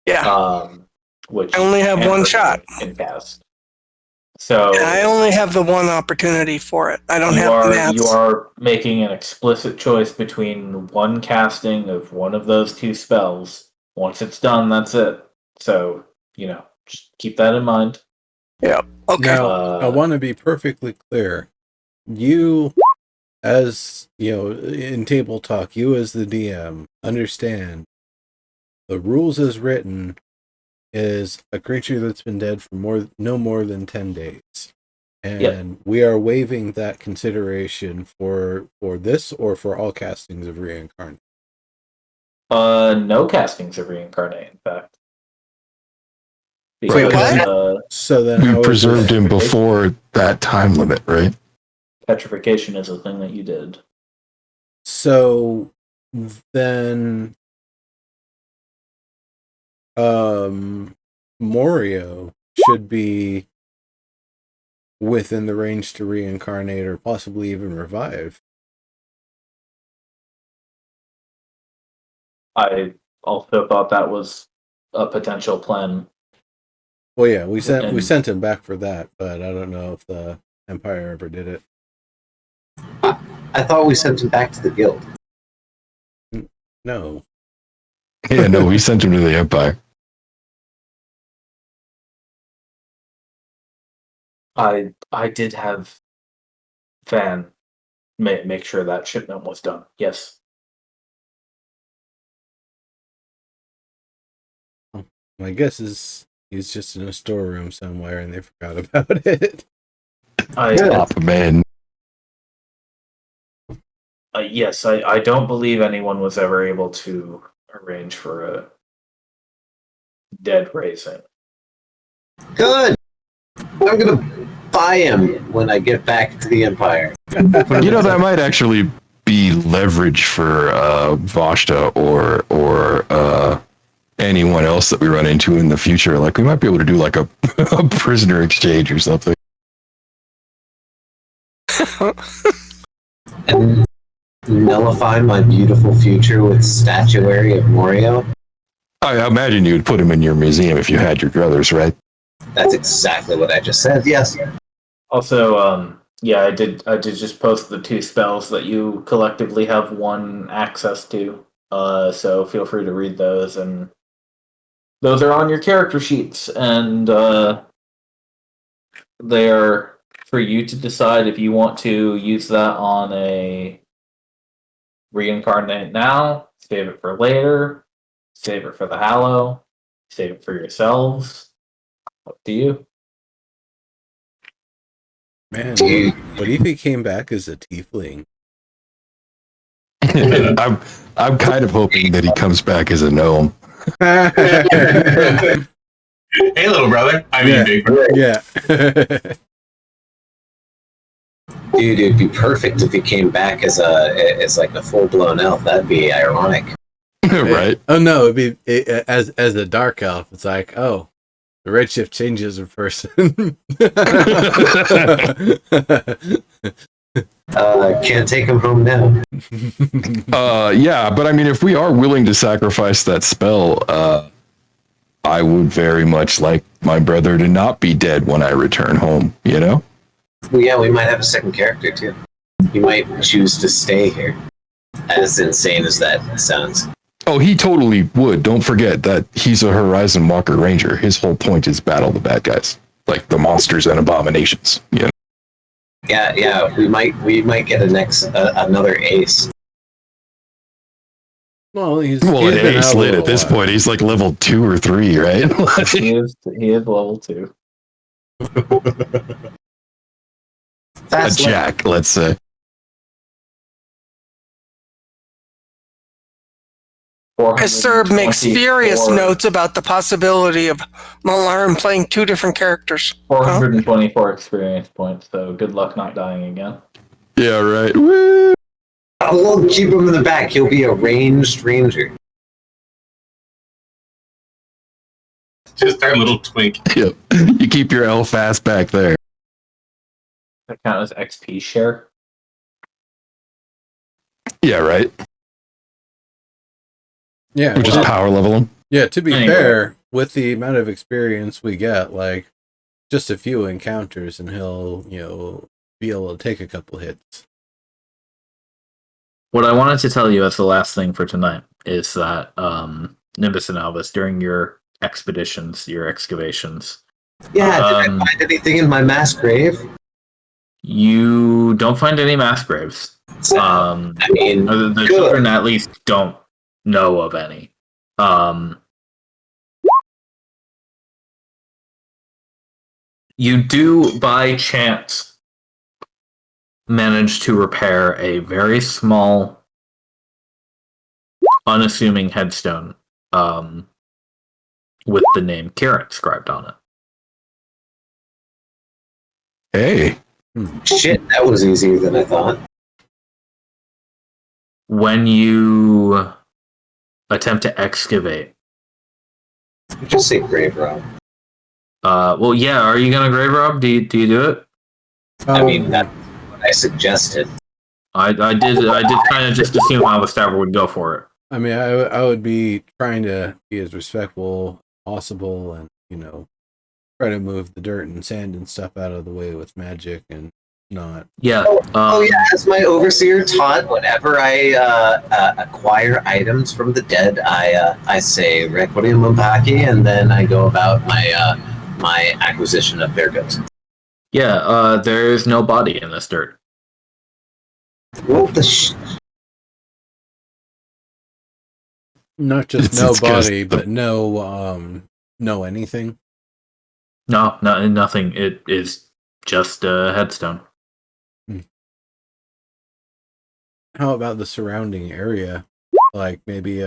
Yeah. Which I only have one shot. Can cast. So and I only have the one opportunity for it. I don't have the mats. You are making an explicit choice between one casting of one of those two spells. Once it's done, that's it. So, just keep that in mind. Yeah. Okay. Now, I want to be perfectly clear. You, as, in table talk, you as the DM, understand the rules as written is a creature that's been dead for no more than 10 days. And we are waiving that consideration for this or for all castings of reincarnate. No castings of reincarnate, in fact. Wait, what? So then you preserved him before that time limit, right? Petrification is a thing that you did. So then Morio should be within the range to reincarnate or possibly even revive. I also thought that was a potential plan. Well, yeah, we sent him back for that, but I don't know if the Empire ever did it. I thought we sent him back to the guild. No. Yeah, no, we sent him to the Empire. I did have Van make sure that shipment was done. Yes. My guess is he's just in a storeroom somewhere and they forgot about it. Man. Yes, I don't believe anyone was ever able to arrange for a dead raising. Good. I'm gonna buy him when I get back to the Empire. You know, that might actually be leverage for Vashta or anyone else that we run into in the future. Like, we might be able to do like a, a prisoner exchange or something. And nullify my beautiful future with statuary of Morio. I imagine you would put him in your museum if you had your druthers, right? That's exactly what I just said. Yes. Also, yeah, I did just post the 2 spells that you collectively have 1 access to. So feel free to read those, and those are on your character sheets, and they are for you to decide if you want to use that on a reincarnate now, save it for later, save it for the Hallow, save it for yourselves. Up to you. Man, what if he came back as a tiefling? I'm kind of hoping that he comes back as a gnome. Hey, little brother. I mean, Yeah. big brother. Yeah. Dude, it'd be perfect if he came back as like a full blown elf. That'd be ironic. Right? Oh no, it'd be as a dark elf. It's like, oh, the redshift changes a person. Can't take him home now. Yeah, but I mean, if we are willing to sacrifice that spell, I would very much like my brother to not be dead when I return home, you know? Well, yeah, we might have a second character too. He might choose to stay here. As insane as that sounds. Oh, he totally would. Don't forget that he's a Horizon Walker Ranger. His whole point is battle the bad guys, like the monsters and abominations. You know? Yeah. We might get another ace. Well, he's an been ace out a lit little at this while. point. He's like level 2 or 3, right? He is level 2. A Fast jack, let's say. Serb makes 424 furious notes about the possibility of Malaran playing 2 different characters. 424 experience points, so good luck not dying again. Yeah, right. Woo! We'll keep him in the back. He'll be a ranged ranger. Just our little twink. Yep. You keep your elf ass back there. That count as XP share. Yeah, right. Yeah, We just power level him. yeah. To be Anyway. fair, with the amount of experience we get, like just a few encounters, and he'll be able to take a couple hits. What I wanted to tell you as the last thing for tonight is that Nimbus and Alvis, during your expeditions, your excavations, Yeah, did I find anything in my mass grave? you don't find any mass graves. So, I mean, The good. children at least don't know of any. You do, by chance, manage to repair a very small, unassuming headstone with the name Kieran inscribed on it. Hey. Shit, that was easier than I thought. When you attempt to excavate, Just say grave rob. well, yeah, are you gonna grave rob? Do you do it? I mean, that's what I suggested. I did kind of just assume Alvistaver would go for it. I mean, I would be trying to be as respectful as possible, and try to move the dirt and sand and stuff out of the way with magic, and not. Yeah. Oh yeah, as my overseer taught, whenever I acquire items from the dead, I say Requiem Mumpaki, and then I go about my acquisition of their goods. Yeah. There's no body in this dirt. What the Not just It's- no it's body, just but no anything. No, nothing. It is just a headstone. How about the surrounding area? Like maybe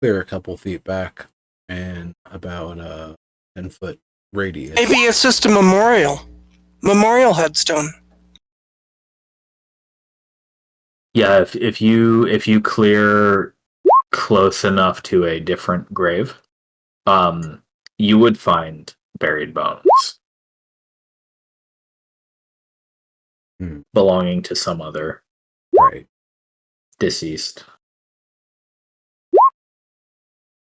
clear a couple feet back and about 10 foot radius. Maybe it's just a memorial headstone. Yeah, if you clear close enough to a different grave, you would find buried bones belonging to some other Right. deceased.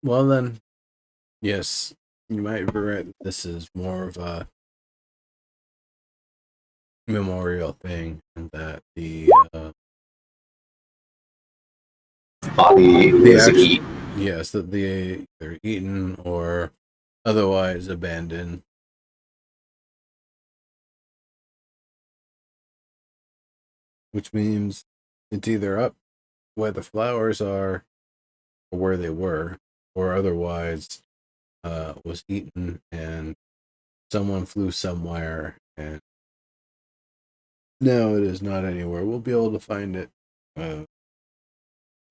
Well then, yes, you might be right. This is more of a memorial thing, and that the Body is actual- eat. yes, that they're eaten or otherwise abandoned. Which means it's either up where the flowers are or where they were, or otherwise was eaten and someone flew somewhere and no, it is not anywhere. We'll be able to find it in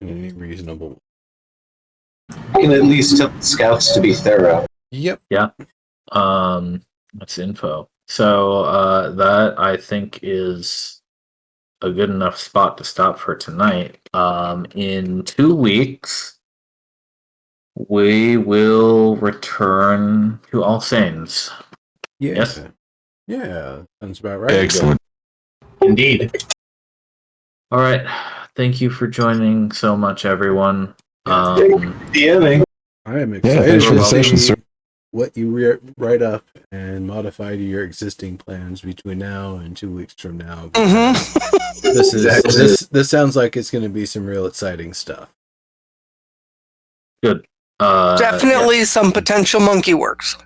any reasonable. You can at least tell the scouts to be thorough. Yep. That's info. So that I think is a good enough spot to stop for tonight. In 2 weeks, we will return to All Saints. Yeah. Yes? Yeah. Sounds about right. Excellent. Indeed. All right. Thank you for joining so much, everyone. DMing. I am Yeah, excited thanks for to the session, see sir. what you write up and modify to your existing plans between now and 2 weeks from now. This is Exactly. this sounds like it's going to be some real exciting stuff. Good. Definitely some potential monkey works.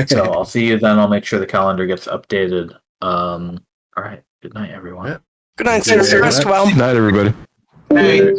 So I'll see you then. I'll make sure the calendar gets updated. All right. Good night, everyone. Yeah. Good night, Thank you sir. very Rest much. well. Night, everybody. Hey.